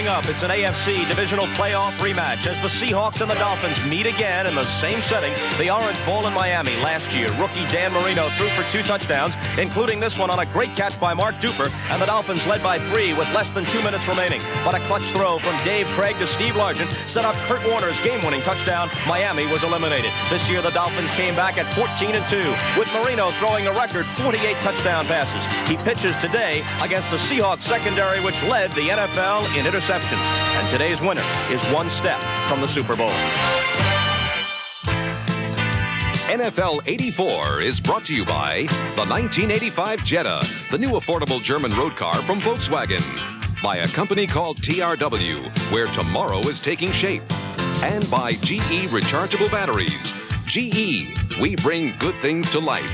Coming up, it's an AFC divisional playoff rematch as the Seahawks and the Dolphins meet again in the same setting, the Orange Bowl in Miami. Last year, rookie Dan Marino threw for 2 touchdowns, including this one on a great catch by Mark Duper, and the Dolphins led by 3 with less than 2 minutes remaining. But a clutch throw from Dave Craig to Steve Largent set up Kurt Warner's game-winning touchdown. Miami was eliminated. This year, the Dolphins came back at 14-2, with Marino throwing the record 48 touchdown passes. He pitches today against the Seahawks secondary, which led the NFL in interceptions. And today's winner is 1 step from the Super Bowl. NFL 84 is brought to you by the 1985 Jetta, the new affordable German road car from Volkswagen. By a company called TRW, where tomorrow is taking shape. And by GE rechargeable batteries. GE, we bring good things to life.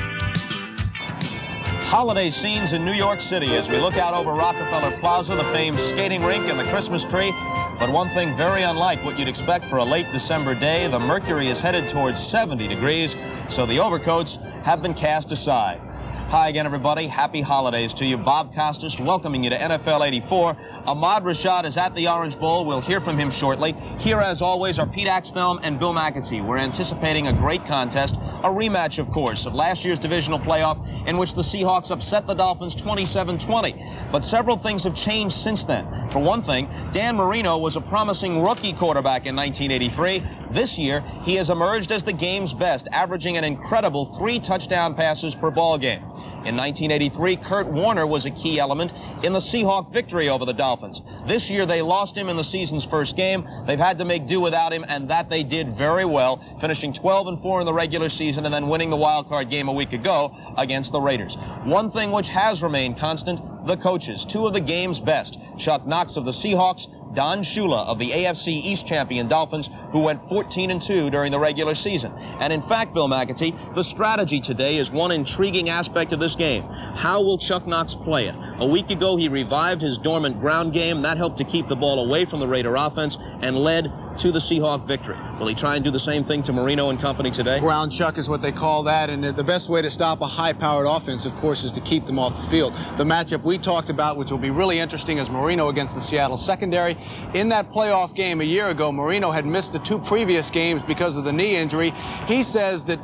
Holiday scenes in New York City as we look out over Rockefeller Plaza, the famed skating rink, and the Christmas tree. But one thing very unlike what you'd expect for a late December day, the mercury is headed towards 70 degrees, so the overcoats have been cast aside. Hi again, everybody. Happy holidays to you. Bob Costas welcoming you to NFL 84. Ahmad Rashad is at the Orange Bowl. We'll hear from him shortly. Here, as always, are Pete Axthelm and Bill McAtee. We're anticipating a great contest, a rematch, of course, of last year's divisional playoff in which the Seahawks upset the Dolphins 27-20. But several things have changed since then. For one thing, Dan Marino was a promising rookie quarterback in 1983. This year, he has emerged as the game's best, averaging an incredible 3 touchdown passes per ball game. In 1983, Kurt Warner was a key element in the Seahawk victory over the Dolphins. This year, they lost him in the season's first game. They've had to make do without him, and that they did very well, finishing 12-4 in the regular season and then winning the wild card game a week ago against the Raiders. One thing which has remained constant, the coaches, 2 of the game's best. Chuck Knox of the Seahawks, Don Shula of the AFC East champion Dolphins, who went 14-2 during the regular season. And in fact, Bill McAtee, the strategy today is one intriguing aspect of this game. How will Chuck Knox play it? A week ago, he revived his dormant ground game. That helped to keep the ball away from the Raider offense and led to the Seahawk victory. Will he try and do the same thing to Marino and company today? Ground chuck is what they call that, and the best way to stop a high-powered offense, of course, is to keep them off the field. The matchup we talked about, which will be really interesting, is Marino against the Seattle secondary. In that playoff game a year ago, Marino had missed the 2 previous games because of the knee injury. He says that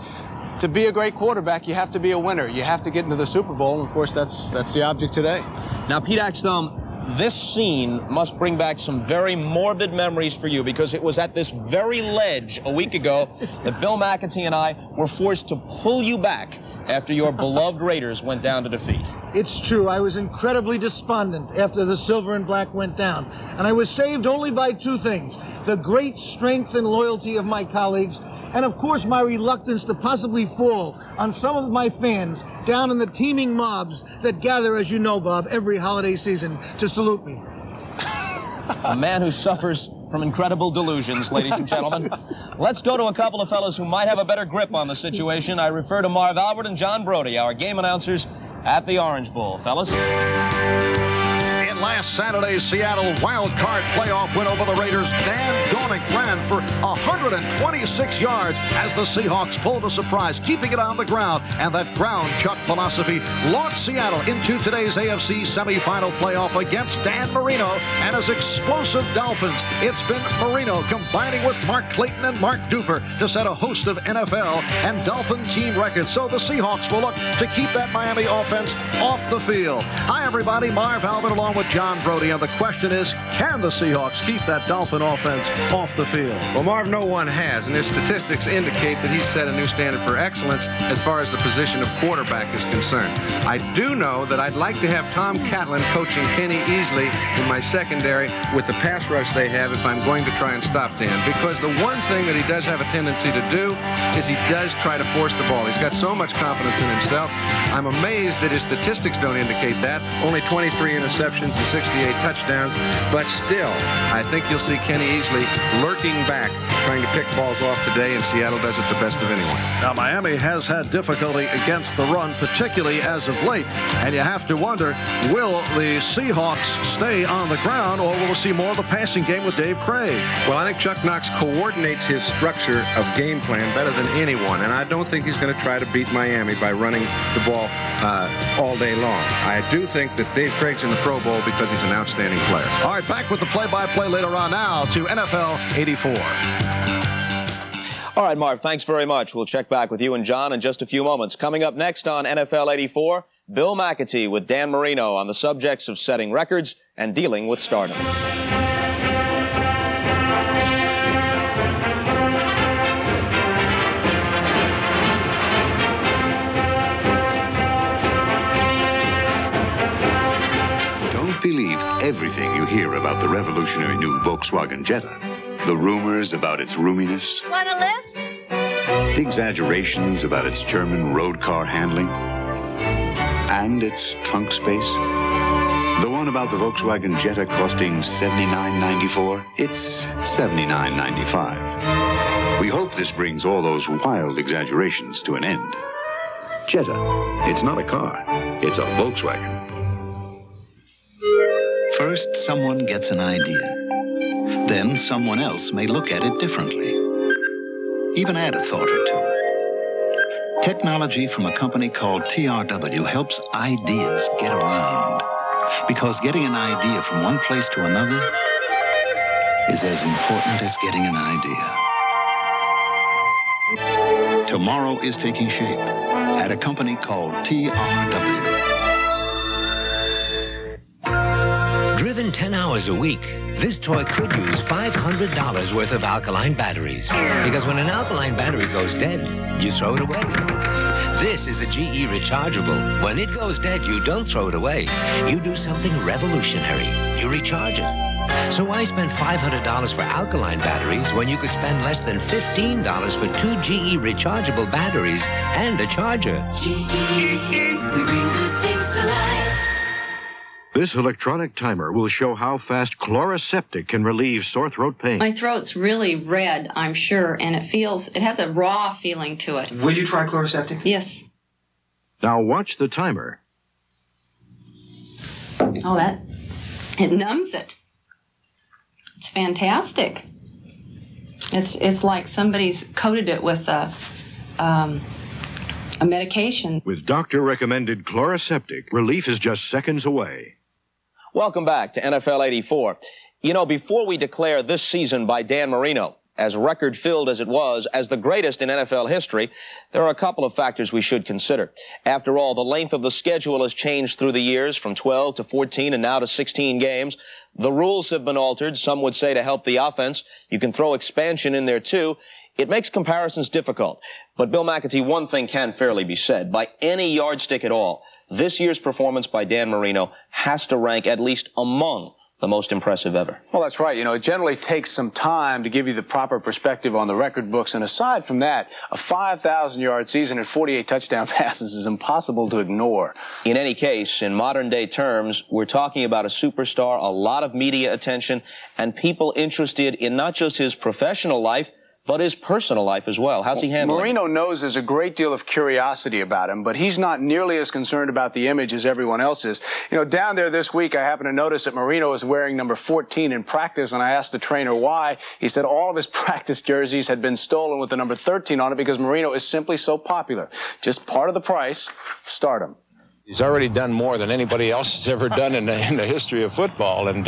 to be a great quarterback, you have to be a winner. You have to get into the Super Bowl, and of course, that's the object today. Now, Pete Axthelm, this scene must bring back some very morbid memories for you, because it was at this very ledge a week ago that Bill McAtee and I were forced to pull you back after your beloved Raiders went down to defeat. It's true. I was incredibly despondent after the silver and black went down. And I was saved only by 2 things: the great strength and loyalty of my colleagues, and of course my reluctance to possibly fall on some of my fans down in the teeming mobs that gather, as you know, Bob, every holiday season to salute me. A man who suffers from incredible delusions, ladies and gentlemen. Let's go to a couple of fellas who might have a better grip on the situation. I refer to Marv Albert and John Brody, our game announcers at the Orange Bowl. Fellas? Last Saturday's Seattle wild card playoff win over the Raiders, Dan Dornick ran for 126 yards as the Seahawks pulled a surprise, keeping it on the ground. And that ground chuck philosophy launched Seattle into today's AFC semifinal playoff against Dan Marino and his explosive Dolphins. It's been Marino combining with Mark Clayton and Mark Duper to set a host of NFL and Dolphin team records. So the Seahawks will look to keep that Miami offense off the field. Hi, everybody. Marv Albert along with John Brody, and the question is, can the Seahawks keep that Dolphin offense off the field? Well, Marv, no one has, and his statistics indicate that he's set a new standard for excellence as far as the position of quarterback is concerned. I do know that I'd like to have Tom Catlin coaching Kenny Easley in my secondary with the pass rush they have if I'm going to try and stop Dan, because the one thing that he does have a tendency to do is he does try to force the ball. He's got so much confidence in himself. I'm amazed that his statistics don't indicate that. Only 23 interceptions and 68 touchdowns, but still, I think you'll see Kenny Easley lurking back trying to pick balls off today, and Seattle does it the best of anyone. Now, Miami has had difficulty against the run, particularly as of late. And you have to wonder, will the Seahawks stay on the ground, or will we see more of the passing game with Dave Craig? Well, I think Chuck Knox coordinates his structure of game plan better than anyone, and I don't think he's going to try to beat Miami by running the ball all day long. I do think that Dave Craig's in the Pro Bowl because he's an outstanding player. All right, back with the play-by-play later on now to NFL 84. All right, Marv, thanks very much. We'll check back with you and John in just a few moments. Coming up next on NFL 84, Bill McAtee with Dan Marino on the subjects of setting records and dealing with stardom. Believe everything you hear about the revolutionary new Volkswagen Jetta. The rumors about its roominess. Want a lift? The exaggerations about its German road car handling. And its trunk space. The one about the Volkswagen Jetta costing $79.94. It's $79.95. We hope this brings all those wild exaggerations to an end. Jetta. It's not a car. It's a Volkswagen. First, someone gets an idea. Then someone else may look at it differently. Even add a thought or two. Technology from a company called TRW helps ideas get around. Because getting an idea from one place to another is as important as getting an idea. Tomorrow is taking shape at a company called TRW. Driven 10 hours a week, this toy could use $500 worth of alkaline batteries. Because when an alkaline battery goes dead, you throw it away. This is a GE rechargeable. When it goes dead, you don't throw it away. You do something revolutionary. You recharge it. So why spend $500 for alkaline batteries when you could spend less than $15 for 2 GE rechargeable batteries and a charger? GE, we bring good things to life. This electronic timer will show how fast Chloraseptic can relieve sore throat pain. My throat's really red, I'm sure, and it has a raw feeling to it. Will you try Chloraseptic? Yes. Now watch the timer. Oh, it numbs it. It's fantastic. It's like somebody's coated it with a medication. With doctor-recommended Chloraseptic, relief is just seconds away. Welcome back to NFL 84. You know, before we declare this season by Dan Marino, as record-filled as it was, as the greatest in NFL history, there are a couple of factors we should consider. After all, the length of the schedule has changed through the years, from 12 to 14 and now to 16 games. The rules have been altered, some would say to help the offense. You can throw expansion in there, too. It makes comparisons difficult. But, Bill McAtee, one thing can fairly be said. By any yardstick at all, this year's performance by Dan Marino has to rank at least among the most impressive ever. Well, that's right. You know, it generally takes some time to give you the proper perspective on the record books. And aside from that, a 5,000-yard season and 48 touchdown passes is impossible to ignore. In any case, in modern-day terms, we're talking about a superstar, a lot of media attention, and people interested in not just his professional life, but his personal life as well. How's he handling it? Marino knows there's a great deal of curiosity about him, but he's not nearly as concerned about the image as everyone else is. You know, down there this week, I happened to notice that Marino was wearing number 14 in practice, and I asked the trainer why. He said all of his practice jerseys had been stolen with the number 13 on it because Marino is simply so popular. Just part of the price, stardom. He's already done more than anybody else has ever done in the history of football. And,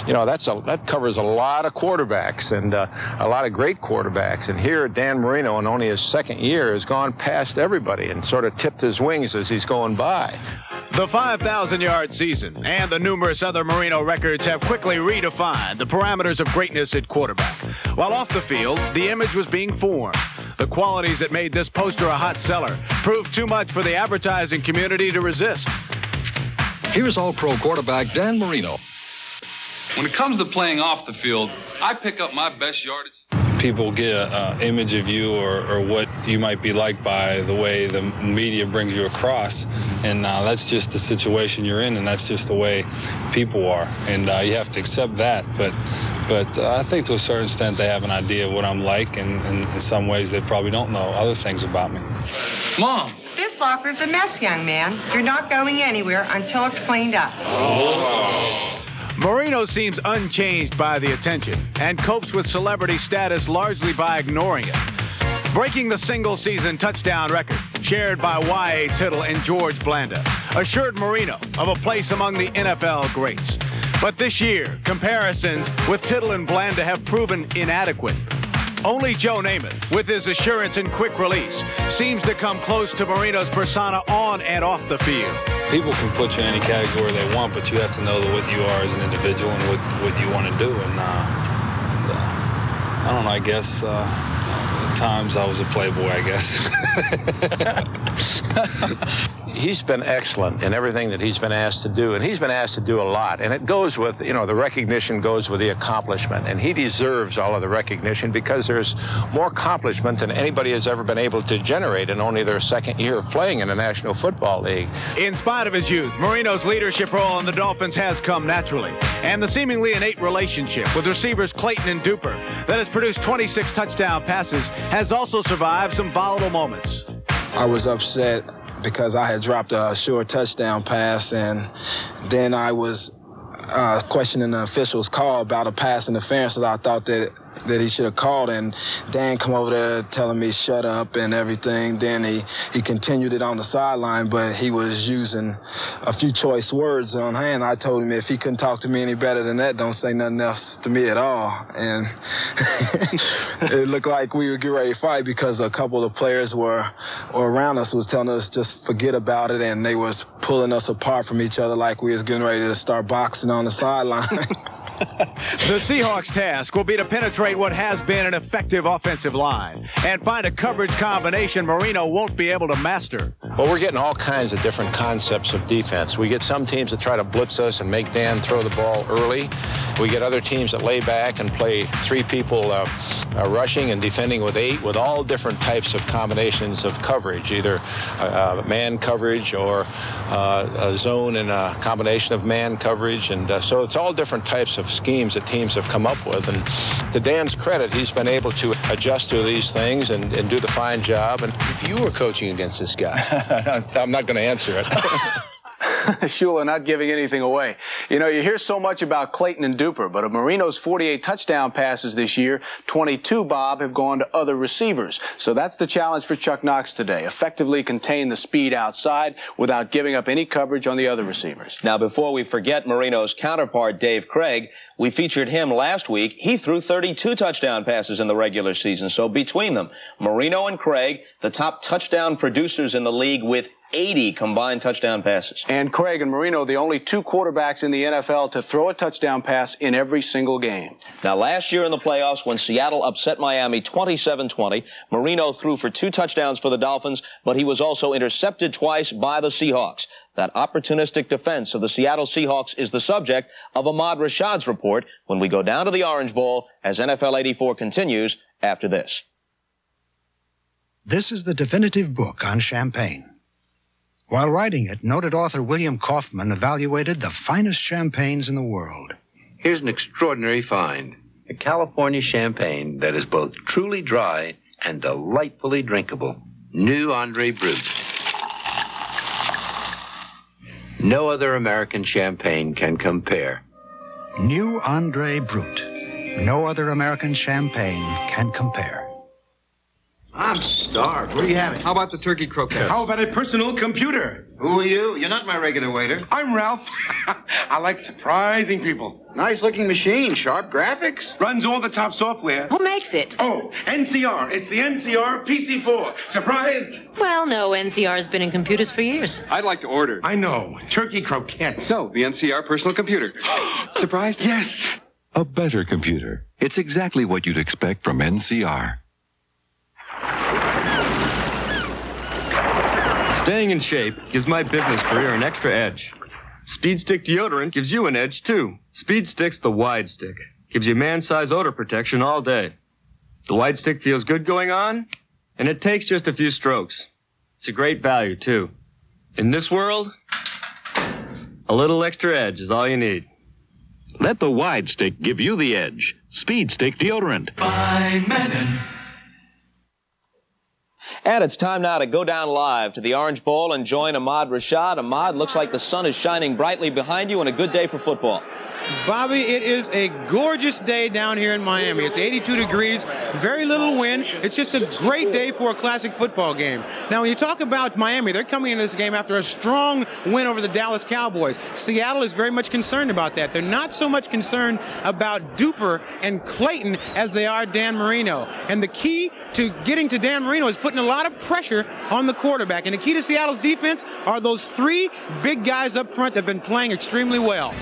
you know, that covers a lot of quarterbacks and a lot of great quarterbacks. And here, Dan Marino, in only his second year, has gone past everybody and sort of tipped his wings as he's going by. The 5,000-yard season and the numerous other Marino records have quickly redefined the parameters of greatness at quarterback. While off the field, the image was being formed. The qualities that made this poster a hot seller proved too much for the advertising community to resist. Here's All-Pro quarterback Dan Marino. When it comes to playing off the field, I pick up my best yardage. people get an image of you or what you might be like by the way the media brings you across. And that's just the situation you're in, and that's just the way people are. And you have to accept that. But I think to a certain extent they have an idea of what I'm like, and in some ways they probably don't know other things about me. Mom! This locker's a mess, young man. You're not going anywhere until it's cleaned up. Marino seems unchanged by the attention and copes with celebrity status largely by ignoring it. Breaking the single-season touchdown record, shared by Y.A. Tittle and George Blanda, assured Marino of a place among the NFL greats. But this year, comparisons with Tittle and Blanda have proven inadequate. Only Joe Namath, with his assurance and quick release, seems to come close to Marino's persona on and off the field. People can put you in any category they want, but you have to know what you are as an individual and what you want to do. And I don't know, I guess at times I was a playboy, I guess. He's been excellent in everything that he's been asked to do, and he's been asked to do a lot. And it goes with, the recognition goes with the accomplishment, and he deserves all of the recognition because there's more accomplishment than anybody has ever been able to generate in only their second year of playing in the National Football League. In spite of his youth, Marino's leadership role in the Dolphins has come naturally, and the seemingly innate relationship with receivers Clayton and Duper that has produced 26 touchdown passes has also survived some volatile moments. I was upset because I had dropped a short touchdown pass, and then I was questioning the official's call about a pass interference that I thought that he should have called, and Dan come over there telling me shut up and everything. Then he continued it on the sideline, but he was using a few choice words on hand. I told him if he couldn't talk to me any better than that, don't say nothing else to me at all. And it looked like we would get ready to fight because a couple of players were around us was telling us just forget about it, and they was pulling us apart from each other like we was getting ready to start boxing on the sideline. The Seahawks' task will be to penetrate what has been an effective offensive line and find a coverage combination Marino won't be able to master. Well, we're getting all kinds of different concepts of defense. We get some teams that try to blitz us and make Dan throw the ball early. We get other teams that lay back and play three people rushing and defending with 8, with all different types of combinations of coverage, either man coverage or a zone and a combination of man coverage. And so it's all different types of schemes that teams have come up with. And to Dan's credit, he's been able to adjust to these things and do the fine job. And if you were coaching against this guy, I'm not going to answer it. Shula not giving anything away. You hear so much about Clayton and Duper, but of Marino's 48 touchdown passes this year, 22, Bob, have gone to other receivers. So that's the challenge for Chuck Knox today, effectively contain the speed outside without giving up any coverage on the other receivers. Now, before we forget Marino's counterpart, Dave Craig, we featured him last week. He threw 32 touchdown passes in the regular season. So between them, Marino and Craig, the top touchdown producers in the league with 80 combined touchdown passes. And Craig and Marino, the only 2 quarterbacks in the NFL to throw a touchdown pass in every single game. Now, last year in the playoffs, when Seattle upset Miami 27-20, Marino threw for 2 touchdowns for the Dolphins, but he was also intercepted twice by the Seahawks. That opportunistic defense of the Seattle Seahawks is the subject of Ahmad Rashad's report when we go down to the Orange Bowl as NFL 84 continues after this. This is the definitive book on champagne. While writing it, noted author William Kaufman evaluated the finest champagnes in the world. Here's an extraordinary find. A California champagne that is both truly dry and delightfully drinkable. New Andre Brut. No other American champagne can compare. New Andre Brut. No other American champagne can compare. I'm starved. What are you having? How about the turkey croquette? How about a personal computer? Who are you? You're not my regular waiter. I'm Ralph. I like surprising people. Nice-looking machine. Sharp graphics. Runs all the top software. Who makes it? Oh, NCR. It's the NCR PC4. Surprised? Well, no. NCR's been in computers for years. I'd like to order. I know. Turkey croquette. So, the NCR personal computer. Surprised? Yes. A better computer. It's exactly what you'd expect from NCR. Staying in shape gives my business career an extra edge. Speed Stick deodorant gives you an edge, too. Speed Stick's the wide stick. Gives you man-size odor protection all day. The wide stick feels good going on, and it takes just a few strokes. It's a great value, too. In this world, a little extra edge is all you need. Let the wide stick give you the edge. Speed Stick deodorant. By Menon. And it's time now to go down live to the Orange Bowl and join Ahmad Rashad. Ahmad, looks like the sun is shining brightly behind you and a good day for football. Bobby, it is a gorgeous day down here in Miami. It's 82 degrees, very little wind. It's just a great day for a classic football game. Now, when you talk about Miami, they're coming into this game after a strong win over the Dallas Cowboys. Seattle is very much concerned about that. They're not so much concerned about Duper and Clayton as they are Dan Marino. And the key to getting to Dan Marino is putting a lot of pressure on the quarterback. And the key to Seattle's defense are those three big guys up front that have been playing extremely well.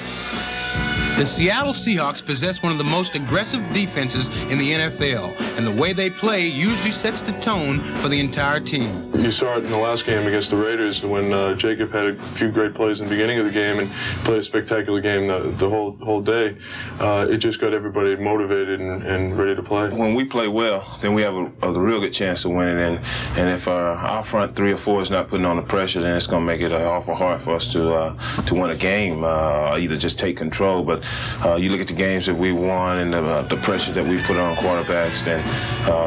The Seattle Seahawks possess one of the most aggressive defenses in the NFL, and the way they play usually sets the tone for the entire team. You saw it in the last game against the Raiders when Jacob had a few great plays in the beginning of the game and played a spectacular game the whole day. It just got everybody motivated and ready to play. When we play well, then we have a real good chance of winning, and if our front three or four is not putting on the pressure, then it's going to make it awful hard for us to win a game, either just take control. But you look at the games that we won and the pressure that we put on quarterbacks, then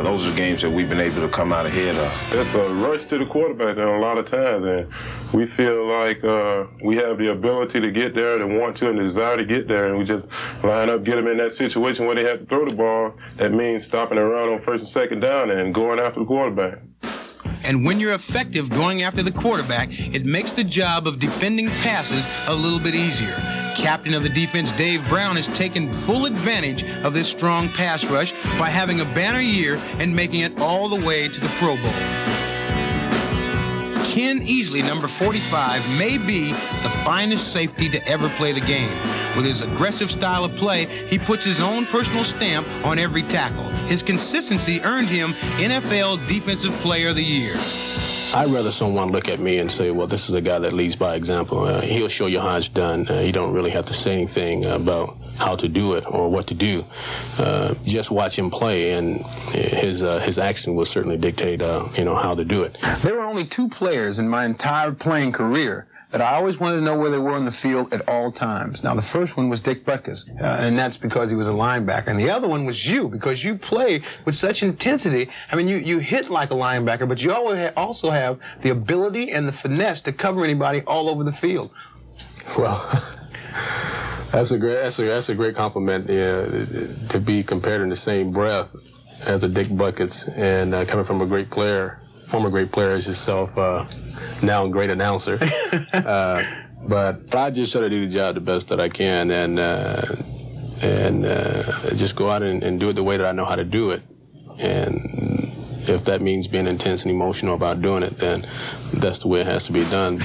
those are games that we've been able to come out ahead of. It's a rush to the quarterback a lot of times, and we feel like we have the ability to get there, and want to, and the desire to get there, and we just line up, get them in that situation where they have to throw the ball. That means stopping around on first and second down and going after the quarterback. And when you're effective going after the quarterback, it makes the job of defending passes a little bit easier. Captain of the defense, Dave Brown, has taken full advantage of this strong pass rush by having a banner year and making it all the way to the Pro Bowl. Ken Easley, number 45, may be the finest safety to ever play the game. With his aggressive style of play, he puts his own personal stamp on every tackle. His consistency earned him NFL Defensive Player of the Year. I'd rather someone look at me and say, well, this is a guy that leads by example. He'll show you how it's done. You don't really have to say anything about how to do it or what to do. Just watch him play, and his action will certainly dictate, how to do it. There were only two players in my entire playing career that I always wanted to know where they were on the field at all times. Now, the first one was Dick Butkus, and that's because he was a linebacker. And the other one was you, because you play with such intensity. I mean, you hit like a linebacker, but you also have the ability and the finesse to cover anybody all over the field. Well, that's a great compliment, to be compared in the same breath as a Dick Butkus, and coming from a great player, former great player as yourself, now a great announcer. But I just try to do the job the best that I can, and just go out and do it the way that I know how to do it. And if that means being intense and emotional about doing it, then that's the way it has to be done.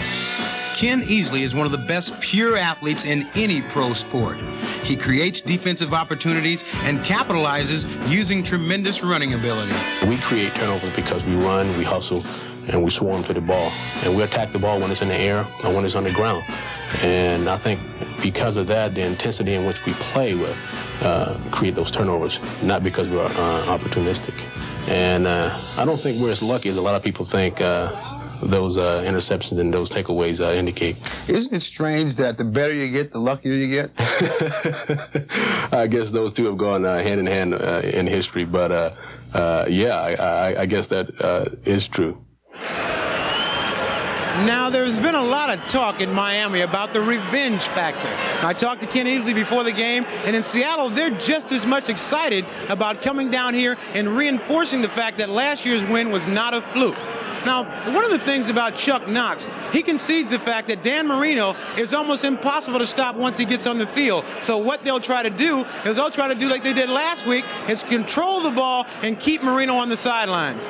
Ken Easley is one of the best pure athletes in any pro sport. He creates defensive opportunities and capitalizes using tremendous running ability. We create turnovers because we run, we hustle, and we swarm to the ball. And we attack the ball when it's in the air or when it's on the ground. And I think because of that, the intensity in which we play with create those turnovers, not because we're opportunistic. And I don't think we're as lucky as a lot of people think those interceptions and those takeaways indicate. Isn't it strange that the better you get, the luckier you get? I guess those two have gone hand in hand in history, but I guess that is true. Now, there's been a lot of talk in Miami about the revenge factor. I talked to Ken Easley before the game, and in Seattle, they're just as much excited about coming down here and reinforcing the fact that last year's win was not a fluke. Now, one of the things about Chuck Knox, he concedes the fact that Dan Marino is almost impossible to stop once he gets on the field. So what they'll try to do is they'll try to do like they did last week, is control the ball and keep Marino on the sidelines.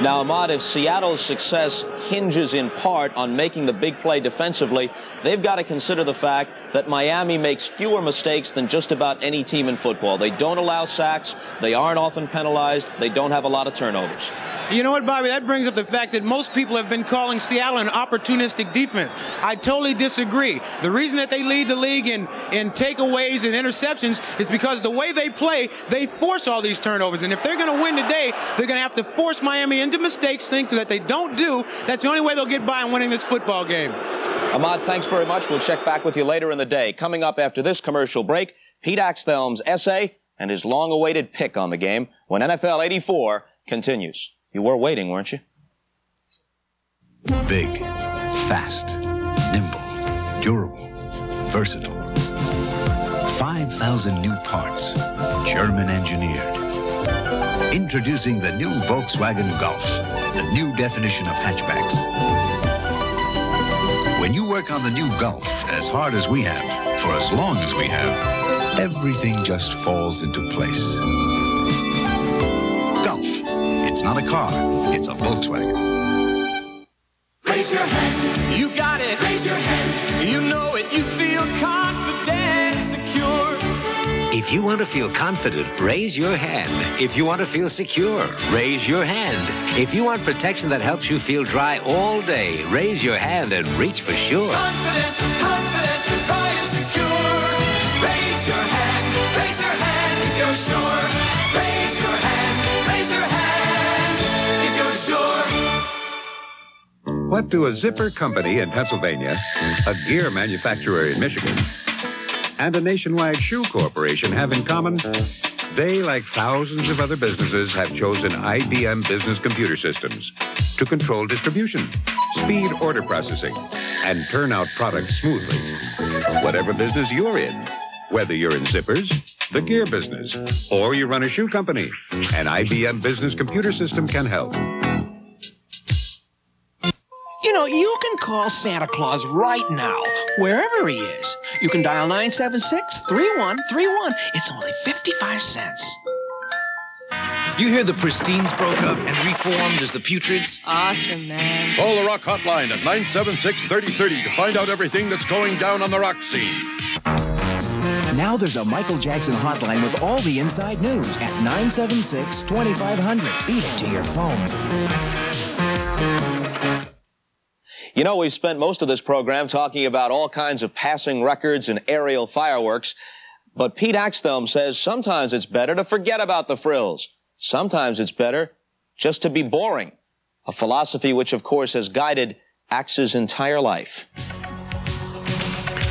Now, Ahmad, if Seattle's success hinges in part on making the big play defensively, they've got to consider the fact that Miami makes fewer mistakes than just about any team in football. They don't allow sacks. They aren't often penalized. They don't have a lot of turnovers. You know what, Bobby? That brings up the fact that most people have been calling Seattle an opportunistic defense. I totally disagree. The reason that they lead the league in takeaways and interceptions is because the way they play, they force all these turnovers. And if they're going to win today, they're going to have to force Miami into mistakes, things that they don't do. That's the only way they'll get by in winning this football game. Ahmad, thanks very much. We'll check back with you later in the day. Coming up after this commercial break, Pete Axthelm's essay and his long-awaited pick on the game when NFL 84 continues. You were waiting, weren't you? Big, fast, nimble, durable, versatile. 5,000 new parts, German engineered. Introducing the new Volkswagen Golf, the new definition of hatchbacks. When you work on the new Golf as hard as we have, for as long as we have, everything just falls into place. Golf. It's not a car, it's a Volkswagen. Raise your hand. You got it. Raise your hand. You know it. You feel confident, secure. If you want to feel confident, raise your hand. If you want to feel secure, raise your hand. If you want protection that helps you feel dry all day, raise your hand and reach for sure. Confident, dry and secure. Raise your hand if you're sure. Raise your hand if you're sure. What do a zipper company in Pennsylvania, a gear manufacturer in Michigan, and a nationwide shoe corporation have in common? They, like thousands of other businesses, have chosen IBM Business Computer Systems to control distribution, speed order processing, and turn out products smoothly. Whatever business you're in, whether you're in zippers, the gear business, or you run a shoe company, an IBM Business Computer System can help. You know, you can call Santa Claus right now, wherever he is. You can dial 976-3131. It's only 55 cents. You hear the Pristines broke up and reformed as the Putrids? Awesome, man. Call the Rock Hotline at 976-3030 to find out everything that's going down on the rock scene. Now there's a Michael Jackson hotline with all the inside news at 976-2500. Beat it to your phone. You know, we've spent most of this program talking about all kinds of passing records and aerial fireworks, but Pete Axthelm says sometimes it's better to forget about the frills. Sometimes it's better just to be boring, a philosophy which, of course, has guided Axe's entire life.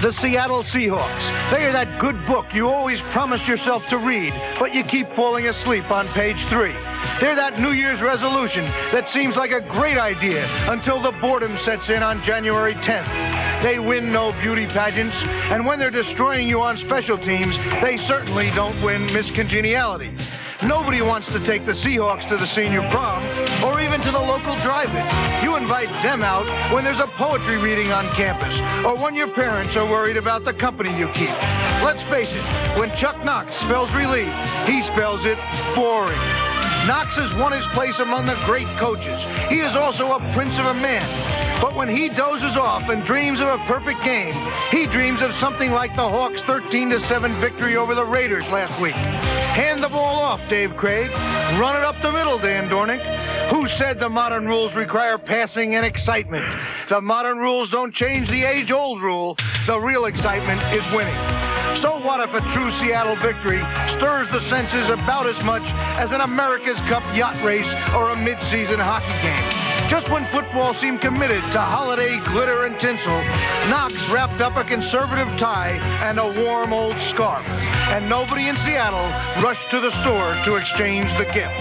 The Seattle Seahawks. They are that good book you always promised yourself to read, but you keep falling asleep on page 3. They're that New Year's resolution that seems like a great idea until the boredom sets in on January 10th. They win no beauty pageants, and when they're destroying you on special teams, they certainly don't win Miss Congeniality. Nobody wants to take the Seahawks to the senior prom or even to the local drive-in. You invite them out when there's a poetry reading on campus or when your parents are worried about the company you keep. Let's face it, when Chuck Knox spells relief, he spells it boring. Knox has won his place among the great coaches. He is also a prince of a man. But when he dozes off and dreams of a perfect game, he dreams of something like the Hawks' 13-7 victory over the Raiders last week. Hand the ball off, Dave Craig. Run it up the middle, Dan Dornick. Who said the modern rules require passing and excitement? The modern rules don't change the age-old rule. The real excitement is winning. So what if a true Seattle victory stirs the senses about as much as an America's Cup yacht race or a mid-season hockey game? Just when football seemed committed to holiday glitter and tinsel, Knox wrapped up a conservative tie and a warm old scarf. And nobody in Seattle rushed to the store to exchange the gift.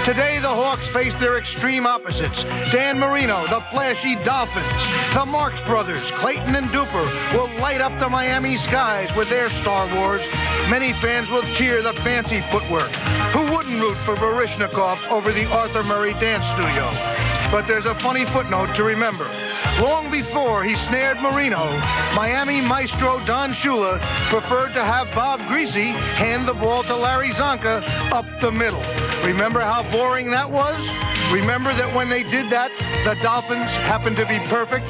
Today, the Hawks face their extreme opposites. Dan Marino, the flashy Dolphins. The Marx Brothers, Clayton and Duper, will light up the Miami skies with their Star Wars. Many fans will cheer the fancy footwork. Who wouldn't root for Baryshnikov over the Arthur Murray Dance Studio? But there's a funny footnote to remember. Long before he snared Marino, Miami maestro Don Shula preferred to have Bob Greasy hand the ball to Larry Zonka up the middle. Remember how boring that was? Remember that when they did that, the Dolphins happened to be perfect?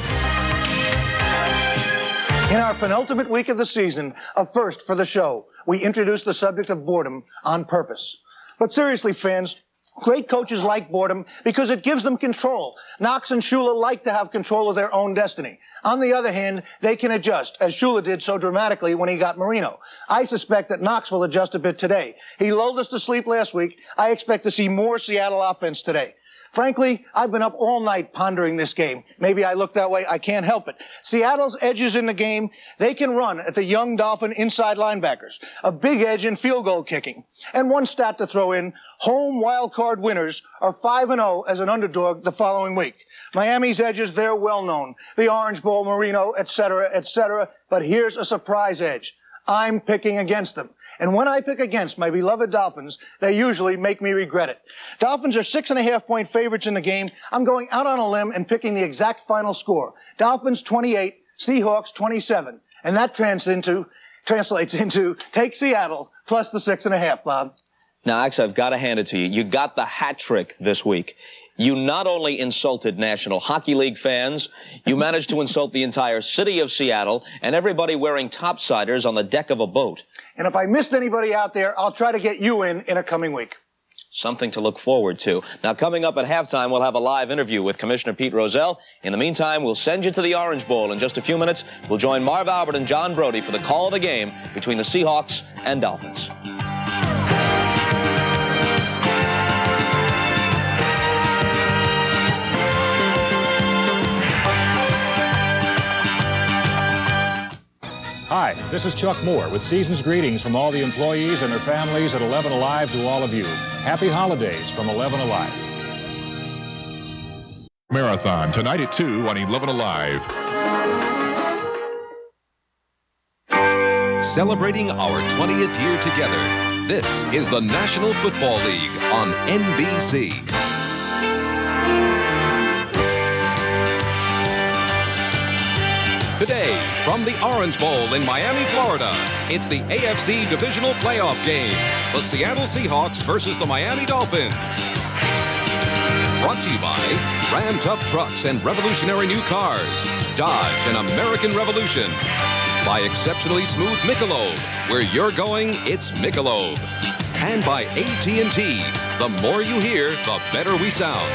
In our penultimate week of the season, a first for the show, we introduced the subject of boredom on purpose. But seriously, fans, great coaches like boredom because it gives them control. Knox and Shula like to have control of their own destiny. On the other hand, they can adjust, as Shula did so dramatically when he got Marino. I suspect that Knox will adjust a bit today. He lulled us to sleep last week. I expect to see more Seattle offense today. Frankly, I've been up all night pondering this game. Maybe I look that way. I can't help it. Seattle's edges in the game, they can run at the young Dolphin inside linebackers. A big edge in field goal kicking. And one stat to throw in, home wild card winners are 5-0 as an underdog the following week. Miami's edges, they're well known. The Orange Bowl, Marino, etc., etc. But here's a surprise edge. I'm picking against them. And when I pick against my beloved Dolphins, they usually make me regret it. Dolphins are 6.5-point favorites in the game. I'm going out on a limb and picking the exact final score. Dolphins 28, Seahawks 27. And that translates into take Seattle plus the 6.5, Bob. Now, actually, I've got to hand it to you. You got the hat trick this week. You not only insulted National Hockey League fans, you managed to insult the entire city of Seattle and everybody wearing topsiders on the deck of a boat. And if I missed anybody out there, I'll try to get you in a coming week. Something to look forward to. Now, coming up at halftime, we'll have a live interview with Commissioner Pete Rozelle. In the meantime, we'll send you to the Orange Bowl. In just a few minutes, we'll join Marv Albert and John Brody for the call of the game between the Seahawks and Dolphins. Hi, this is Chuck Moore with season's greetings from all the employees and their families at 11 Alive to all of you. Happy holidays from 11 Alive. Marathon tonight at 2 on 11 Alive. Celebrating our 20th year together, this is the National Football League on NBC. Today, from the Orange Bowl in Miami, Florida, it's the AFC Divisional Playoff game. The Seattle Seahawks versus the Miami Dolphins. Brought to you by Ram Tough Trucks and revolutionary new cars. Dodge an American Revolution. By exceptionally smooth Michelob. Where you're going, it's Michelob. And by AT&T. The more you hear, the better we sound.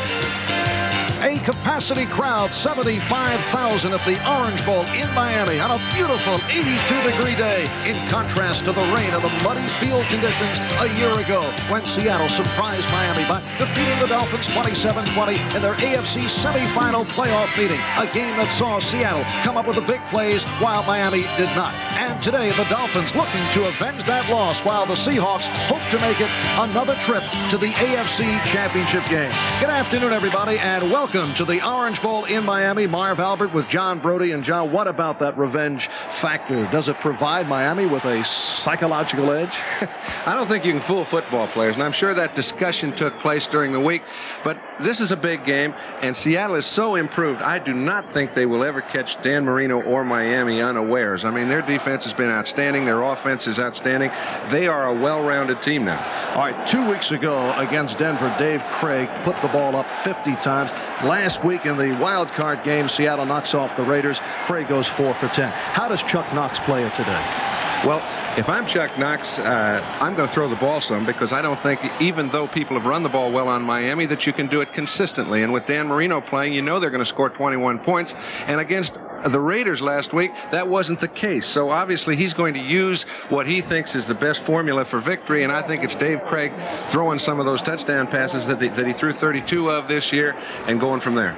A capacity crowd, 75,000 at the Orange Bowl in Miami on a beautiful 82-degree day, in contrast to the rain and the muddy field conditions a year ago when Seattle surprised Miami by defeating the Dolphins 27-20 in their AFC semifinal playoff meeting, a game that saw Seattle come up with the big plays while Miami did not. And today, the Dolphins looking to avenge that loss while the Seahawks hope to make it another trip to the AFC Championship game. Good afternoon, everybody, and welcome to the Orange Bowl in Miami. Marv Albert with John Brody. And John, what about that revenge factor? Does it provide Miami with a psychological edge? I don't think you can fool football players, and I'm sure that discussion took place during the week, but this is a big game, and Seattle is so improved, I do not think they will ever catch Dan Marino or Miami unawares. I mean, their defense has been outstanding. Their offense is outstanding. They are a well-rounded team now. All right, 2 weeks ago against Denver, Dave Craig put the ball up 50 times. Last week in the wild card game, Seattle knocks off the Raiders. Craig goes 4 for 10. How does Chuck Knox play it today? Well, if I'm Chuck Knox, I'm going to throw the ball some because I don't think, even though people have run the ball well on Miami, that you can do it consistently. And with Dan Marino playing, you know they're going to score 21 points. And against the Raiders last week, that wasn't the case. So obviously he's going to use what he thinks is the best formula for victory. And I think it's Dave Craig throwing some of those touchdown passes that he threw 32 of this year and going from there.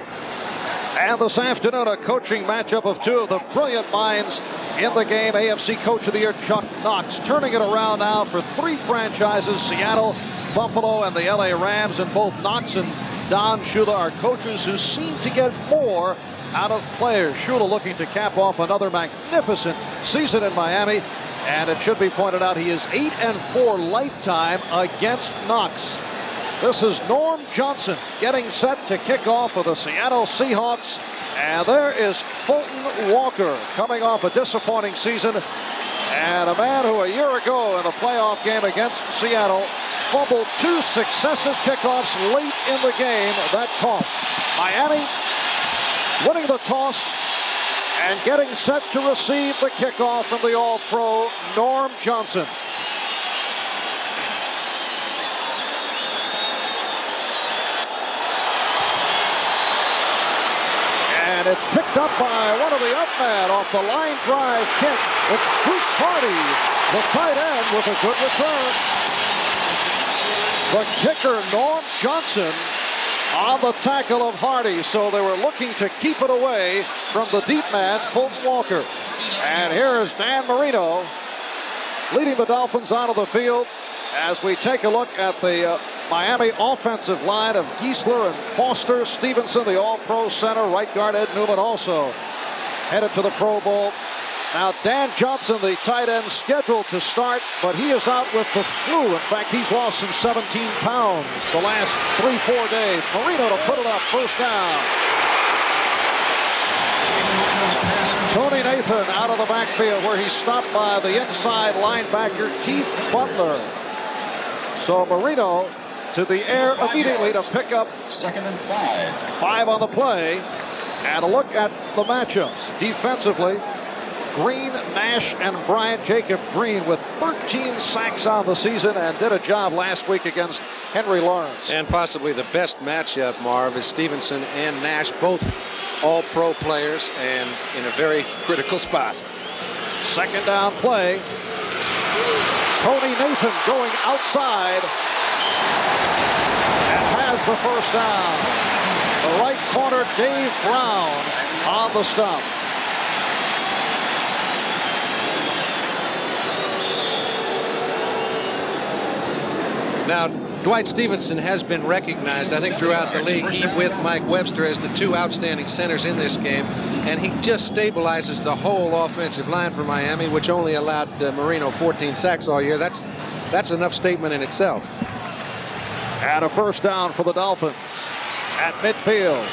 And this afternoon, a coaching matchup of two of the brilliant minds in the game. AFC Coach of the Year, Chuck Knox, turning it around now for three franchises, Seattle, Buffalo, and the LA Rams. And both Knox and Don Shula are coaches who seem to get more out of players. Shula looking to cap off another magnificent season in Miami. And it should be pointed out he is 8-4 lifetime against Knox. This is Norm Johnson getting set to kick off for the Seattle Seahawks. And there is Fulton Walker coming off a disappointing season. And a man who a year ago in the playoff game against Seattle fumbled two successive kickoffs late in the game that cost. Miami winning the toss And getting set to receive the kickoff from the All-Pro, Norm Johnson. And it's picked up by one of the up men off the line drive kick. It's Bruce Hardy, the tight end, with a good return. The kicker, Norm Johnson, on the tackle of Hardy. So they were looking to keep it away from the deep man, Fulton Walker. And here is Dan Marino leading the Dolphins out of the field as we take a look at the Miami offensive line of Giesler and Foster. Stevenson, the All-Pro center. Right guard Ed Newman also headed to the Pro Bowl. Now Dan Johnson, the tight end, scheduled to start, but he is out with the flu. In fact, he's lost some 17 pounds the last 3-4 days. Marino to put it up, first down. Tony Nathan out of the backfield where he's stopped by the inside linebacker Keith Butler. So Marino to the air immediately to pick up 2nd and 5. 5 on the play. And a look at the matchups. Defensively, Green, Nash, and Bryant. Jacob Green with 13 sacks on the season and did a job last week against Henry Lawrence. And possibly the best matchup, Marv, is Stevenson and Nash, both All-Pro players and in a very critical spot. 2nd down play. Tony Nathan going outside and has the first down. The right corner, Dave Brown, on the stop. Now, Dwight Stevenson has been recognized, I think, throughout the league, he with Mike Webster, as the 2 outstanding centers in this game, and he just stabilizes the whole offensive line for Miami, which only allowed Marino 14 sacks all year. That's enough statement in itself. And a first down for the Dolphins at midfield.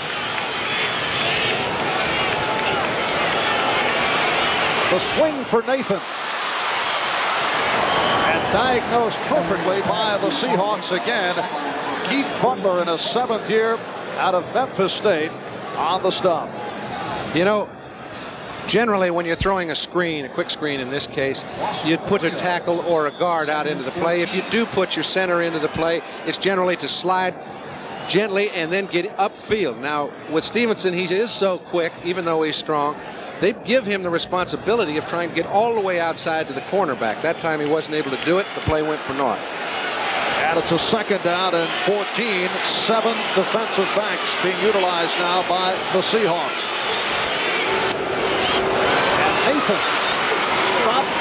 The swing for Nathan. And diagnosed perfectly by the Seahawks again. Keith Butler in his 7th year out of Memphis State on the stop. You know, generally when you're throwing a screen, a quick screen in this case, you'd put a tackle or a guard out into the play. If you do put your center into the play, it's generally to slide gently and then get upfield. Now, with Stevenson, he is so quick, even though he's strong. They give him the responsibility of trying to get all the way outside to the cornerback. That time he wasn't able to do it. The play went for naught. And it's a 2nd down and 14. 7 defensive backs being utilized now by the Seahawks. And Nathan stopped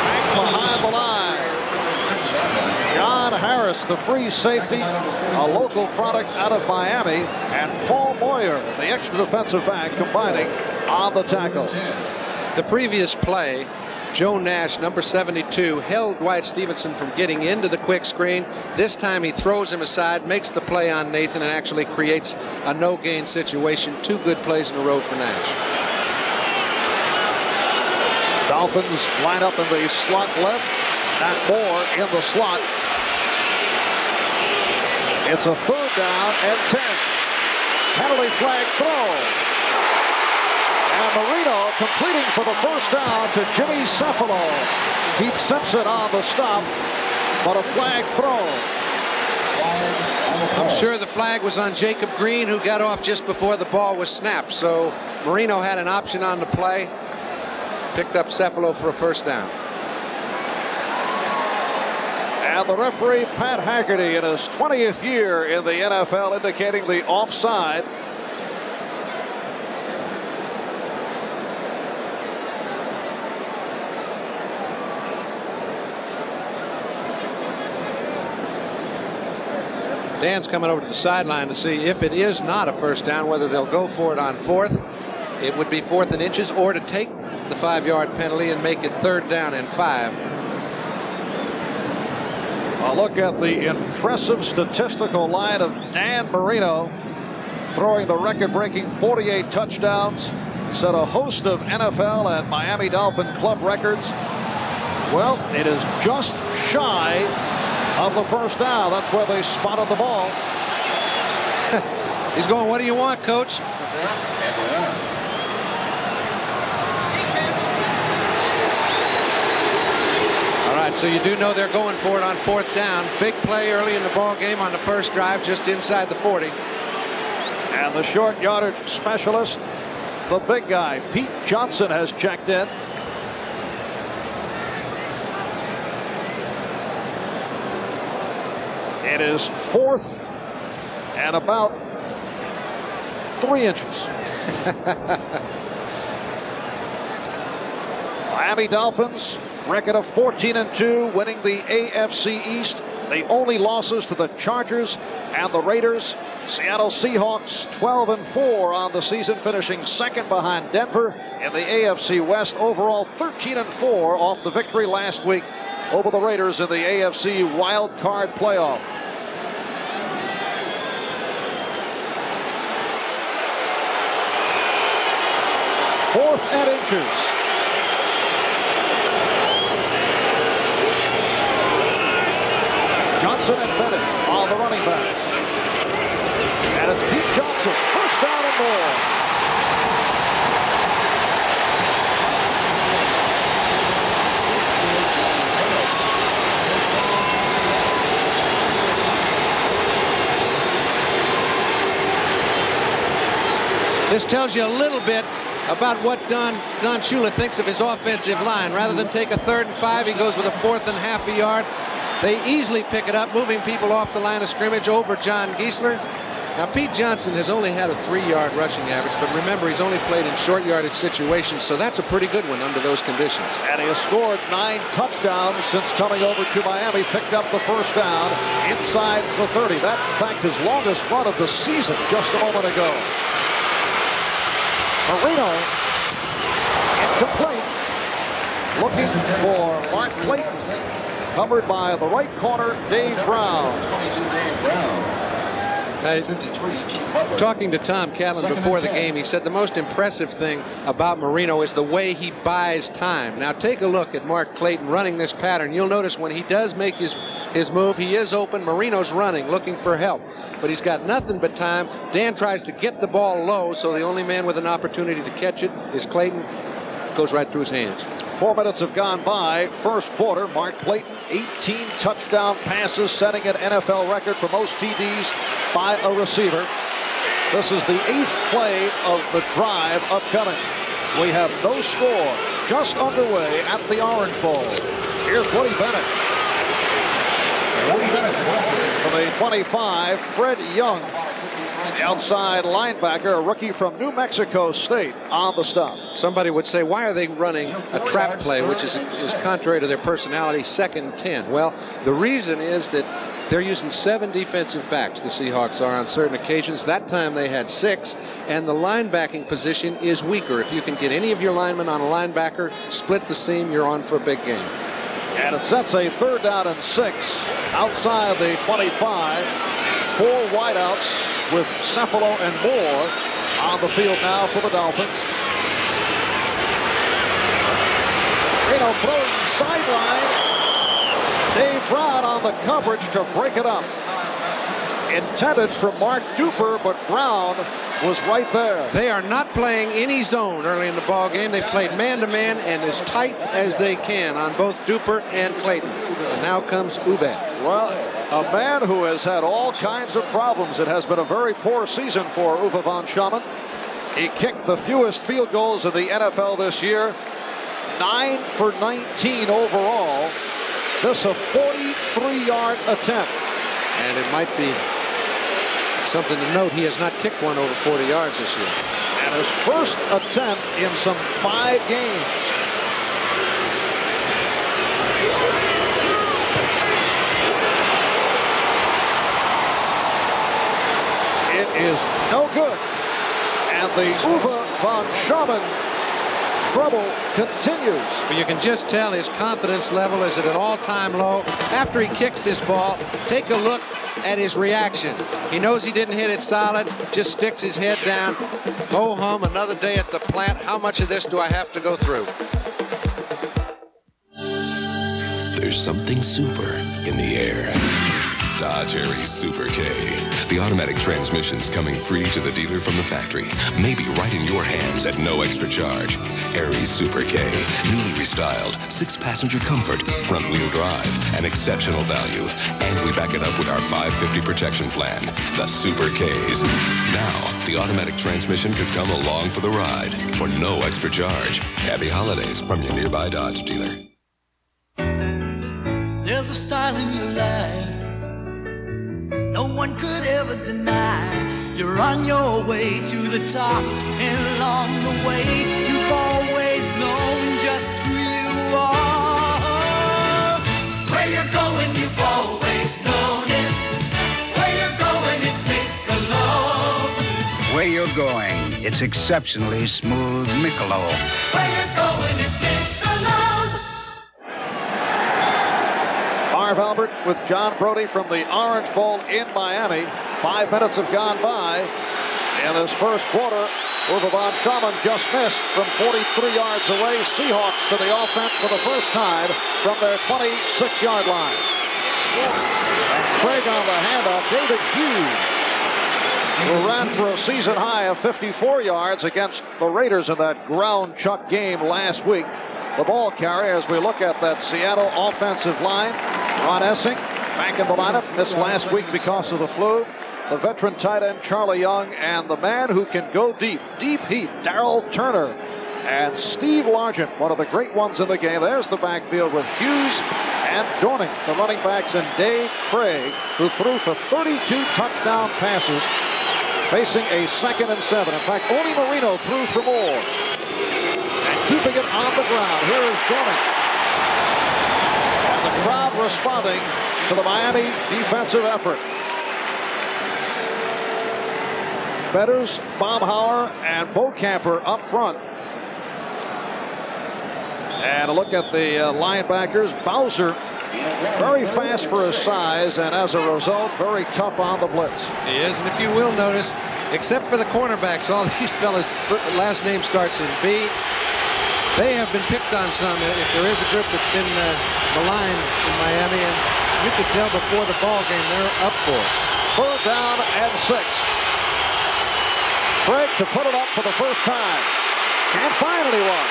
back behind the line. John Harris, the free safety, a local product out of Miami, and Paul Moyer, the extra defensive back, combining on the tackle. The previous play, Joe Nash, number 72, held Dwight Stevenson from getting into the quick screen. This time he throws him aside, makes the play on Nathan, and actually creates a no-gain situation. 2 good plays in a row for Nash. Dolphins line up in the slot left. Not Moore in the slot. It's a 3rd down and 10. Penalty flag throw. And Marino completing for the first down to Jimmy Cephalo. Pete Simpson on the stop, but a flag throw. I'm sure the flag was on Jacob Green, who got off just before the ball was snapped. So Marino had an option on the play. Picked up Cephalo for a first down. And the referee, Pat Haggerty, in his 20th year in the NFL, indicating the offside. Dan's coming over to the sideline to see if it is not a first down, whether they'll go for it on 4th. It would be 4th and inches, or to take the 5-yard penalty and make it 3rd down and 5. A look at the impressive statistical line of Dan Marino, throwing the record-breaking 48 touchdowns, set a host of NFL and Miami Dolphin club records. Well, it is just shy of the first down. That's where they spotted the ball. He's going, what do you want, coach? And so you do know they're going for it on 4th down. Big play early in the ball game on the first drive, just inside the 40. And the short yardage specialist, the big guy, Pete Johnson, has checked in. It is 4th and about 3 inches. Miami Dolphins, record of 14-2, winning the AFC East. The only losses to the Chargers and the Raiders. Seattle Seahawks 12-4 on the season, finishing second behind Denver in the AFC West. Overall 13-4 off the victory last week over the Raiders in the AFC wild card playoff. Fourth and inches. Johnson and Bennett on the running backs. And it's Pete Johnson, first down and more. This tells you a little bit about what Don Shula thinks of his offensive line. Rather than take a 3rd and 5, he goes with a 4th and half a yard. They easily pick it up, moving people off the line of scrimmage over John Giesler. Now, Pete Johnson has only had a 3-yard rushing average, but remember, he's only played in short yardage situations, so that's a pretty good one under those conditions. And he has scored 9 touchdowns since coming over to Miami. Picked up the first down inside the 30. That, in fact, his longest run of the season just a moment ago. Marino, incomplete. Looking for Mark Clayton. Covered by the right corner, Dave Brown. Talking to Tom Catlin before the game, he said the most impressive thing about Marino is the way he buys time. Now take a look at Mark Clayton running this pattern. You'll notice when he does make his move, he is open. Marino's running, looking for help. But he's got nothing but time. Dan tries to get the ball low, so the only man with an opportunity to catch it is Clayton. Goes right through his hands. 4 minutes have gone by. First quarter, Mark Clayton, 18 touchdown passes, setting an NFL record for most TDs by a receiver. This is the 8th play of the drive upcoming. We have no score, just underway at the Orange Bowl. Here's Woody Bennett. From the 25, Fred Young, the outside linebacker, a rookie from New Mexico State, on the stop. Somebody would say, why are they running a trap play, which is contrary to their personality, 2nd and 10? Well, the reason is that they're using 7 defensive backs, the Seahawks are, on certain occasions. That time they had 6, and the linebacking position is weaker. If you can get any of your linemen on a linebacker, split the seam, you're on for a big game. And it sets a 3rd down and 6 outside the 25. 4 wideouts with Cephalo and Moore on the field now for the Dolphins. Reno throwing sideline. Dave Brown on the coverage to break it up. Intended for Mark Duper, but Brown was right there. They are not playing any zone early in the ball game. They've played man-to-man and as tight as they can on both Duper and Clayton. And now comes Ube. Well, a man who has had all kinds of problems. It has been a very poor season for Uwe von Schaman. He kicked the fewest field goals in the NFL this year. 9 for 19 overall. This a 43-yard attempt. And it might be something to note, he has not kicked one over 40 yards this year. And his first attempt in some 5 games. It is no good. And the Uwe von Schaman trouble continues. But you can just tell his confidence level is at an all-time low. After he kicks this ball, take a look at his reaction. He knows he didn't hit it solid, just sticks his head down. Ho hum, another day at the plant. How much of this do I have to go through? There's something super in the air. Dodge Aries Super K. The automatic transmission's coming free to the dealer from the factory. Maybe right in your hands at no extra charge. Aries Super K. Newly restyled, 6-passenger comfort, front-wheel drive, and exceptional value. And we back it up with our 550 protection plan. The Super Ks. Now, the automatic transmission could come along for the ride for no extra charge. Happy holidays from your nearby Dodge dealer. There's a style in your life no one could ever deny. You're on your way to the top, and along the way you've always known just who you are. Where you're going, you've always known it. Where you're going, it's Michelob. Where you're going, it's exceptionally smooth Michelob. Where you're going, it's Michelob. Marv Albert with John Brody from the Orange Bowl in Miami. 5 minutes have gone by. In this first quarter, Uwe von Schamann just missed from 43 yards away. Seahawks to the offense for the first time from their 26-yard line. And Craig on the handoff, David Hughes, who ran for a season high of 54 yards against the Raiders in that ground chuck game last week. The ball carrier as we look at that Seattle offensive line. Ron Essing back in the lineup. Missed last week because of the flu. The veteran tight end Charlie Young and the man who can go deep heat, Darrell Turner. And Steve Largent, one of the great ones in the game. There's the backfield with Hughes and Dorning, the running backs, and Dave Craig, who threw for 32 touchdown passes, facing a 2nd and 7. In fact, only Marino threw for more. And keeping it on the ground, here is Dorning. And the crowd responding to the Miami defensive effort. Betters, Baumhauer, and Bocamper up front. And a look at the linebackers. Bowser, very fast for his size, and as a result, very tough on the blitz. He is, and if you will notice, except for the cornerbacks, all these fellas' last name starts in B. They have been picked on some. If there is a group that's been maligned in Miami, and you could tell before the ball game they're up for it. 3rd down and 6. Craig to put it up for the first time. Can't find anyone.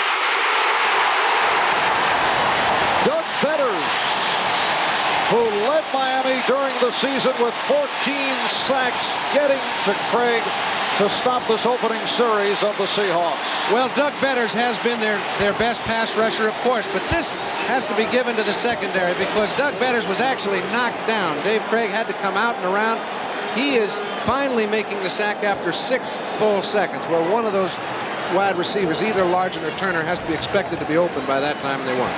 Doug Betters, who led Miami during the season with 14 sacks, getting to Craig to stop this opening series of the Seahawks. Well, Doug Betters has been their best pass rusher, of course, but this has to be given to the secondary because Doug Betters was actually knocked down. Dave Craig had to come out and around. He is finally making the sack after 6 full seconds. Well, one of those wide receivers, either Largent or Turner, has to be expected to be open by that time, and they weren't.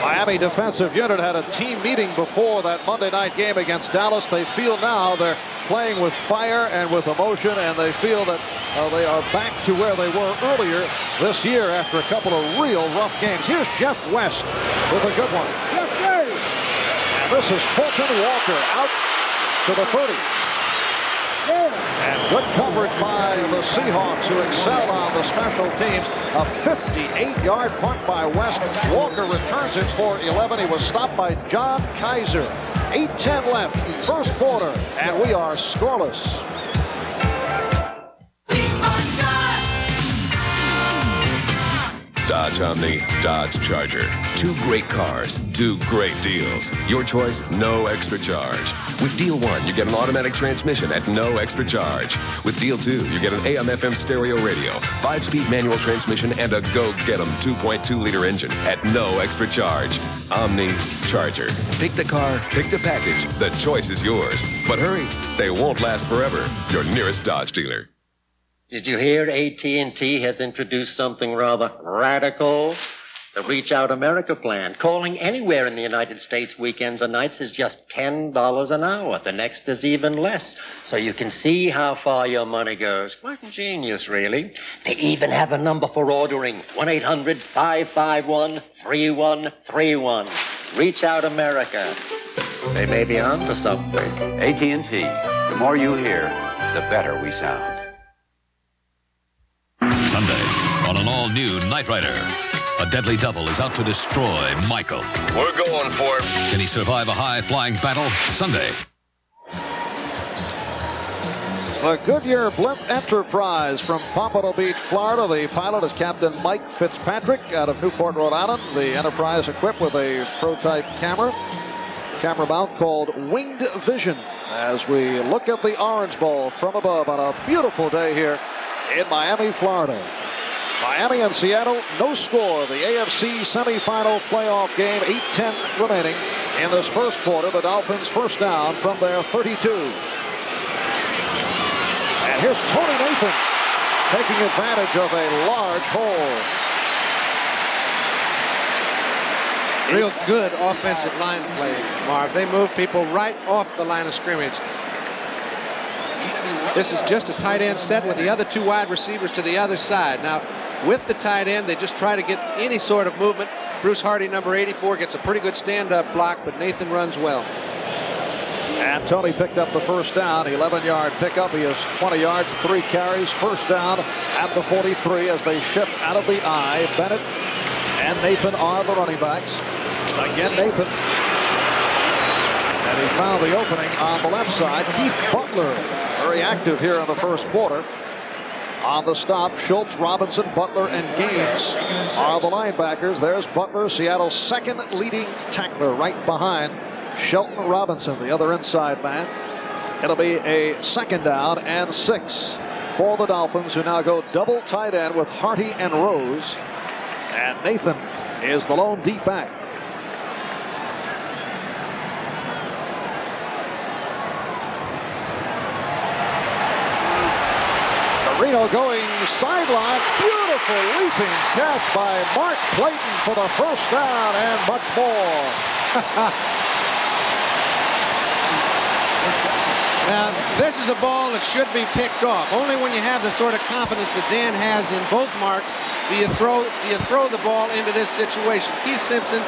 Miami defensive unit had a team meeting before that Monday night game against Dallas. They feel now they're playing with fire and with emotion, and they feel that they are back to where they were earlier this year after a couple of real rough games. Here's Jeff West with a good one. And this is Fulton Walker out to the 30. And good coverage by the Seahawks, who excel on the special teams. A 58-yard punt by West. Walker returns it for 11. He was stopped by John Kaiser. 8:10 left, first quarter, and we are scoreless. Dodge Omni, Dodge Charger. 2 great cars, 2 great deals. Your choice, no extra charge. With Deal 1, you get an automatic transmission at no extra charge. With Deal 2, you get an AM/FM stereo radio, 5-speed manual transmission, and a go-get-em 2.2-liter engine at no extra charge. Omni, Charger. Pick the car, pick the package. The choice is yours. But hurry, they won't last forever. Your nearest Dodge dealer. Did you hear AT&T has introduced something rather radical? The Reach Out America plan. Calling anywhere in the United States weekends or nights is just $10 an hour. The next is even less. So you can see how far your money goes. Quite ingenious, really. They even have a number for ordering. 1-800-551-3131. Reach Out America. They may be on to something. AT&T. The more you hear, the better we sound. Sunday on an all-new Knight Rider. A deadly double is out to destroy Michael. We're going for it. Can he survive a high-flying battle? Sunday. The Goodyear Blimp Enterprise from Pompano Beach, Florida. The pilot is Captain Mike Fitzpatrick out of Newport, Rhode Island. The Enterprise equipped with a prototype camera mount called Winged Vision as we look at the Orange Bowl from above on a beautiful day here in Miami, Florida. Miami and Seattle, no score. The AFC semifinal playoff game, 8:10 remaining in this first quarter. The Dolphins first down from their 32. And here's Tony Nathan taking advantage of a large hole. Real good offensive line play, Marv. They move people right off the line of scrimmage. This is just a tight end set with the other two wide receivers to the other side. Now, with the tight end, they just try to get any sort of movement. Bruce Hardy, number 84, gets a pretty good stand-up block, but Nathan runs well. And Tony picked up the first down, 11-yard pickup. He has 20 yards, 3 carries, first down at the 43 as they shift out of the eye. Bennett and Nathan are the running backs. Again, Nathan. And he found the opening on the left side. Keith Butler, very active here in the first quarter. On the stop, Schultz, Robinson, Butler, and Gaines are the linebackers. There's Butler, Seattle's second leading tackler, right behind Shelton Robinson, the other inside man. It'll be a second down and 6 for the Dolphins, who now go double tight end with Harty and Rose. And Nathan is the lone deep back. Marino going sideline. Beautiful leaping catch by Mark Clayton for the first down and much more. Now, this is a ball that should be picked off. Only when you have the sort of confidence that Dan has in both marks do you throw the ball into this situation. Keith Simpson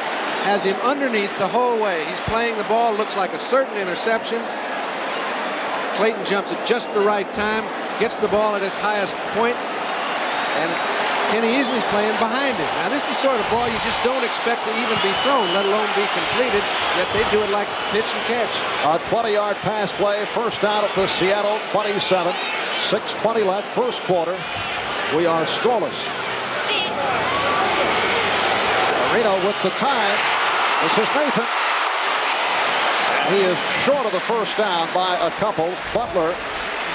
has him underneath the whole way. He's playing the ball, looks like a certain interception. Clayton jumps at just the right time, gets the ball at its highest point, and Kenny Easley's playing behind him. Now, this is the sort of ball you just don't expect to even be thrown, let alone be completed, yet they do it like pitch and catch. A 20-yard pass play, first down at the Seattle 27. 6:20 left, first quarter. We are scoreless. Marino with the time. This is Nathan. And he is short of the first down by a couple. Butler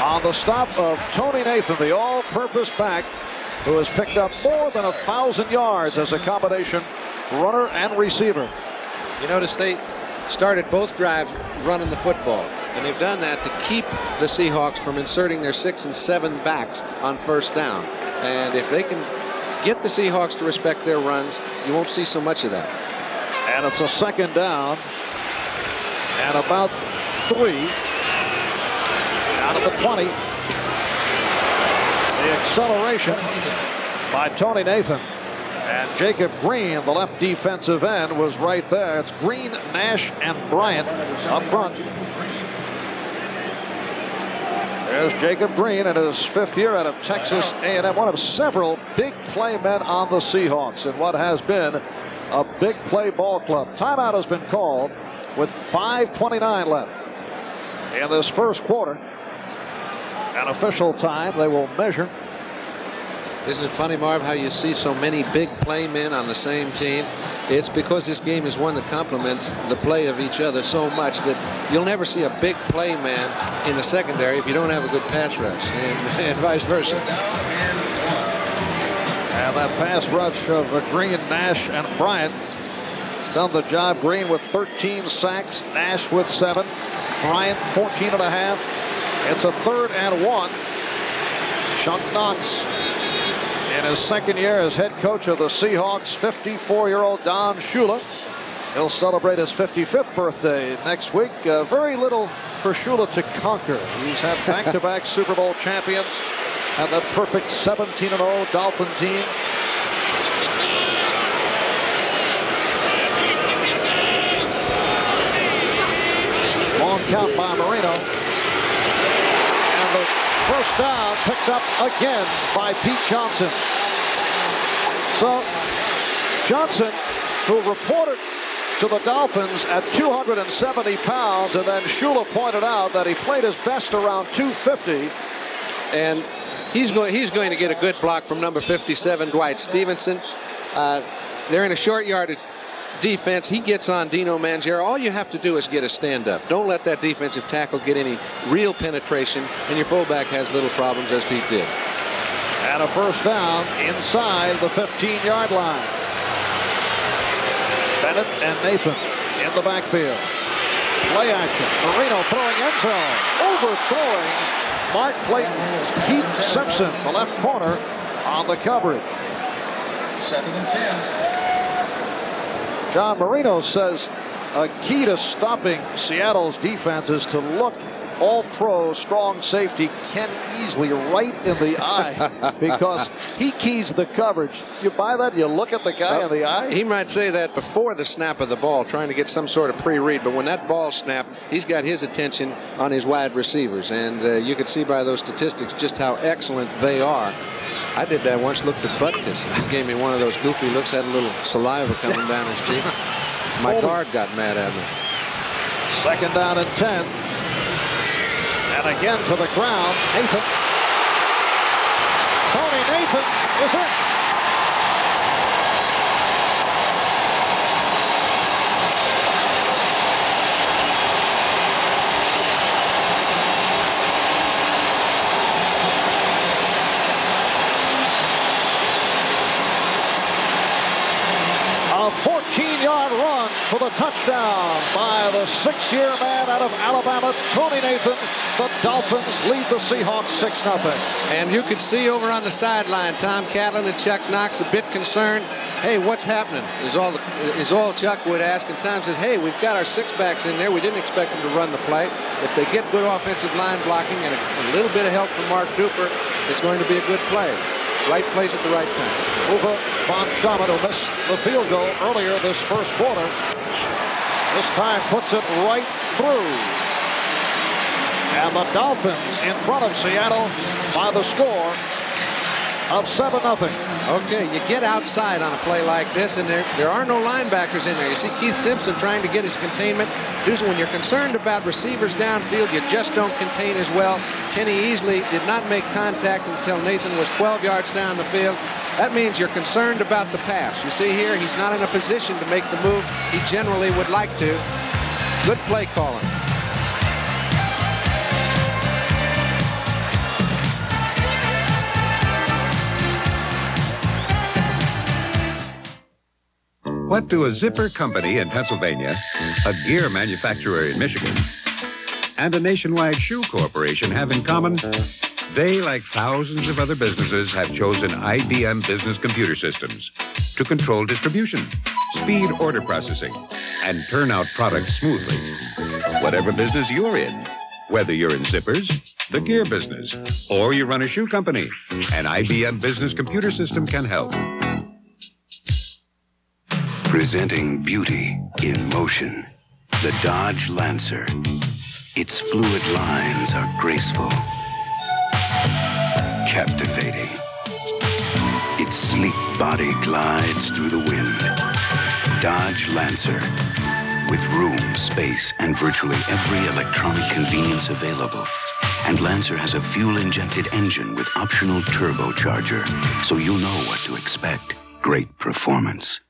on the stop of Tony Nathan, the all-purpose back, who has picked up more than 1,000 yards as a combination runner and receiver. You notice they started both drives running the football, and they've done that to keep the Seahawks from inserting their 6 and 7 backs on first down. And if they can get the Seahawks to respect their runs, you won't see so much of that. And it's a second down and about 3 out of the 20. The acceleration by Tony Nathan. And Jacob Green, the left defensive end, was right there. It's Green, Nash, and Bryant up front. There's Jacob Green in his 5th year out of Texas A&M, one of several big play men on the Seahawks in what has been a big play ball club. Timeout has been called with 5:29 left in this first quarter. An official time they will measure. Isn't it funny, Marv, how you see so many big play men on the same team? It's because this game is one that complements the play of each other so much that you'll never see a big play man in the secondary if you don't have a good pass rush, and vice versa. And that pass rush of Green, Nash, and Bryant has done the job. Green with 13 sacks, Nash with 7, Bryant 14.5. It's a 3rd and 1. Chuck Knox, in his 2nd year as head coach of the Seahawks, 54-year-old Don Shula. He'll celebrate his 55th birthday next week. Very little for Shula to conquer. He's had back-to-back Super Bowl champions and that perfect 17-0 Dolphin team. Long count by Marino. And the first down picked up again by Pete Johnson. So Johnson, who reported to the Dolphins at 270 pounds, and then Shula pointed out that he played his best around 250. And he's going to get a good block from number 57, Dwight Stevenson. They're in a short yardage defense. He gets on Dino Mangiero. All you have to do is get a stand-up. Don't let that defensive tackle get any real penetration, and your fullback has little problems, as Pete did. And a first down inside the 15-yard line. Bennett and Nathan in the backfield. Play action. Marino throwing end zone. Overthrowing Mark Clayton. Keith Simpson, the left corner, on the coverage. 2nd and 10. John Marino says a key to stopping Seattle's defense is to look all-pro strong safety Ken Easley right in the eye, because he keys the coverage. You buy that? You look at the guy in the eye? He might say that before the snap of the ball, trying to get some sort of pre-read, but when that ball snapped, he's got his attention on his wide receivers, and you can see by those statistics just how excellent they are. I did that once, looked at Butkus, and he gave me one of those goofy looks, had a little saliva coming down his cheek. My guard got mad at me. 2nd down and 10. And again to the ground, Nathan. Tony Nathan is in. A 14-yard run for the touchdown by the 6-year man out of Alabama, Tony Nathan. The Dolphins lead the Seahawks 6-0. And you could see over on the sideline, Tom Catlin and Chuck Knox a bit concerned. Hey, what's happening? Is all Chuck would ask. And Tom says, hey, we've got our 6-backs in there. We didn't expect them to run the play. If they get good offensive line blocking and a little bit of help from Mark Duper, it's going to be a good play. Right place at the right time. Uwe von Schaman, who missed the field goal earlier this first quarter, this time puts it right through. And the Dolphins in front of Seattle by the score of 7-0. Okay, you get outside on a play like this, and there are no linebackers in there. You see Keith Simpson trying to get his containment. When you're concerned about receivers downfield, you just don't contain as well. Kenny Easley did not make contact until Nathan was 12 yards down the field. That means you're concerned about the pass. You see here, he's not in a position to make the move he generally would like to. Good play calling. What do a zipper company in Pennsylvania, a gear manufacturer in Michigan, and a nationwide shoe corporation have in common? They, like thousands of other businesses, have chosen IBM Business Computer Systems to control distribution, speed order processing, and turn out products smoothly. Whatever business you're in, whether you're in zippers, the gear business, or you run a shoe company, an IBM Business Computer System can help. Presenting beauty in motion, the Dodge Lancer. Its fluid lines are graceful, captivating. Its sleek body glides through the wind. Dodge Lancer, with room, space, and virtually every electronic convenience available. And Lancer has a fuel-injected engine with optional turbocharger, so you'll know what to expect. Great performance.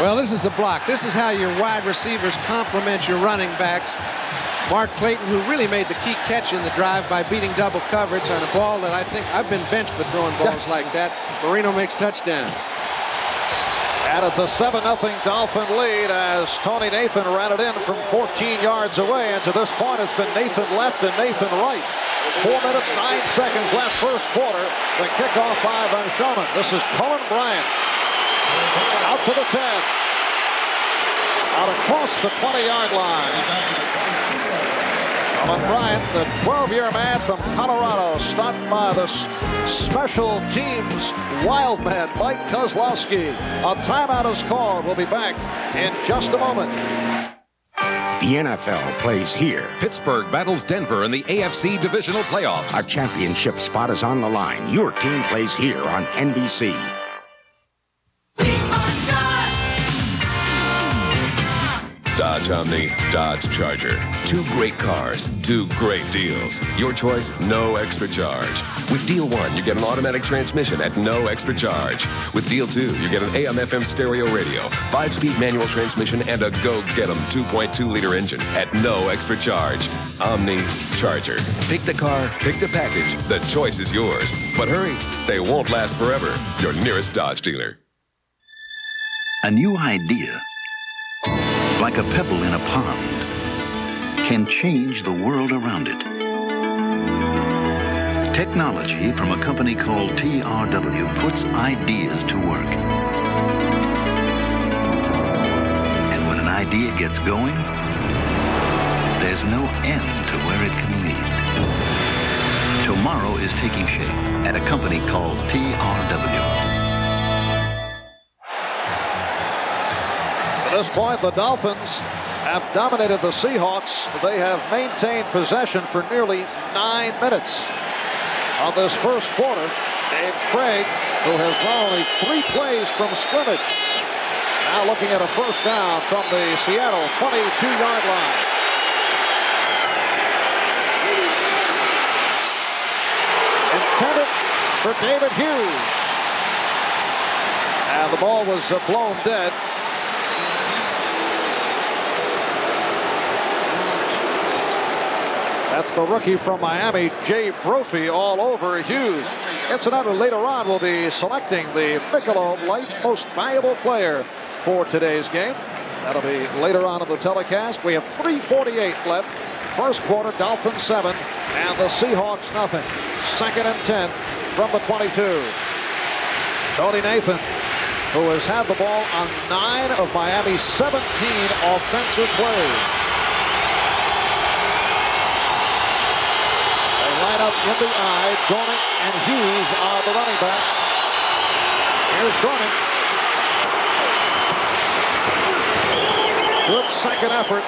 Well, this is a block. This is how your wide receivers complement your running backs. Mark Clayton, who really made the key catch in the drive by beating double coverage on a ball that I think I've been benched for throwing balls like that. Marino makes touchdowns. And it's a 7-0 Dolphin lead as Tony Nathan ran it in from 14 yards away. And to this point, it's been Nathan left and Nathan right. 4 minutes, 9 seconds left first quarter. The kickoff by Von Schaman. This is Cullen Bryant. Out to the 10. Out across the 20-yard line. Cullen Bryant, the 12-year man from Colorado, stopped by the special teams wild man, Mike Kozlowski. A timeout is called. We'll be back in just a moment. The NFL plays here. Pittsburgh battles Denver in the AFC divisional playoffs. Our championship spot is on the line. Your team plays here on NBC. Dodge Omni, Dodge Charger. 2 great cars, 2 great deals. Your choice, no extra charge. With Deal 1, you get an automatic transmission at no extra charge. With Deal 2, you get an AM/FM stereo radio, 5-speed manual transmission, and a go-get-em 2.2-liter engine at no extra charge. Omni, Charger. Pick the car, pick the package. The choice is yours. But hurry, they won't last forever. Your nearest Dodge dealer. A new idea, like a pebble in a pond, can change the world around it. Technology from a company called TRW puts ideas to work. And when an idea gets going, there's no end to where it can lead. Tomorrow is taking shape at a company called TRW. At this point, the Dolphins have dominated the Seahawks. They have maintained possession for nearly 9 minutes. On this first quarter, Dave Craig, who has run only 3 plays from scrimmage, now looking at a first down from the Seattle 22-yard line. Intended for David Hughes. And the ball was blown dead. That's the rookie from Miami, Jay Brophy, all over Hughes. Incidentally, later on, we'll be selecting the Michelob Light Most Valuable Player for today's game. That'll be later on in the telecast. We have 3:48 left. First quarter, Dolphins 7, and the Seahawks nothing. 2nd and 10 from the 22. Tony Nathan, who has had the ball on 9 of Miami's 17 offensive plays. Line up in the eye. Dornick and Hughes are the running backs. Here's Dornick. Good second effort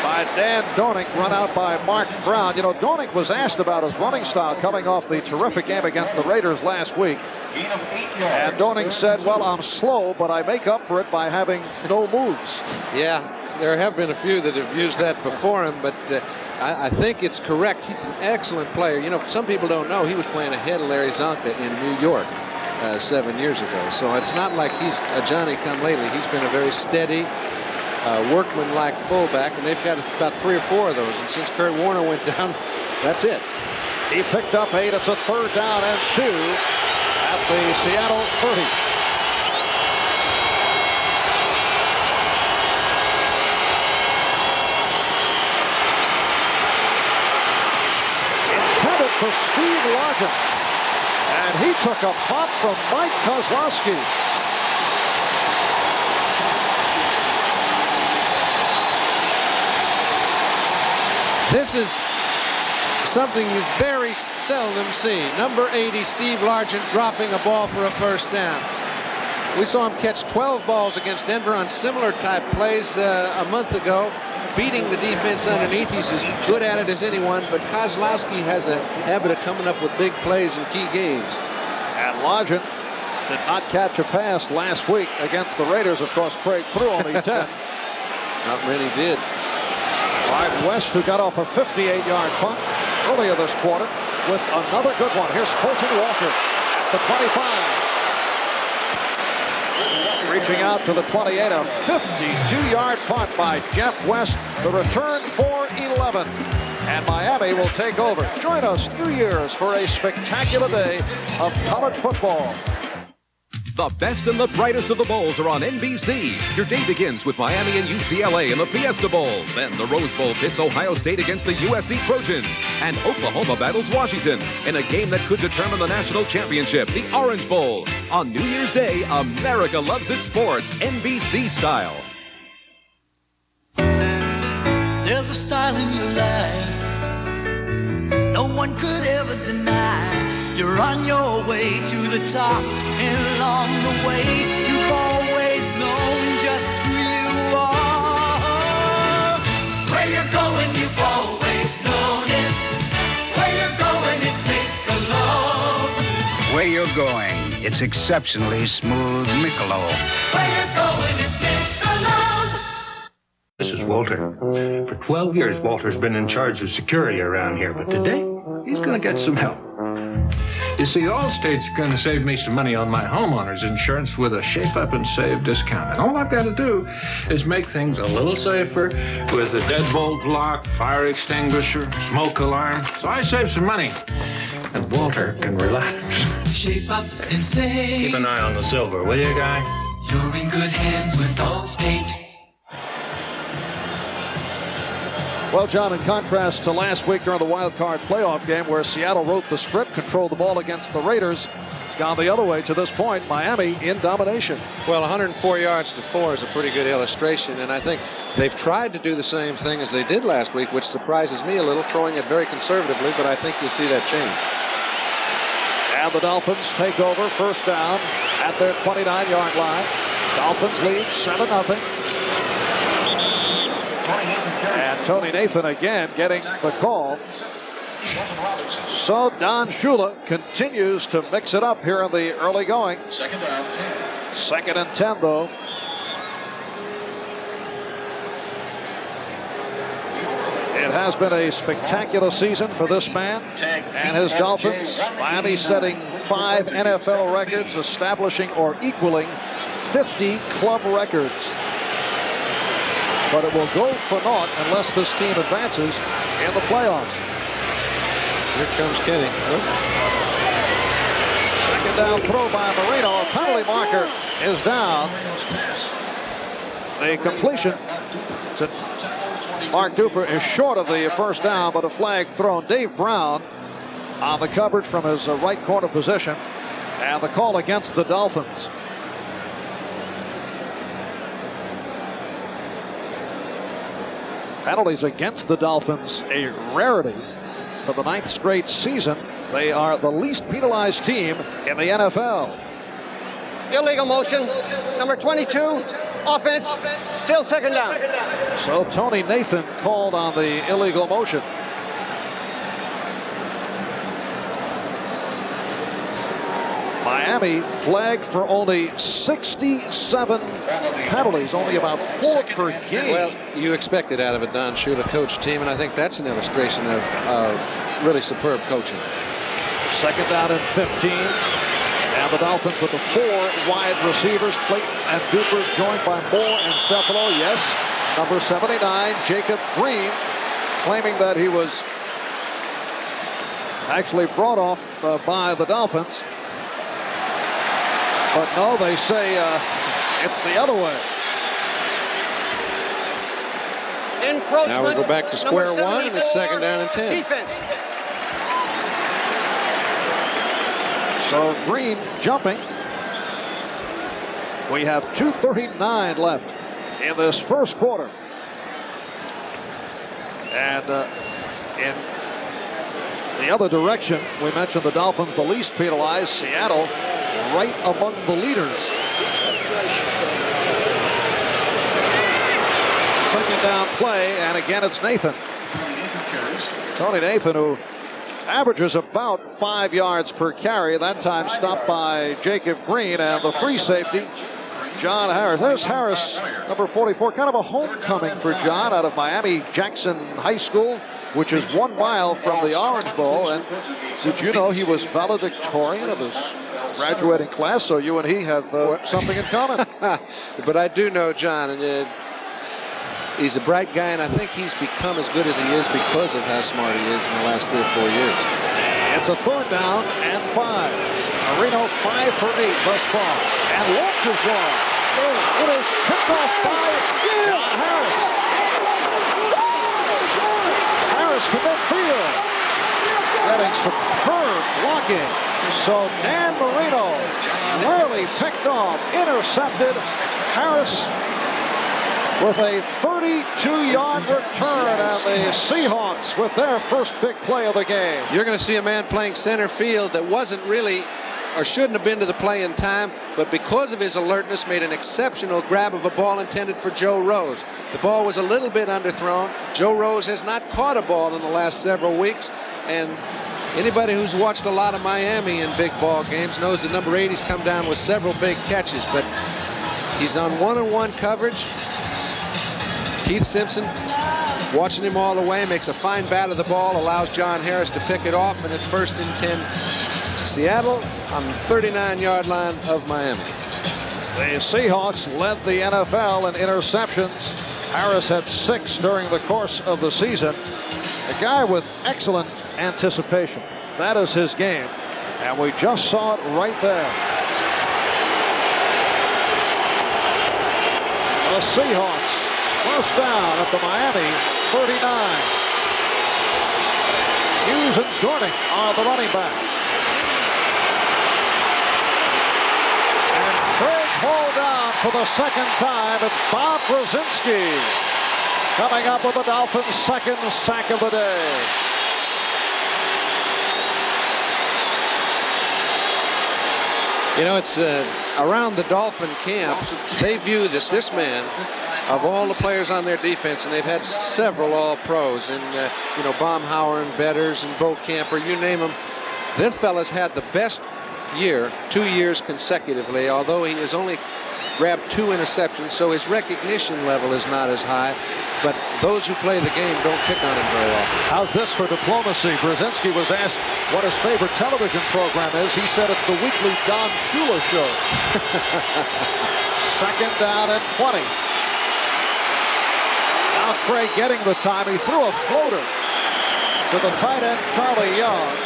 by Dan Dornick, run out by Mark Brown. You know, Dornick was asked about his running style coming off the terrific game against the Raiders last week. And Dornick said, well, I'm slow, but I make up for it by having no moves. Yeah, there have been a few that have used that before him, but I think it's correct. He's an excellent player. You know, some people don't know he was playing ahead of Larry Zonka in New York 7 years ago. So it's not like he's a Johnny-come-lately. He's been a very steady, workman-like fullback, and they've got about 3 or 4 of those. And since Kurt Warner went down, that's it. He picked up 8. It's a 3rd down and 2 at the Seattle 30. For Steve Largent, and he took a pop from Mike Kozlowski. This is something you very seldom see. Number 80, Steve Largent, dropping a ball for a first down. We saw him catch 12 balls against Denver on similar type plays a month ago, beating the defense underneath. He's as good at it as anyone, but Kozlowski has a habit of coming up with big plays in key games. And Largent did not catch a pass last week against the Raiders. Of course, Craig threw only 10. Not many did. Clyde West, who got off a 58-yard punt earlier this quarter with another good one. Here's Fulton Walker at the 25. Reaching out to the 28, a 52-yard punt by Jeff West. The return for 11. And Miami will take over. Join us New Year's for a spectacular day of college football. The best and the brightest of the bowls are on NBC. Your day begins with Miami and UCLA in the Fiesta Bowl. Then the Rose Bowl pits Ohio State against the USC Trojans. And Oklahoma battles Washington in a game that could determine the national championship, the Orange Bowl. On New Year's Day, America loves its sports, NBC style. There's a style in your life no one could ever deny. You're on your way to the top, and along the way, you've always known just who you are. you're going, it's exceptionally smooth Michelob. Where you're going, it's Michelob. This is Walter. For 12 years, Walter's been in charge of security around here, but today, he's going to get some help. You see, Allstate's going to save me some money on my homeowner's insurance with a Shape Up and Save discount. And all I've got to do is make things a little safer with a deadbolt lock, fire extinguisher, smoke alarm. So I save some money. And Walter can relax. Shape Up and Save. Keep an eye on the silver, will you, guy? You're in good hands with Allstate. Well, John, in contrast to last week during the wild card playoff game where Seattle wrote the script, controlled the ball against the Raiders, it's gone the other way to this point. Miami in domination. Well, 104 yards to 4 is a pretty good illustration, and I think they've tried to do the same thing as they did last week, which surprises me a little, throwing it very conservatively, but I think you'll see that change. And the Dolphins take over, first down at their 29-yard line. Dolphins lead 7-0. And Tony Nathan again getting the call. So Don Shula continues to mix it up here in the early going. Second down, 10. Second and 10, though. It has been a spectacular season for this man and his Dolphins. Miami setting 5 NFL records, establishing or equaling 50 club records. But it will go for naught unless this team advances in the playoffs. Here comes Kenny. Second down throw by Marino. A penalty marker is down. The completion to Mark Duper is short of the first down, but a flag thrown. Dave Brown on the coverage from his right corner position. And the call against the Dolphins. Penalties against the Dolphins, a rarity for the 9th straight season. They are the least penalized team in the NFL. Illegal motion, number 22, offense, still second down. So Tony Nathan called on the illegal motion. Miami flagged for only 67 penalties, only about 4 per game. Well, you expect it out of a Don Shula coach team, and I think that's an illustration of really superb coaching. Second down and 15. And the Dolphins with the 4 wide receivers, Clayton and Duper, joined by Moore and Cephalo. Yes, number 79, Jacob Green, claiming that he was actually brought off by the Dolphins. But no, they say it's the other way. Now we go back to square one, and it's second down and 10. Defense. So Green jumping. We have 2:39 left in this first quarter. And in the other direction, we mentioned the Dolphins, the least penalized. Seattle, right among the leaders. Second down play, and again it's Nathan. Tony Nathan, who averages about 5 yards per carry. That time stopped by Jacob Green, and the free safety, John Harris. There's Harris, number 44, kind of a homecoming for John out of Miami Jackson High School, which is 1 mile from the Orange Bowl. And did you know he was valedictorian of his graduating class? So you and he have something in common. But I do know John, and he's a bright guy, and I think he's become as good as he is because of how smart he is in the last 3 or 4 years. It's a third down and 5. Marino 5 for 8 thus far. And launches one. It is picked off by John Harris. Harris to midfield. Getting superb blocking. So Dan Marino really picked off, intercepted. Harris with a 32-yard return, and the Seahawks with their first big play of the game. You're going to see a man playing center field that wasn't really, or shouldn't have been to the play in time, but because of his alertness made an exceptional grab of a ball intended for Joe Rose. The ball was a little bit underthrown. Joe Rose has not caught a ball in the last several weeks, and Anybody who's watched a lot of Miami in big ball games knows that number 80's come down with several big catches, but he's on one-on-one coverage. Keith Simpson, watching him all the way, makes a fine bat of the ball, allows John Harris to pick it off, and it's 1st and 10. Seattle on the 39-yard line of Miami. The Seahawks led the NFL in interceptions. Harris had 6 during the course of the season. A guy with excellent anticipation. That is his game. And we just saw it right there. The Seahawks first down at the Miami 39. Hughes and Jordan are the running backs. And Craig hauled down for the second time. It's Bob Brzezinski coming up with the Dolphins' second sack of the day. You know, it's around the Dolphin camp, they view that this man, of all the players on their defense, and they've had several All-Pros, and, you know, Baumhauer and Betters and Bo Camper, you name them, this fella's had the best year, 2 years consecutively, although he has only grabbed 2 interceptions, so his recognition level is not as high, but those who play the game don't pick on him very often. How's this for diplomacy? Brzezinski was asked what his favorite television program is. He said it's the weekly Don Shula show. Second down and 20. Now Craig getting the time. He threw a floater to the tight end, Charlie Young.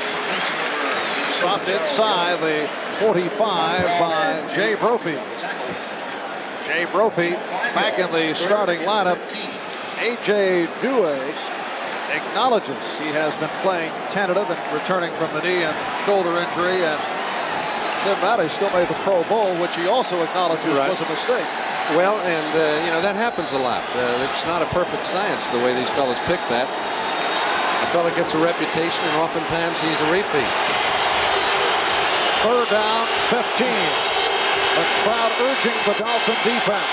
Dropped inside the 45 by Jay Brophy. Jay Brophy back in the starting lineup. A.J. Dewey acknowledges he has been playing tentative and returning from the knee and shoulder injury, and Tim Matty still made the Pro Bowl, which he also acknowledges was a mistake. Well, and, you know, that happens a lot. It's not a perfect science the way these fellas pick that. A fella gets a reputation, and oftentimes he's a repeat. Third down, 15. The crowd urging the Dolphin defense.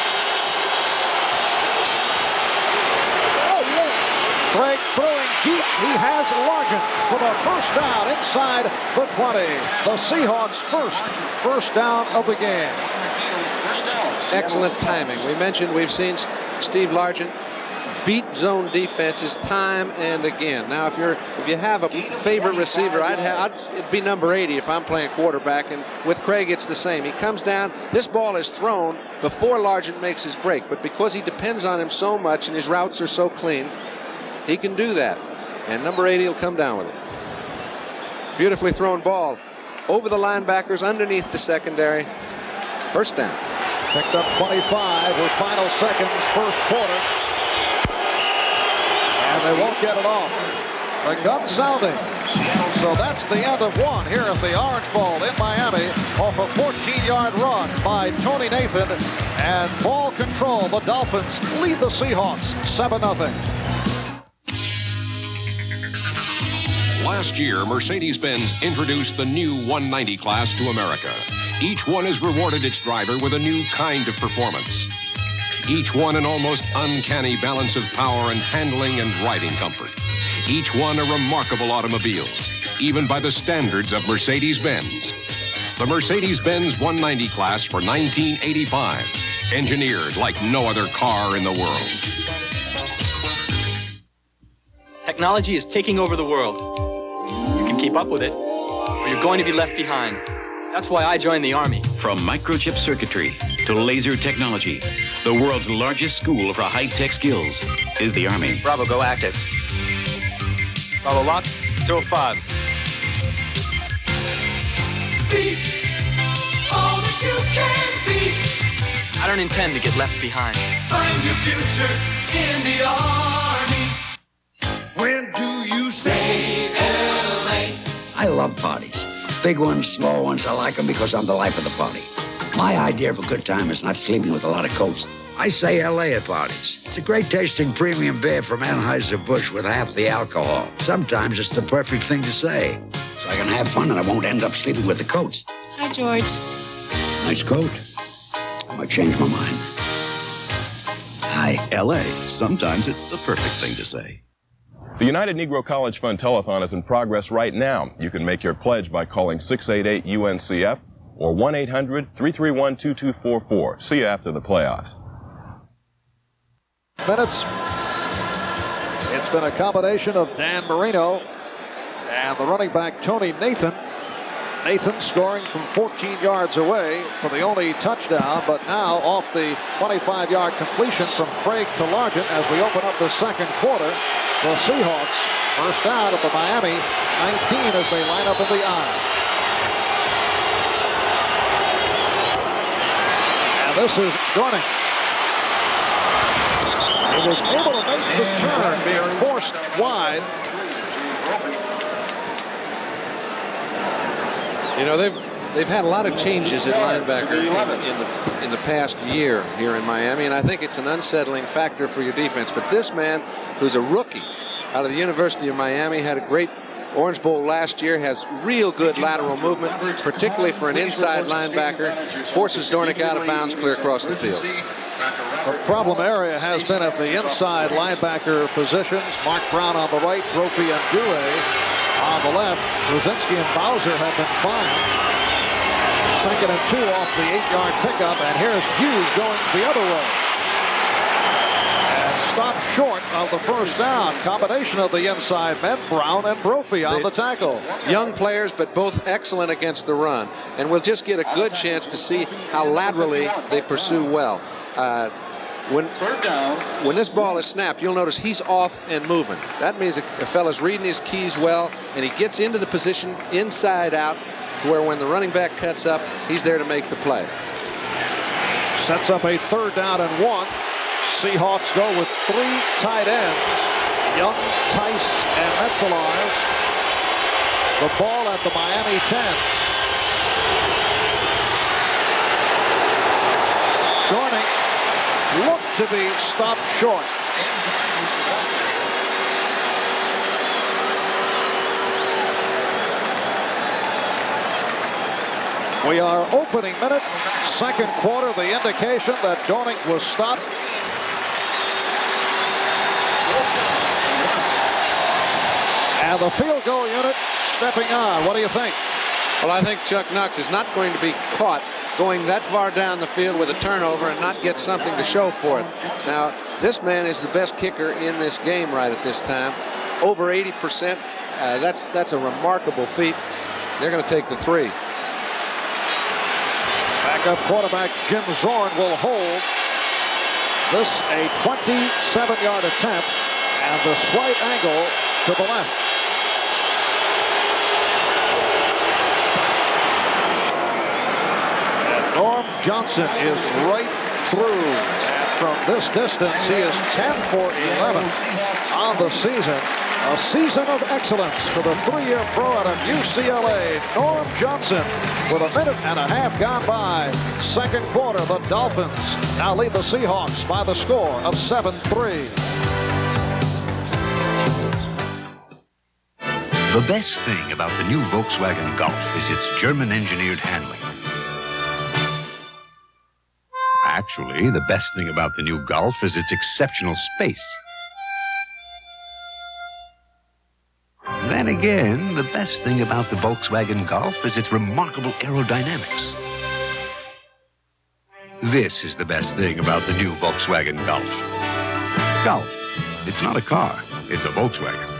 Craig throwing deep. He has Larkin for the first down inside the 20. The Seahawks' first down of the game. Excellent timing. We mentioned we've seen Steve Largent beat zone defenses time and again. Now, if you have a favorite receiver, it'd be number 80 if I'm playing quarterback. And with Craig, it's the same. He comes down. This ball is thrown before Largent makes his break, but because he depends on him so much and his routes are so clean, he can do that. And number 80 will come down with it. Beautifully thrown ball over the linebackers, underneath the secondary. First down. Picked up 25 with final seconds, first quarter. And they won't get it off. The gun sounding. So that's the end of one here at the Orange Bowl in Miami off a 14-yard run by Tony Nathan. And ball control. The Dolphins lead the Seahawks 7-0. Last year, Mercedes-Benz introduced the new 190 class to America. Each one has rewarded its driver with a new kind of performance. Each one an almost uncanny balance of power and handling and riding comfort. Each one a remarkable automobile, even by the standards of Mercedes-Benz. The Mercedes-Benz 190 class for 1985. Engineered like no other car in the world. Technology is taking over the world. You can keep up with it, or you're going to be left behind. That's why I joined the Army. From microchip circuitry to laser technology, the world's largest school for high-tech skills is the Army. Bravo, go active. Bravo, lock, 05. Be all that you can be. I don't intend to get left behind. Find your future in the Army. When do you say L.A.? I love parties. Big ones, small ones, I like them because I'm the life of the party. My idea of a good time is not sleeping with a lot of coats. I say L.A. at parties. It's a great tasting premium beer from Anheuser-Busch with half the alcohol. Sometimes it's the perfect thing to say. So I can have fun and I won't end up sleeping with the coats. Hi, George. Nice coat. I might change my mind. Hi. L.A. Sometimes it's the perfect thing to say. The United Negro College Fund Telethon is in progress right now. You can make your pledge by calling 688-UNCF or 1-800-331-2244. See you after the playoffs. Minutes. It's been a combination of Dan Marino and the running back Tony Nathan. Nathan scoring from 14 yards away for the only touchdown, but now off the 25-yard completion from Craig to Largent as we open up the second quarter. The Seahawks first down at the Miami 19 as they line up in the I. And this is Dorning. He was able to make the turn, being forced wide. You know, they've had a lot of changes at linebacker in the past year here in Miami, and I think it's an unsettling factor for your defense. But this man, who's a rookie out of the University of Miami, had a great Orange Bowl last year, has real good lateral movement, particularly for an inside linebacker, forces Dornick out of bounds clear across the field. The problem area has been at the inside linebacker positions. Mark Brown on the right, Brophy and Dewey on the left. Brzezinski and Bowser have been fine. 2nd and 2 off the 8-yard pickup, and here's Hughes going the other way. And stopped short of the first down. Combination of the inside men, Brown and Brophy on the tackle. Young players, but both excellent against the run. And we'll just get a good chance to see how laterally they pursue well. When this ball is snapped, you'll notice he's off and moving. That means a fella's reading his keys well, and he gets into the position inside out to where when the running back cuts up, he's there to make the play. Sets up a 3rd down and 1. Seahawks go with 3 tight ends. Young, Tice, and Metzelars. The ball at the Miami 10. Dornick looked to be stopped short. We are opening minute, second quarter. The indication that Dornick was stopped. And the field goal unit stepping on. What do you think? Well, I think Chuck Knox is not going to be caught going that far down the field with a turnover and not get something to show for it. Now, this man is the best kicker in this game right at this time. Over 80%. That's a remarkable feat. They're going to take the 3. Backup quarterback Jim Zorn will hold. This a 27-yard attempt, and the slight angle to the left. Norm Johnson is right through, and from this distance, he is 10 for 11 on the season. A season of excellence for the 3-year pro out of UCLA, Norm Johnson, with a minute and a half gone by. Second quarter, the Dolphins now lead the Seahawks by the score of 7-3. The best thing about the new Volkswagen Golf is its German-engineered handling. Actually, the best thing about the new Golf is its exceptional space. Then again, the best thing about the Volkswagen Golf is its remarkable aerodynamics. This is the best thing about the new Volkswagen Golf. Golf. It's not a car. It's a Volkswagen.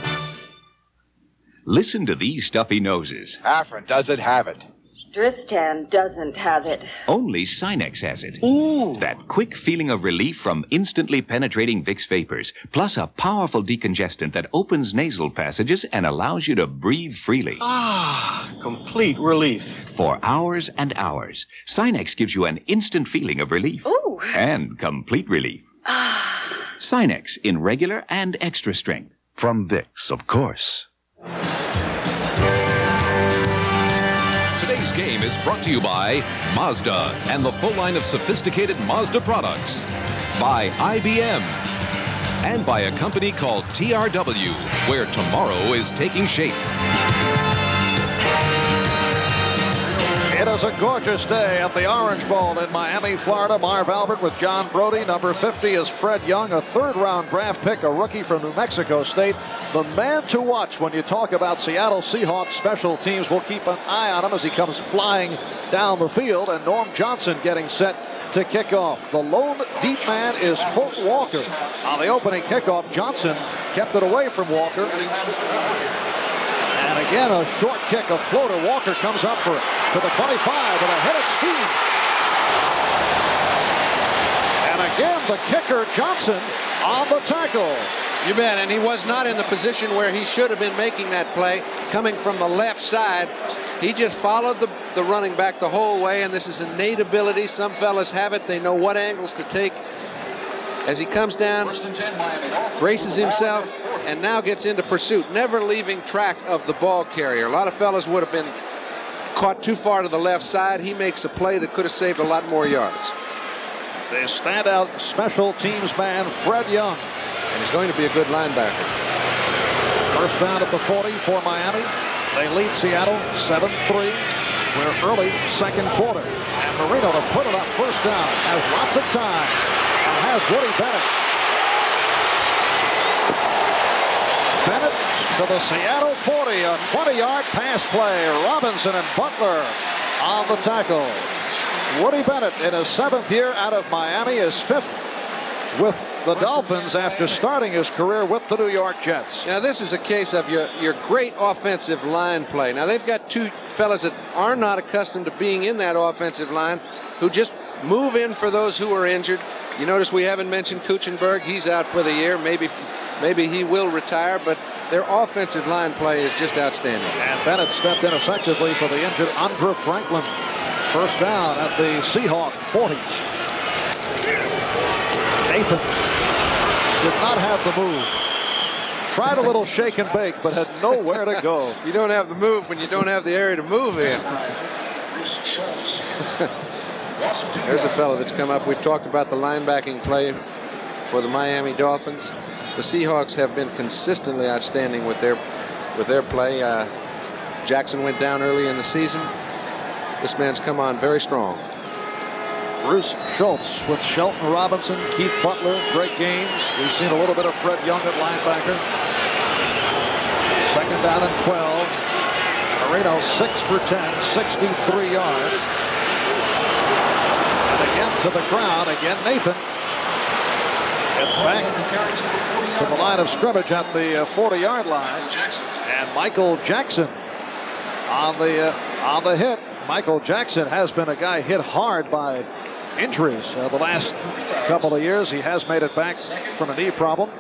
Listen to these stuffy noses. Afrin doesn't have it. Dristan doesn't have it. Only Sinex has it. Ooh! That quick feeling of relief from instantly penetrating Vicks vapors, plus a powerful decongestant that opens nasal passages and allows you to breathe freely. Ah, complete relief. For hours and hours, Sinex gives you an instant feeling of relief. Ooh! And complete relief. Ah. Sinex in regular and extra strength. From Vicks, of course. Today's game is brought to you by Mazda and the full line of sophisticated Mazda products, by IBM, and by a company called TRW, where tomorrow is taking shape. It It is a gorgeous day at the Orange Bowl in Miami, Florida. Marv Albert with John Brody. Number 50 is Fred Young, a third-round draft pick, a rookie from New Mexico State. The man to watch when you talk about Seattle Seahawks special teams. We'll keep an eye on him as he comes flying down the field. And Norm Johnson getting set to kick off. The lone deep man is Fulton Walker. On the opening kickoff, Johnson kept it away from Walker. And again, a short kick, a floater. Walker comes up for it to the 25 with a head of steam. And again, the kicker, Johnson, on the tackle. You bet, and he was not in the position where he should have been making that play, coming from the left side. He just followed the running back the whole way, and this is innate ability. Some fellas have it. They know what angles to take. As he comes down, braces himself, and now gets into pursuit, never leaving track of the ball carrier. A lot of fellas would have been caught too far to the left side. He makes a play that could have saved a lot more yards. The standout special teams man, Fred Young. And he's going to be a good linebacker. First down at the 40 for Miami. They lead Seattle 7-3. We're early second quarter. And Marino to put it up first down. Has lots of time. And has Woody Bennett. Bennett to the Seattle 40. A 20-yard pass play. Robinson and Butler on the tackle. Woody Bennett in his 7th year out of Miami is 5th with the Dolphins after starting his career with the New York Jets. Now this is a case of your great offensive line play. Now they've got two fellas that are not accustomed to being in that offensive line who just move in for those who are injured. You notice we haven't mentioned Kuchenberg. He's out for the year. Maybe he will retire, but their offensive line play is just outstanding. And Bennett stepped in effectively for the injured Andre Franklin. First down at the Seahawk 40. Nathan did not have the move. Tried a little shake and bake, but had nowhere to go. You don't have the move when you don't have the area to move in. There's a fellow that's come up. We've talked about the linebacking play for the Miami Dolphins. The Seahawks have been consistently outstanding with their play. Jackson went down early in the season. This man's come on very strong. Bruce Schultz with Shelton Robinson, Keith Butler, great games. We've seen a little bit of Fred Young at linebacker. Second down and 12. Marino 6 for 10, 63 yards. And again to the ground. Again, Nathan gets back to the line of scrimmage at the 40-yard line. And Michael Jackson on the hit. Michael Jackson has been a guy hit hard by injuries the last couple of years. He has made it back from a knee problem.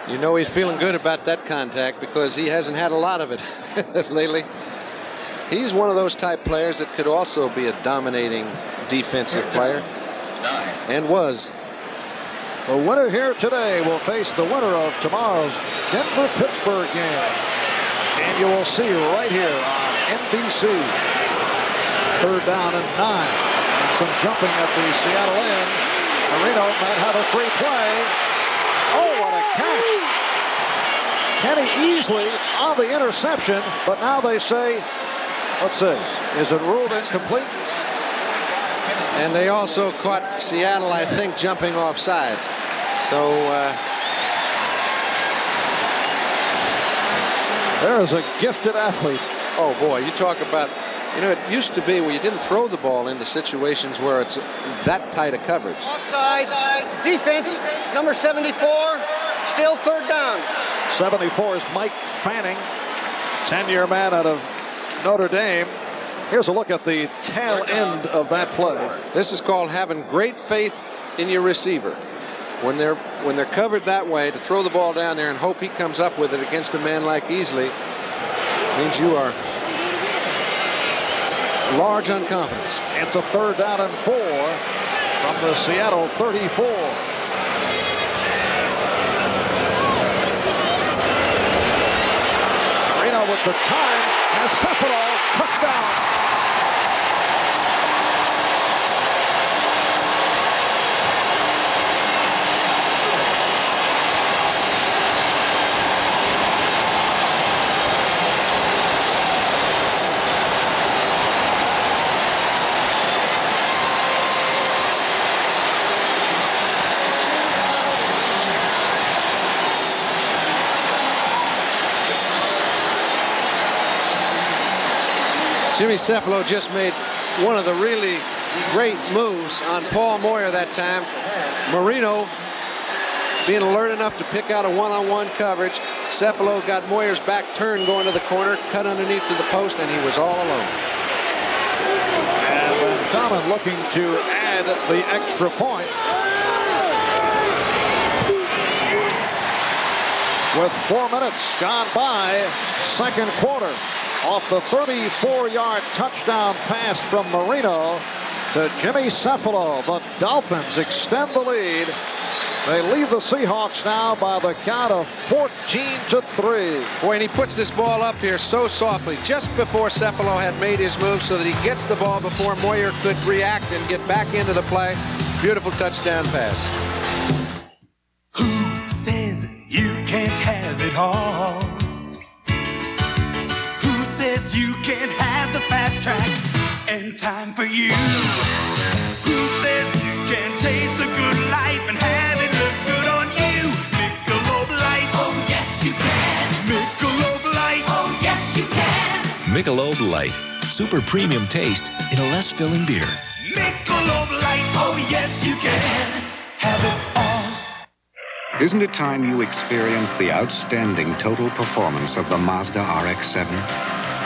You know he's feeling good about that contact because he hasn't had a lot of it lately. He's one of those type players that could also be a dominating defensive player, and was. The winner here today will face the winner of tomorrow's Denver-Pittsburgh game. And you will see right here on NBC. Third down and 9. And some jumping at the Seattle end. Marino might have a free play. Oh, what a catch. Kenny Easley on the interception, but now they say, let's see, is it ruled incomplete? And they also caught Seattle, I think, jumping off sides. So there is a gifted athlete. Oh boy, you talk about, it used to be where you didn't throw the ball into situations where it's that tight a coverage. Offside, defense, number 74, still third down. 74 is Mike Fanning, 10-year man out of Notre Dame. Here's a look at the tail end of that play. This is called having great faith in your receiver. When they're covered that way, to throw the ball down there and hope he comes up with it against a man like Easley means you are large on confidence. It's a third down and 4 from the Seattle 34. Marino with the time has Cephalon, touchdown. Jimmy Cephalo just made one of the really great moves on Paul Moyer that time. Marino being alert enough to pick out a one-on-one coverage. Cephalo got Moyer's back turn going to the corner, cut underneath to the post, and he was all alone. And Van Common looking to add the extra point. With 4 minutes gone by, second quarter. Off the 34-yard touchdown pass from Marino to Jimmy Cephalo. The Dolphins extend the lead. They lead the Seahawks now by the count of 14-3. Boy, and he puts this ball up here so softly just before Cephalo had made his move so that he gets the ball before Moyer could react and get back into the play. Beautiful touchdown pass. Who says you can't have it all? Who says you can't have the fast track and time for you? Who says you can't taste the good life and have it look good on you? Michelob Light, oh yes you can. Michelob Light, oh yes you can. Michelob Light, super premium taste in a less filling beer. Michelob Light, oh yes you can. Have it all. Isn't it time you experienced the outstanding total performance of the Mazda RX-7?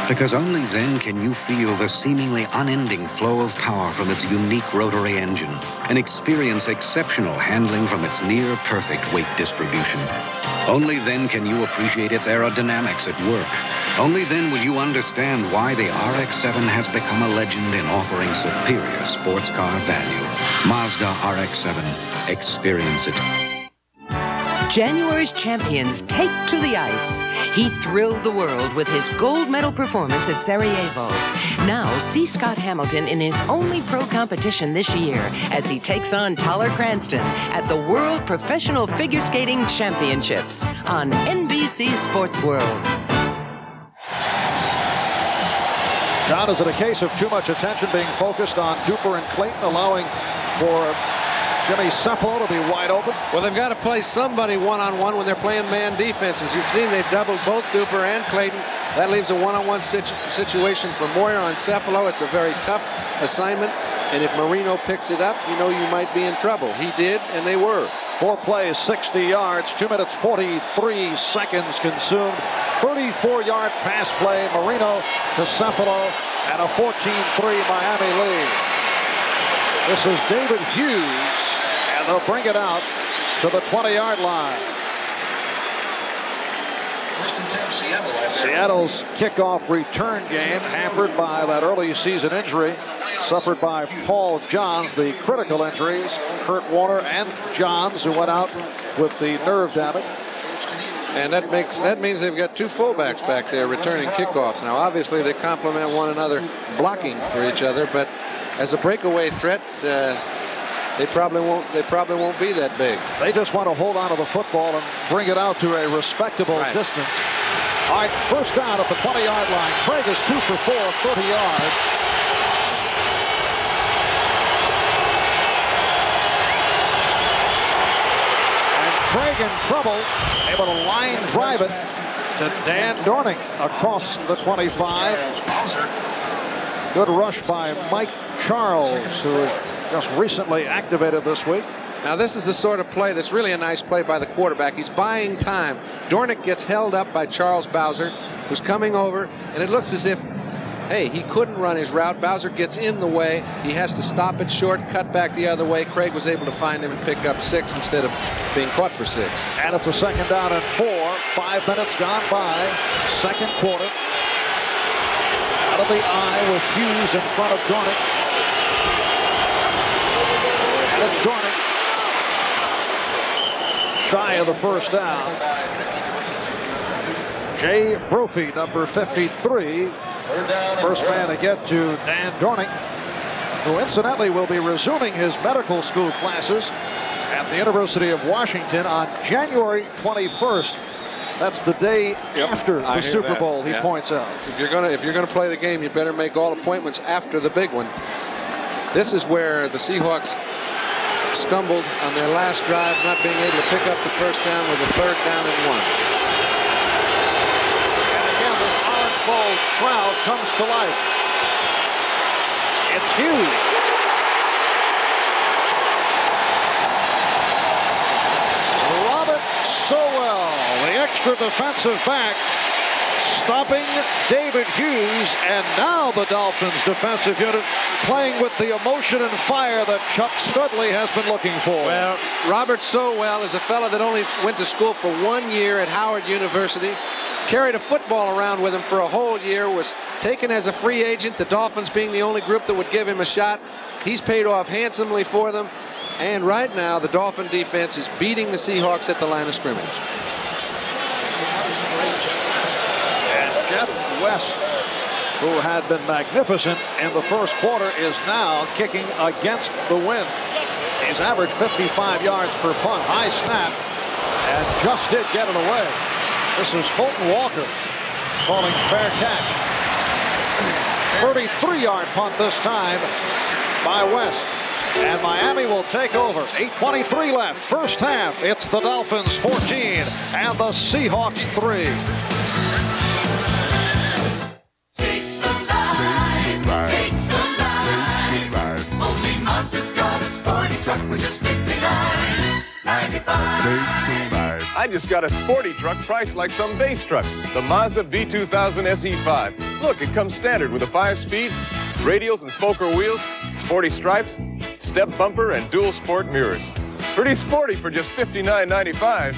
Because only then can you feel the seemingly unending flow of power from its unique rotary engine and experience exceptional handling from its near-perfect weight distribution. Only then can you appreciate its aerodynamics at work. Only then will you understand why the RX-7 has become a legend in offering superior sports car value. Mazda RX-7. Experience it. January's champions take to the ice. He thrilled the world with his gold medal performance at Sarajevo. Now, see Scott Hamilton in his only pro competition this year as he takes on Tyler Cranston at the World Professional Figure Skating Championships on NBC Sports World. John, is it a case of too much attention being focused on Duper and Clayton, allowing for Jimmy Cephalo to be wide open? Well, they've got to play somebody one-on-one when they're playing man defenses. You've seen they've doubled both Duper and Clayton. That leaves a one-on-one situation for Moyer on Cephalo. It's a very tough assignment, and if Marino picks it up, you know you might be in trouble. He did, and they were. 4 plays, 60 yards, 2 minutes, 43 seconds consumed. 34-yard pass play, Marino to Cephalo, and a 14-3 Miami lead. This is David Hughes, and they'll bring it out to the 20-yard line. Seattle's kickoff return game hampered by that early season injury suffered by Paul Johns, the critical injuries, Kurt Warner and Johns, who went out with the nerve damage. And that means they've got 2 fullbacks back there returning kickoffs. Now, obviously, they complement one another blocking for each other, but as a breakaway threat, they probably won't be that big. They just want to hold on to the football and bring it out to a respectable distance. All right, first down at the 20-yard line. Craig is 2 for 4, 30 yards. And Craig in trouble, able to line drive it to Dan Dornick across the 25. Good rush by Mike Charles, who was just recently activated this week. Now, this is the sort of play that's really a nice play by the quarterback. He's buying time. Dornick gets held up by Charles Bowser, who's coming over, and it looks as if, hey, he couldn't run his route. Bowser gets in the way. He has to stop it short, cut back the other way. Craig was able to find him and pick up 6 instead of being caught for 6. And it's a second down and 4. 5 minutes gone by. Second quarter. Out of the eye with Hughes in front of Dornick. And it's Dornick. Shy of the first down. Jay Brophy, number 53. First man to get to Dan Dornick, who incidentally will be resuming his medical school classes at the University of Washington on January 21st. That's the day after the Super Bowl, he points out. So if you're gonna play the game, you better make all appointments after the big one. This is where the Seahawks stumbled on their last drive, not being able to pick up the first down with a 3rd down and 1. And again, this Orange Bowl crowd comes to life. It's Hughes. Robert Sowell, the extra defensive back, stopping David Hughes, and now the Dolphins defensive unit playing with the emotion and fire that Chuck Studley has been looking for. Well, Robert Sowell is a fellow that only went to school for 1 year at Howard University, carried a football around with him for a whole year, was taken as a free agent, the Dolphins being the only group that would give him a shot. He's paid off handsomely for them, and right now the Dolphin defense is beating the Seahawks at the line of scrimmage. Jeff West, who had been magnificent in the first quarter, is now kicking against the wind. He's averaged 55 yards per punt, high snap, and just did get it away. This is Fulton Walker calling fair catch. 33-yard punt this time by West. And Miami will take over. 8:23 left, first half. It's the Dolphins 14 and the Seahawks 3. Sakes alive, sakes alive. Only Mazda's got a sporty truck with a strictly 95. I just got a sporty truck priced like some base trucks. The Mazda V2000 SE5. Look, it comes standard with a 5-speed, radials and spoker wheels, sporty stripes, step bumper, and dual sport mirrors. Pretty sporty for just $59.95.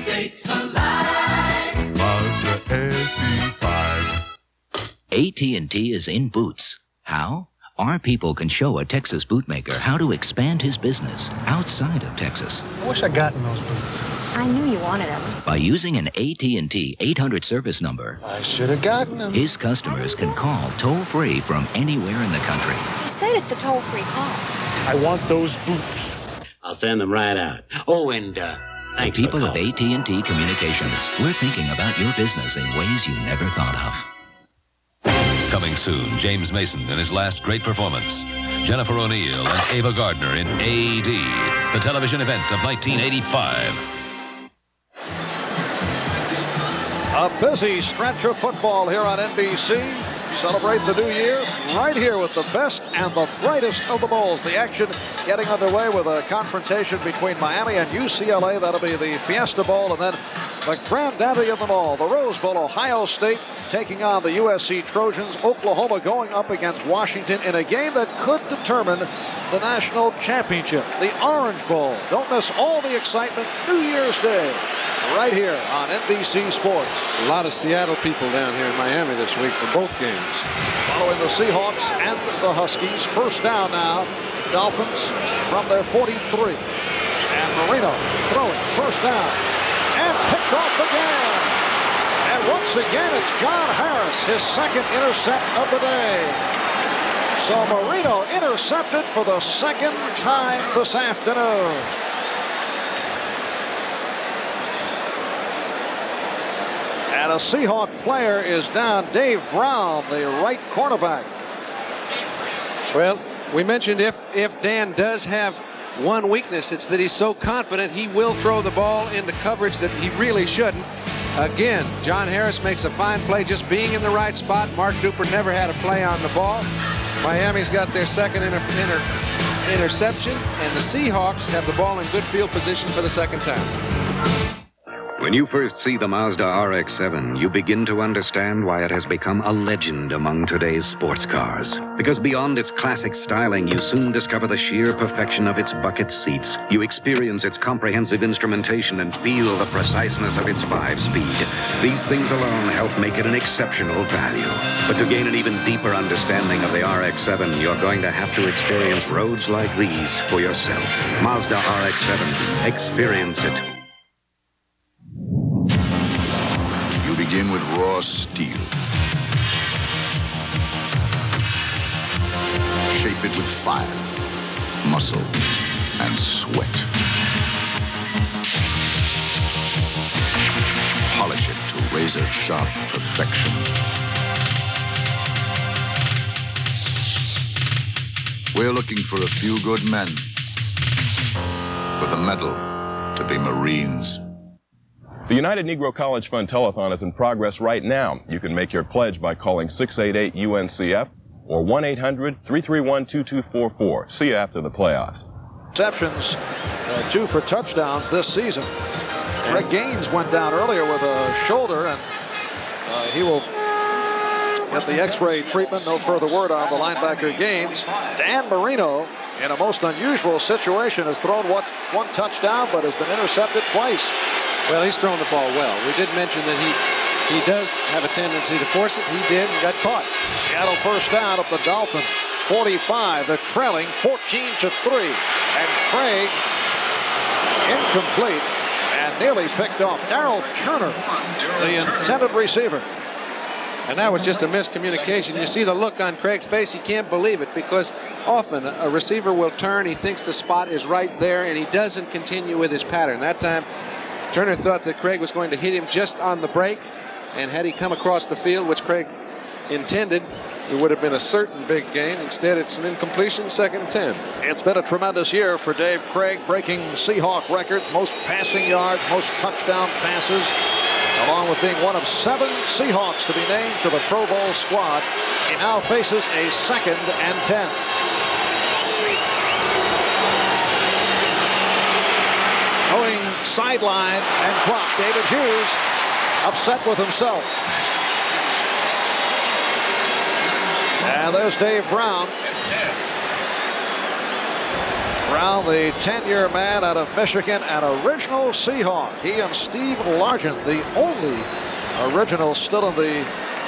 Sakes alive. Mazda SE5. AT&T is in Boots. How? Our people can show a Texas bootmaker how to expand his business outside of Texas. I wish I'd gotten those boots. I knew you wanted them. By using an AT&T 800 service number, I should have gotten them. His customers can call toll-free from anywhere in the country. He said it's the toll-free call. I want those boots. I'll send them right out. Oh, and thanks. People of AT&T Communications, we're thinking about your business in ways you never thought of. Coming soon, James Mason in his last great performance. Jennifer O'Neill and Ava Gardner in A.D., the television event of 1985. A busy stretch of football here on NBC. Celebrate the new year right here with the best and the brightest of the bowls. The action getting underway with a confrontation between Miami and UCLA. That'll be the Fiesta Bowl, and then the granddaddy of them all, the Rose Bowl. Ohio State taking on the USC Trojans. Oklahoma going up against Washington in a game that could determine the national championship. The Orange Bowl. Don't miss all the excitement New Year's Day right here on NBC Sports. A lot of Seattle people down here in Miami this week for both games. Following the Seahawks and the Huskies. First down now. Dolphins from their 43. And Marino throwing. First down. And picked off again. And once again, it's John Harris, his second intercept of the day. So Marino intercepted for the second time this afternoon. And a Seahawk player is down, Dave Brown, the right cornerback. Well, we mentioned if Dan does have one weakness, it's that he's so confident he will throw the ball into coverage that he really shouldn't. Again, John Harris makes a fine play just being in the right spot. Mark Duper never had a play on the ball. Miami's got their second interception, and the Seahawks have the ball in good field position for the second time. When you first see the Mazda RX-7, you begin to understand why it has become a legend among today's sports cars. Because beyond its classic styling, you soon discover the sheer perfection of its bucket seats. You experience its comprehensive instrumentation and feel the preciseness of its 5-speed. These things alone help make it an exceptional value. But to gain an even deeper understanding of the RX-7, you're going to have to experience roads like these for yourself. Mazda RX-7. Experience it. Begin with raw steel. Shape it with fire, muscle, and sweat. Polish it to razor-sharp perfection. We're looking for a few good men with a medal to be Marines. The United Negro College Fund Telethon is in progress right now. You can make your pledge by calling 688-UNCF or 1-800-331-2244. See you after the playoffs. Receptions, 2 for touchdowns this season. Greg Gaines went down earlier with a shoulder, and he will get the X-ray treatment. No further word on the linebacker Gaines. Dan Marino, in a most unusual situation, has thrown one touchdown, but has been intercepted twice. Well, he's thrown the ball well. We did mention that he does have a tendency to force it. He did and got caught. Seattle first down at the Dolphin 45. They're trailing 14-3. And Craig incomplete and nearly picked off. Darrell Turner, the intended receiver. And that was just a miscommunication. You see the look on Craig's face. He can't believe it because often a receiver will turn. He thinks the spot is right there, and he doesn't continue with his pattern. That time, Turner thought that Craig was going to hit him just on the break, and had he come across the field, which Craig intended, it would have been a certain big gain. Instead, it's an incompletion, 2nd and 10. It's been a tremendous year for Dave Craig, breaking Seahawk records, most passing yards, most touchdown passes, along with being one of 7 Seahawks to be named to the Pro Bowl squad. He now faces a 2nd and 10. Going sideline and drop. David Hughes upset with himself. And there's Dave Brown. Brown, the 10-year man out of Michigan, an original Seahawk. He and Steve Largent, the only original still in the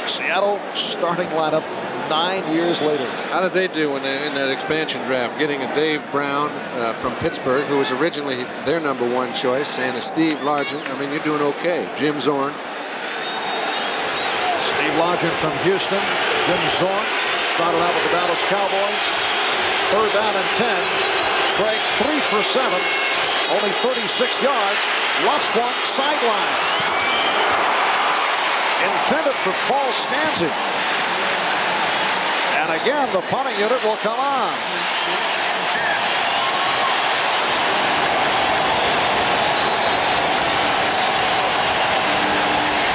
Seattle starting lineup 9 years later. How did they do in that expansion draft, getting a Dave Brown from Pittsburgh, who was originally their number 1 choice, and a Steve Largent? I mean, you're doing okay. Jim Zorn. Steve Largent from Houston. Jim Zorn started out with the Dallas Cowboys. 3rd down and 10. Craig 3 for 7. Only 36 yards. Lost one sideline. Intended for Paul Scanzi. And again, the punting unit will come on.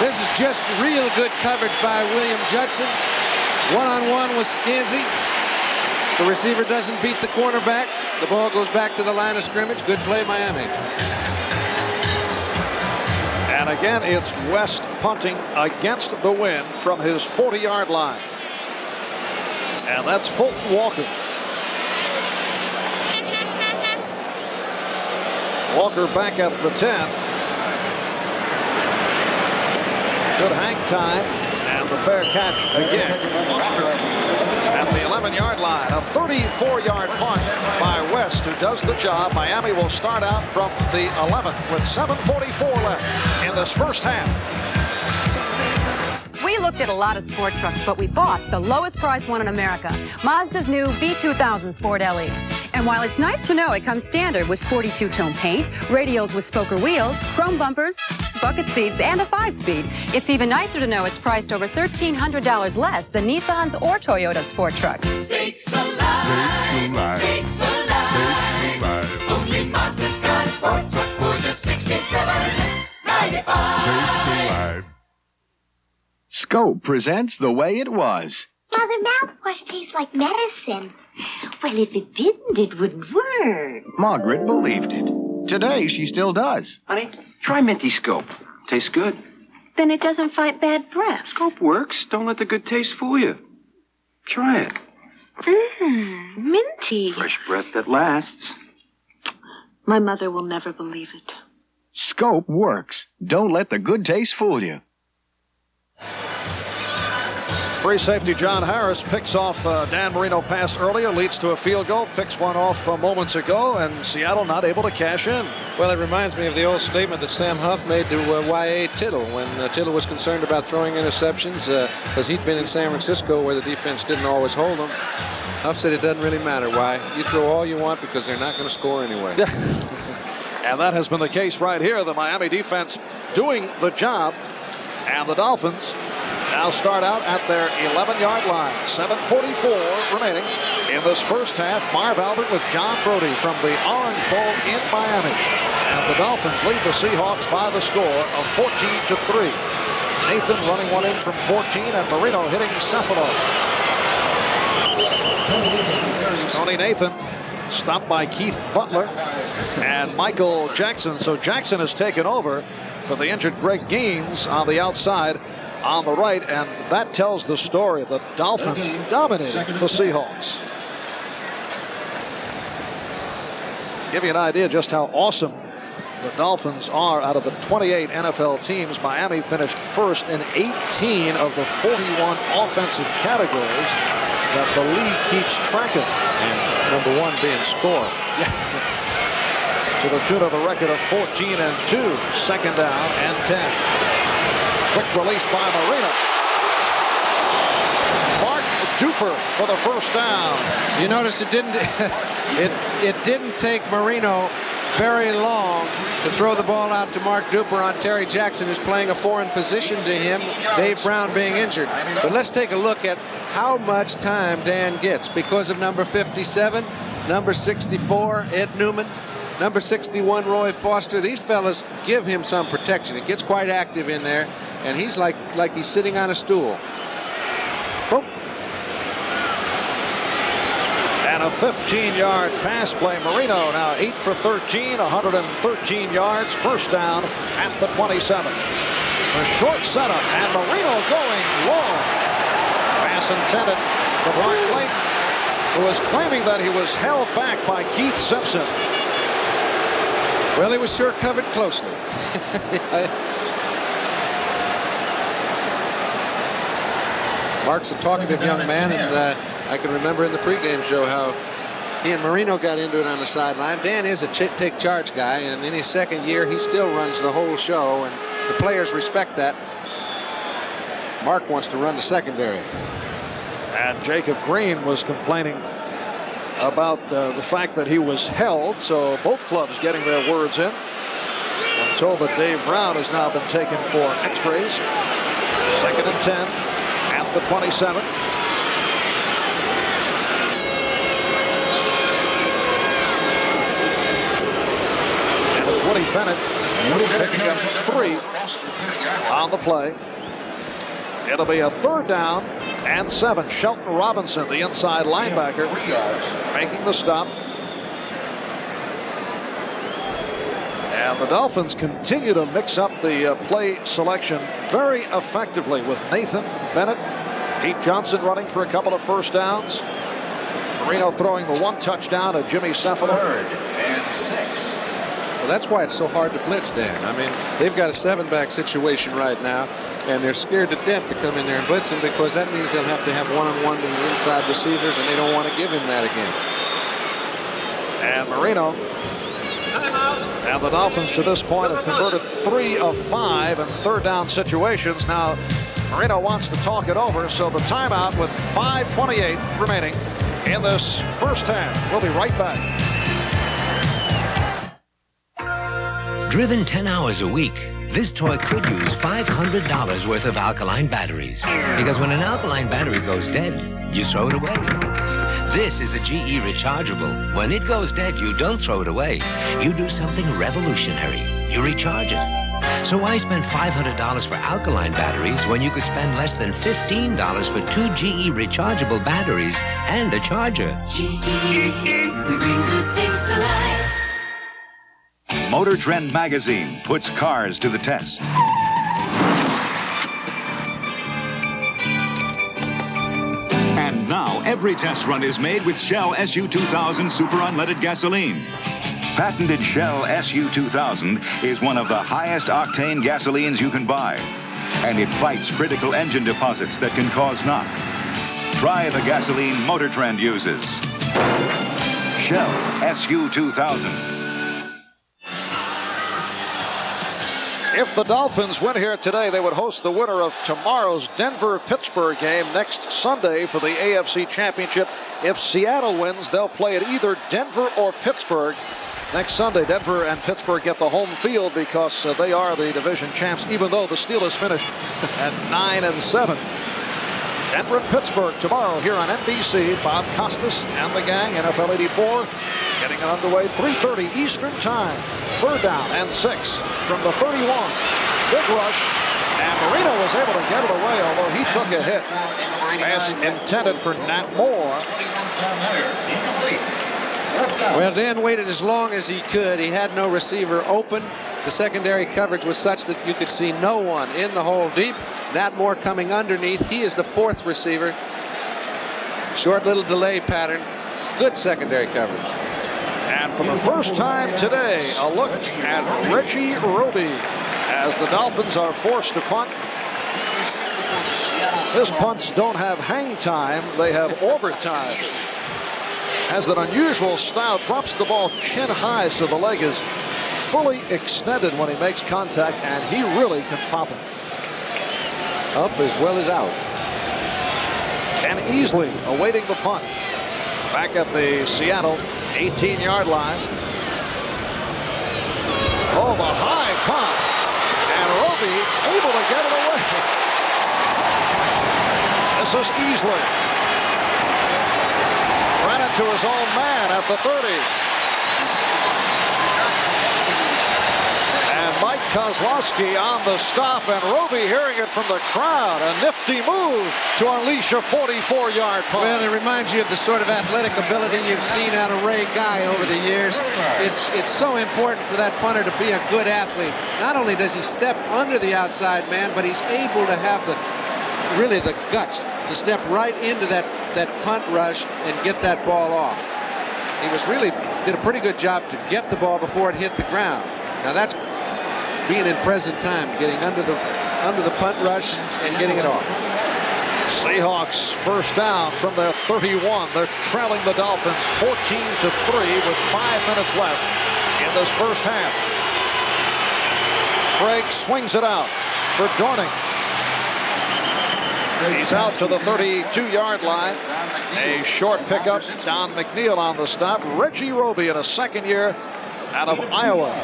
This is just real good coverage by William Judson. One-on-one with Scanzi. The receiver doesn't beat the cornerback. The ball goes back to the line of scrimmage. Good play, Miami. And again, it's West punting against the wind from his 40-yard line. And that's Fulton Walker. Walker back at the 10. Good hang time, and the fair catch again. At the 11-yard line, a 34-yard punt by West, who does the job. Miami will start out from the 11 with 7:44 left in this first half. We looked at a lot of sport trucks, but we bought the lowest priced one in America, Mazda's new B2000 Sport LE. And while it's nice to know it comes standard with sporty 2-tone paint, radials with spoker wheels, chrome bumpers, bucket seats, and a 5-speed, it's even nicer to know it's priced over $1,300 less than Nissan's or Toyota sport trucks. Sakes alive. Sakes alive. Sakes alive. Sakes alive. Only Mazda's got a sport truck for just $67.95. Sakes alive. Scope presents The Way It Was. Mother, mouthwash tastes like medicine. Well, if it didn't, it wouldn't work. Margaret believed it. Today, she still does. Honey, try Minty Scope. Tastes good. Then it doesn't fight bad breath. Scope works. Don't let the good taste fool you. Try it. Minty. Fresh breath that lasts. My mother will never believe it. Scope works. Don't let the good taste fool you. Free safety John Harris picks off Dan Marino pass earlier, leads to a field goal, picks one off moments ago, and Seattle not able to cash in. Well, it reminds me of the old statement that Sam Huff made to Y.A. Tittle when Tittle was concerned about throwing interceptions because he'd been in San Francisco where the defense didn't always hold them. Huff said it doesn't really matter. Why? You throw all you want because they're not going to score anyway. And that has been the case right here. The Miami defense doing the job, and the Dolphins now start out at their 11-yard line. 7:44 remaining in this first half. Marv Albert with John Brody from the Orange Bowl in Miami. And the Dolphins lead the Seahawks by the score of 14-3. Nathan running one in from 14, and Marino hitting Cephalo. Tony Nathan stopped by Keith Butler and Michael Jackson. So Jackson has taken over for the injured Greg Gaines on the outside on the right, and that tells the story. The Dolphins dominated the Seahawks. Give you an idea just how awesome the Dolphins are. Out of the 28 NFL teams, Miami finished first in 18 of the 41 offensive categories that the league keeps track of. And number one being score. Yeah. To the tune of a record of 14-2. Second down and 10. Quick release by Marino. Mark Duper for the first down. You notice it didn't it didn't take Marino very long to throw the ball out to Mark Duper on Terry Jackson, who's playing a foreign position to him, Dave Brown being injured. But let's take a look at how much time Dan gets because of number 57, number 64, Ed Newman, number 61, Roy Foster. These fellas give him some protection. It gets quite active in there, and he's like he's sitting on a stool. Oh. And a 15-yard pass play. Marino now 8 for 13, 113 yards. First down at the 27. A short setup, and Marino going long. Pass intended to Brian Clayton, who was claiming that he was held back by Keith Simpson. Well, he was sure covered closely. Mark's a talkative young man, and I can remember in the pregame show how he and Marino got into it on the sideline. Dan is a take charge guy, and in his second year, he still runs the whole show, and the players respect that. Mark wants to run the secondary. And Jacob Green was complaining about the fact that he was held, so both clubs getting their words in. I'm told that Dave Brown has now been taken for x-rays. Second and 10 at the 27. And it's Woody Bennett picking up 3 on the play. It'll be a third down and 7. Shelton Robinson, the inside linebacker, making the stop. And the Dolphins continue to mix up the play selection very effectively with Nathan Bennett, Pete Johnson running for a couple of first downs. Marino throwing the 1 touchdown to Jimmy Cephala. Third and 6. Well, that's why it's so hard to blitz, Dan. I mean, they've got a 7-back situation right now, and they're scared to death to come in there and blitz him because that means they'll have to have one-on-one to the inside receivers, and they don't want to give him that again. And Marino and the Dolphins to this point have converted 3 of 5 in third down situations. Now, Marino wants to talk it over, so the timeout with 5:28 remaining in this first half. We'll be right back. Driven 10 hours a week, this toy could use $500 worth of alkaline batteries. Because when an alkaline battery goes dead, you throw it away. This is a GE rechargeable. When it goes dead, you don't throw it away. You do something revolutionary. You recharge it. So why spend $500 for alkaline batteries when you could spend less than $15 for 2 GE rechargeable batteries and a charger? GE, we bring good things to life. Motor Trend magazine puts cars to the test. And now every test run is made with Shell SU2000 Super Unleaded Gasoline. Patented Shell SU2000 is one of the highest octane gasolines you can buy. And it fights critical engine deposits that can cause knock. Try the gasoline Motor Trend uses. Shell SU2000. If the Dolphins win here today, they would host the winner of tomorrow's Denver-Pittsburgh game next Sunday for the AFC Championship. If Seattle wins, they'll play at either Denver or Pittsburgh next Sunday. Denver and Pittsburgh get the home field because they are the division champs, even though the Steelers finished at 9-7. Denver and Pittsburgh tomorrow here on NBC. Bob Costas and the gang, NFL 84, getting it underway, 3:30 Eastern Time. Third down and 6 from the 31. Big rush And Marino was able to get it away, although he took a hit. Pass intended for Nat Moore. Well, Dan waited as long as he could. He had no receiver open. The secondary coverage was such that you could see no one in the hole deep. Nat Moore coming underneath. He is the fourth receiver. Short little delay pattern. Good secondary coverage. And for the first time today, a look at Reggie Roby as the Dolphins are forced to punt. His punts don't have hang time, they have overtime. Has that unusual style, drops the ball chin high so the leg is fully extended when he makes contact, and he really can pop it. Up as well as out. And Easley awaiting the punt. Back at the Seattle 18-yard line. Oh, the high punt. And Roby able to get it away. This is Easley. Ran into his own man at the 30. And Mike Kozlowski on the stop, and Roby hearing it from the crowd. A nifty move to unleash a 44-yard punt. Well, it reminds you of the sort of athletic ability you've seen out of Ray Guy over the years. It's so important for that punter to be a good athlete. Not only does he step under the outside man, but he's able to have the guts to step right into that punt rush and get that ball off. He did a pretty good job to get the ball before it hit the ground. Now that's being in present time, getting under the punt rush and getting it off. Seahawks first down from their 31. They're trailing the Dolphins 14-3 with 5 minutes left in this first half. Craig swings it out for Dorning. He's out to the 32-yard line. A short pickup. Don McNeil on the stop. Reggie Roby in a second year out of Iowa.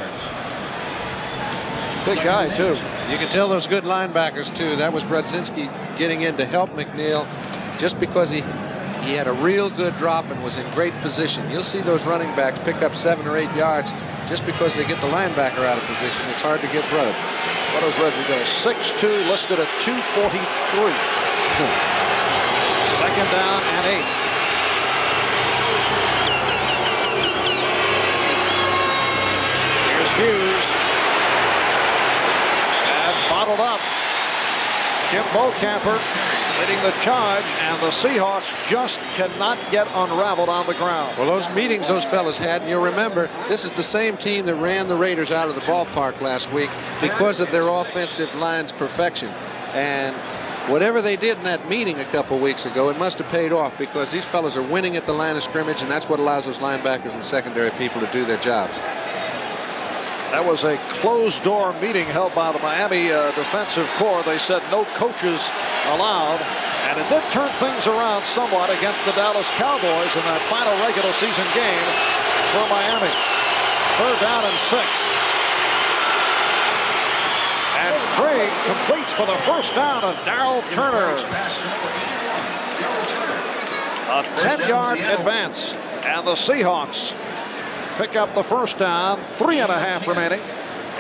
Big guy, too. You can tell those good linebackers, too. That was Brodzinski getting in to help McNeil just because he had a real good drop and was in great position. You'll see those running backs pick up 7 or 8 yards just because they get the linebacker out of position. It's hard to get Brod. What does Reggie go? 6'2", listed at 243. Second down and 8. Here's Hughes. And bottled up. Jim Bocamper leading the charge, and the Seahawks just cannot get unraveled on the ground. Well, those meetings those fellas had, and you'll remember, this is the same team that ran the Raiders out of the ballpark last week because of their offensive line's perfection. And whatever they did in that meeting a couple weeks ago, it must have paid off because these fellas are winning at the line of scrimmage, and that's what allows those linebackers and secondary people to do their jobs. That was a closed-door meeting held by the Miami defensive corps. They said no coaches allowed, and it did turn things around somewhat against the Dallas Cowboys in that final regular season game for Miami. Third down and 6. And Craig completes for the first down of Darrell Turner. A 10-yard advance, and the Seahawks pick up the first down. 3.5 remaining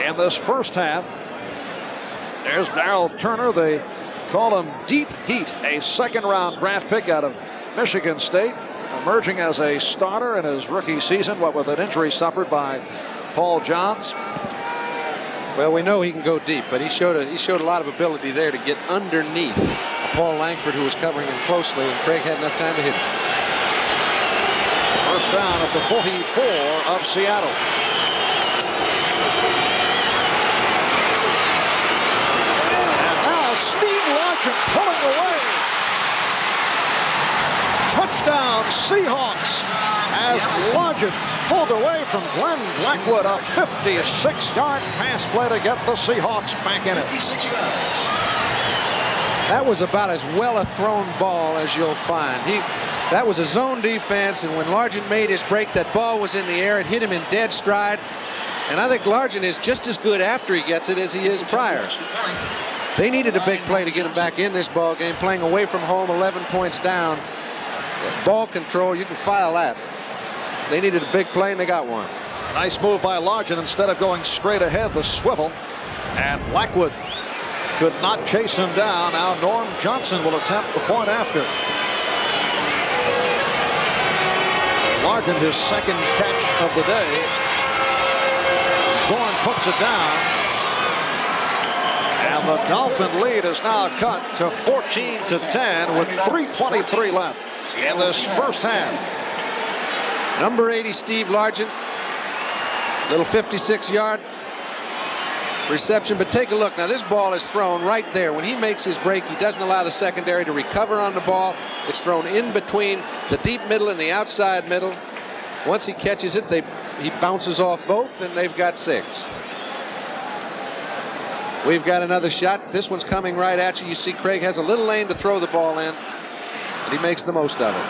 in this first half. There's Darrell Turner. They call him Deep Heat, a second-round draft pick out of Michigan State, emerging as a starter in his rookie season, what with an injury suffered by Paul Johns. Well, we know he can go deep, but he showed a lot of ability there to get underneath Paul Langford, who was covering him closely, and Craig had enough time to hit him. First down at the 44 of Seattle. And now Steve Largent pulling away. Touchdown Seahawks as Largent pulled away from Glenn Blackwood. A 56-yard pass play to get the Seahawks back in it. That was about as well a thrown ball as you'll find. That was a zone defense, and when Largent made his break, that ball was in the air. It hit him in dead stride. And I think Largent is just as good after he gets it as he is prior. They needed a big play to get him back in this ball game, playing away from home, 11 points down. Ball control, you can file that. They needed a big play, and they got one. Nice move by Largent. Instead of going straight ahead, the swivel. And Blackwood could not chase him down. Now Norm Johnson will attempt the point after. Largent, his second catch of the day. Zorn puts it down. And the Dolphin lead is now cut to 14-10 with 3:23 left in this first half. Number 80, Steve Largent. Little 56-yard reception, but take a look. Now, this ball is thrown right there. When he makes his break, he doesn't allow the secondary to recover on the ball. It's thrown in between the deep middle and the outside middle. Once he catches it, he bounces off both, and they've got 6. We've got another shot. This one's coming right at you. You see Craig has a little lane to throw the ball in, and he makes the most of it.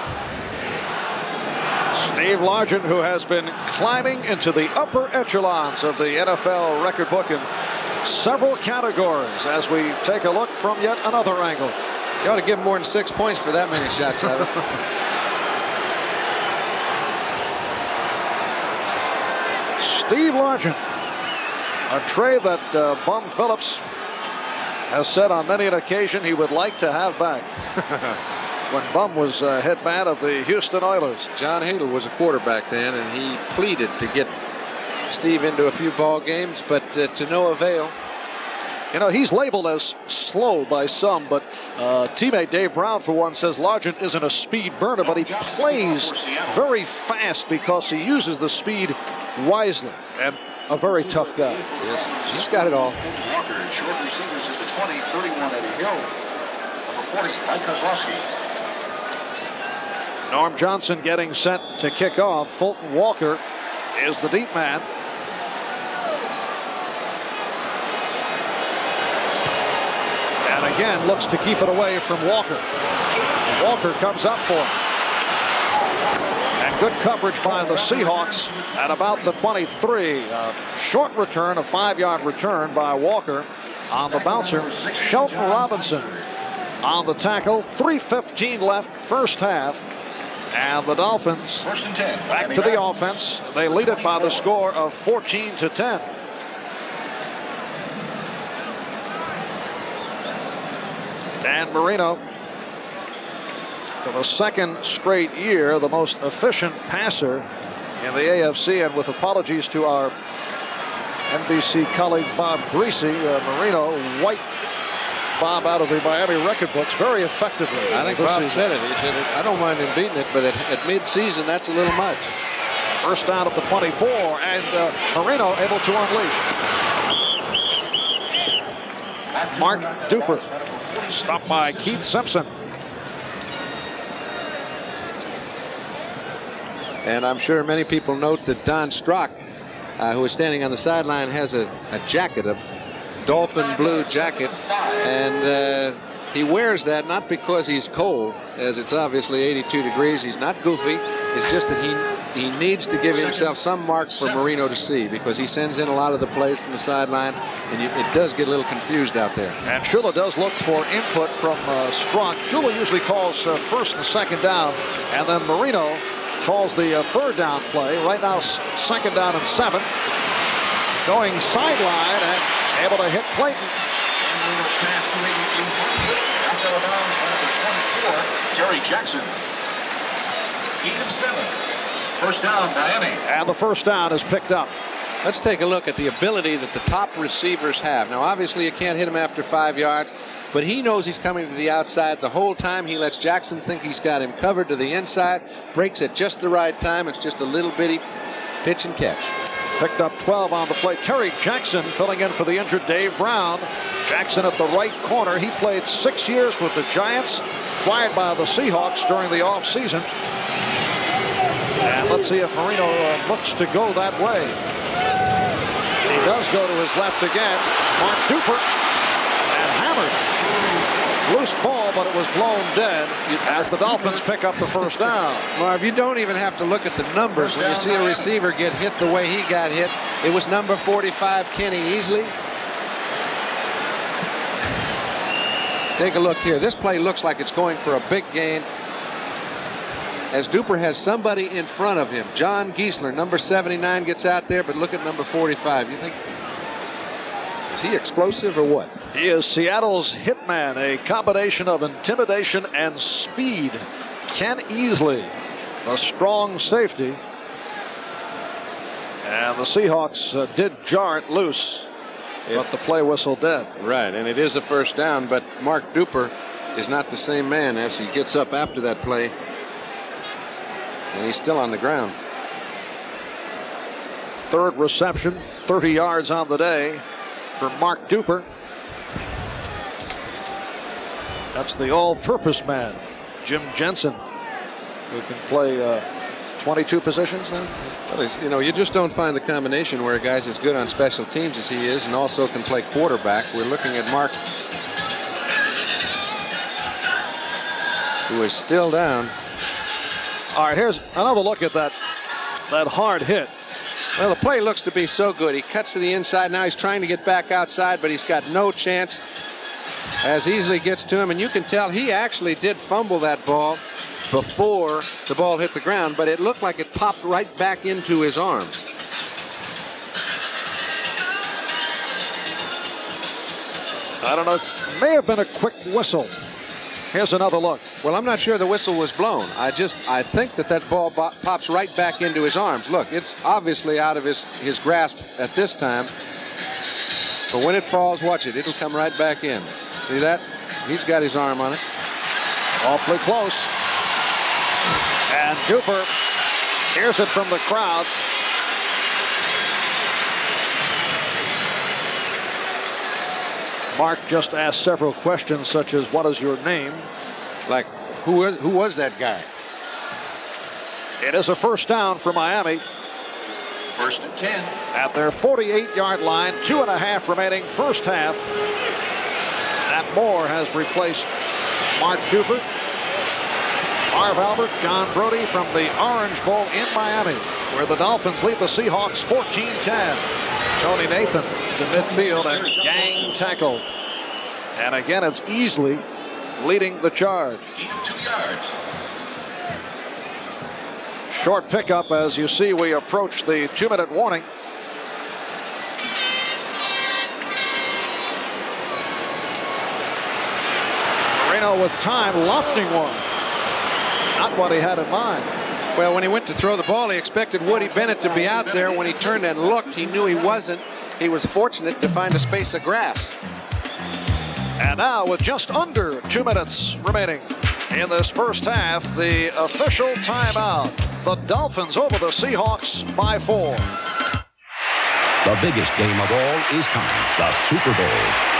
Steve Largent, who has been climbing into the upper echelons of the NFL record book in several categories, as we take a look from yet another angle. You ought to give him more than 6 points for that many shots, Evan. Steve Largent, a trade that Bum Phillips has said on many an occasion he would like to have back. When Bum was head man of the Houston Oilers. John Hadle was a quarterback then, and he pleaded to get Steve into a few ball games, but to no avail. You know, he's labeled as slow by some, but teammate Dave Brown, for one, says Largent isn't a speed burner, but he plays very fast because he uses the speed wisely. And a very tough guy. Yes, he's got it all. Walker, short receivers at the 20, 31 Eddie Hill. Number 40, Mike Kozlowski. Norm Johnson getting set to kick off. Fulton Walker is the deep man. And again looks to keep it away from Walker. Walker comes up for him. And good coverage by the Seahawks at about the 23. Short return, a 5-yard return by Walker on the bouncer. Shelton Robinson on the tackle. 3:15 left, first half. And the Dolphins back to the offense. They lead it by the score of 14-10. Dan Marino, for the second straight year, the most efficient passer in the AFC. And with apologies to our NBC colleague Bob Greasy, Marino wiped Bob out of the Miami record books very effectively. I think Bob said it. He said, I don't mind him beating it, but at mid-season, that's a little much. First down at the 24, and Marino able to unleash. Mark Duper stopped by Keith Simpson. And I'm sure many people note that Don Strock, who is standing on the sideline, has a jacket, a Dolphin blue jacket, and he wears that not because he's cold, as it's obviously 82 degrees. He's not goofy. It's just that he needs to give himself some mark for Marino to see, because he sends in a lot of the plays from the sideline, and it does get a little confused out there. And Shula does look for input from Strock. Shula usually calls first and second down, and then Marino calls the third down play. Right now, second down and 7. Going sideline and able to hit Clayton. Jerry Jackson. Even 7. First down, Miami. And the first down is picked up. Let's take a look at the ability that the top receivers have. Now, obviously, you can't hit him after 5 yards, but he knows he's coming to the outside the whole time. He lets Jackson think he's got him covered to the inside, breaks at just the right time. It's just a little bitty pitch and catch. Picked up 12 on the play. Terry Jackson filling in for the injured Dave Brown. Jackson at the right corner. He played 6 years with the Giants, acquired by the Seahawks during the offseason. And let's see if Marino looks to go that way. He does go to his left again. Mark Duper, and hammered. Loose ball, but it was blown dead as the Dolphins pick up the first down. Marv, you don't even have to look at the numbers when you see a receiver get hit the way he got hit. It was number 45, Kenny Easley. Take a look here. This play looks like it's going for a big gain, as Duper has somebody in front of him. John Giesler, number 79, gets out there, but look at number 45. You think, is he explosive or what? He is Seattle's hitman, a combination of intimidation and speed. Ken Easley, the strong safety. And the Seahawks did jar it loose, but the play whistle dead. Right, and it is a first down, but Mark Duper is not the same man as he gets up after that play. And he's still on the ground. Third reception, 30 yards on the day for Mark Duper. That's the all-purpose man, Jim Jensen, who can play 22 positions now. Well, you know, you just don't find the combination where a guy's as good on special teams as he is and also can play quarterback. We're looking at Mark, who is still down. All right, here's another look at that hard hit. Well, the play looks to be so good. He cuts to the inside. Now he's trying to get back outside, but he's got no chance as Easley gets to him. And you can tell he actually did fumble that ball before the ball hit the ground, but it looked like it popped right back into his arms. I don't know. It may have been a quick whistle. Here's another look. Well, I'm not sure the whistle was blown. I think that ball pops right back into his arms. Look, it's obviously out of his grasp at this time. But when it falls, watch it. It'll come right back in. See that? He's got his arm on it. Awfully close. And Duper hears it from the crowd. Mark just asked several questions, such as, what is your name? Like, who was that guy? It is a first down for Miami. 1st and 10. At their 48-yard line, 2.5 remaining, first half. Matt Moore has replaced Mark Duper. Marv Albert, John Brody from the Orange Bowl in Miami, where the Dolphins lead the Seahawks 14-10. Tony Nathan to midfield and gang tackle. And again, it's Easley leading the charge. 2 yards. Short pickup as you see we approach the 2-minute warning. Marino with time, lofting one. Not what he had in mind. Well, when he went to throw the ball, he expected Woody Bennett to be out there. When he turned and looked, he knew he wasn't. He was fortunate to find a space of grass. And now, with just under 2 minutes remaining in this first half, the official timeout. The Dolphins over the Seahawks by 4. The biggest game of all is coming, the Super Bowl.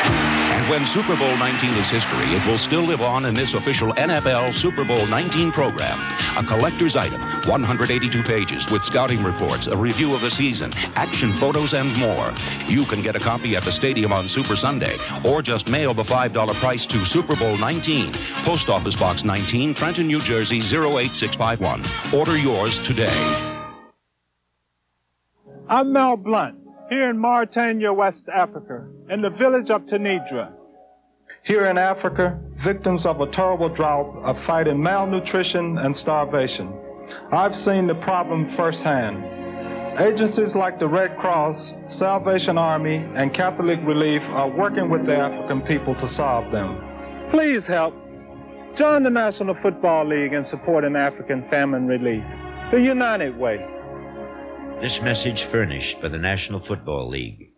And when Super Bowl 19 is history, it will still live on in this official NFL Super Bowl 19 program. A collector's item, 182 pages with scouting reports, a review of the season, action photos, and more. You can get a copy at the stadium on Super Sunday, or just mail the $5 price to Super Bowl 19, Post Office Box 19, Trenton, New Jersey, 08651. Order yours today. I'm Mel Blunt, here in Mauritania, West Africa, in the village of Tanidra. Here in Africa, victims of a terrible drought are fighting malnutrition and starvation. I've seen the problem firsthand. Agencies like the Red Cross, Salvation Army, and Catholic Relief are working with the African people to solve them. Please help. Join the National Football League in supporting African famine relief. The United Way. This message furnished by the National Football League.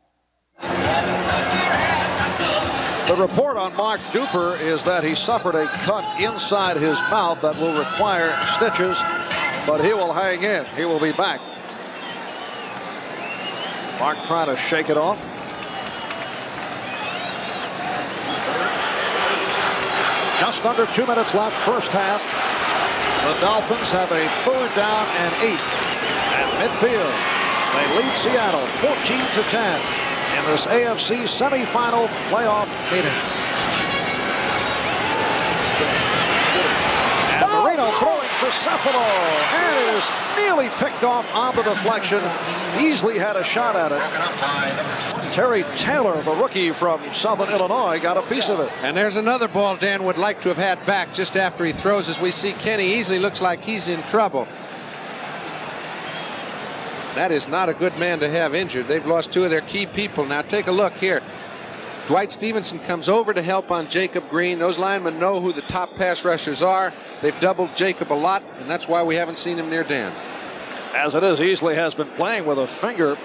The report on Mark Duper is that he suffered a cut inside his mouth that will require stitches, but he will hang in. He will be back. Mark trying to shake it off. Just under 2 minutes left, first half. The Dolphins have a 3rd down and 8 at midfield. They lead Seattle 14-10 in this AFC semifinal playoff meeting. And Marino throwing for Cephalo, and it is nearly picked off on the deflection. Easley had a shot at it. Terry Taylor, the rookie from Southern Illinois, got a piece of it. And there's another ball Dan would like to have had back just after he throws. As we see, Kenny Easley looks like he's in trouble. That is not a good man to have injured. They've lost 2 of their key people. Now take a look here. Dwight Stevenson comes over to help on Jacob Green. Those linemen know who the top pass rushers are. They've doubled Jacob a lot, and that's why we haven't seen him near Dan. As it is, Easley has been playing with a finger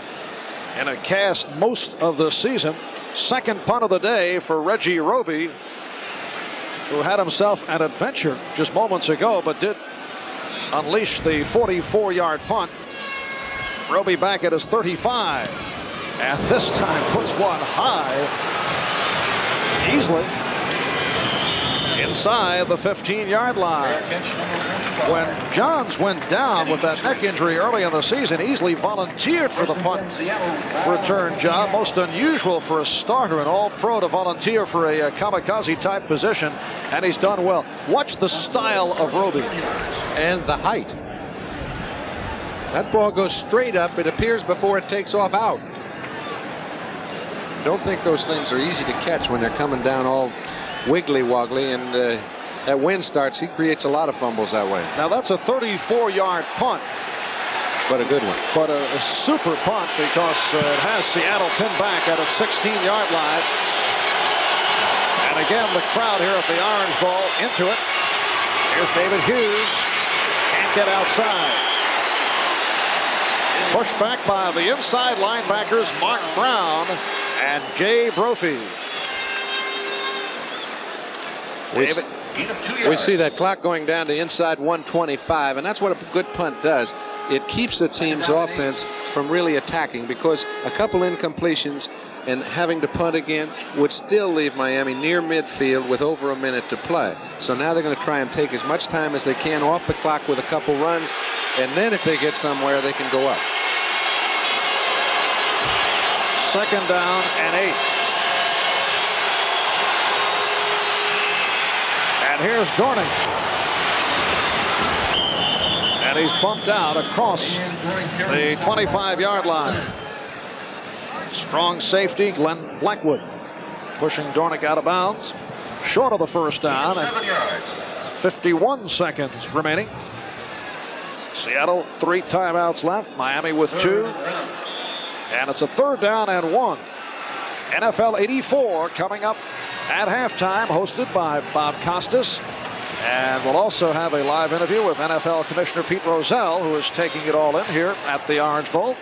in a cast most of the season. Second punt of the day for Reggie Roby, who had himself an adventure just moments ago, but did unleash the 44-yard punt. Roby back at his 35. And this time puts one high. Easily inside the 15-yard line. When Johns went down with that neck injury early in the season, Easley volunteered for the punt return job. Most unusual for a starter, an all-pro to volunteer for a kamikaze-type position, and he's done well. Watch the style of Roby. And the height. That ball goes straight up, it appears, before it takes off out. Don't think those things are easy to catch when they're coming down all wiggly-woggly, and that wind starts, he creates a lot of fumbles that way. Now that's a 34-yard punt. But a good one. But a super punt, because it has Seattle pinned back at a 16-yard line. And again, the crowd here at the Orange Bowl into it. Here's David Hughes. Can't get outside. Pushed back by the inside linebackers Mark Brown and Jay Brophy. We see that clock going down to inside 125, and that's what a good punt does. It keeps the team's offense from really attacking, because a couple incompletions and having to punt again would still leave Miami near midfield with over a minute to play. So now they're going to try and take as much time as they can off the clock with a couple runs, and then if they get somewhere, they can go up. Second down and 8. And here's Dornick. And he's bumped out across the 25-yard line. Strong safety, Glenn Blackwood, pushing Dornick out of bounds. Short of the first down. 7 yards. 51 seconds remaining. Seattle 3 timeouts left. Miami with 2. And it's a 3rd down and 1. NFL 84 coming up at halftime, hosted by Bob Costas. And we'll also have a live interview with NFL Commissioner Pete Rozelle, who is taking it all in here at the Orange Bowl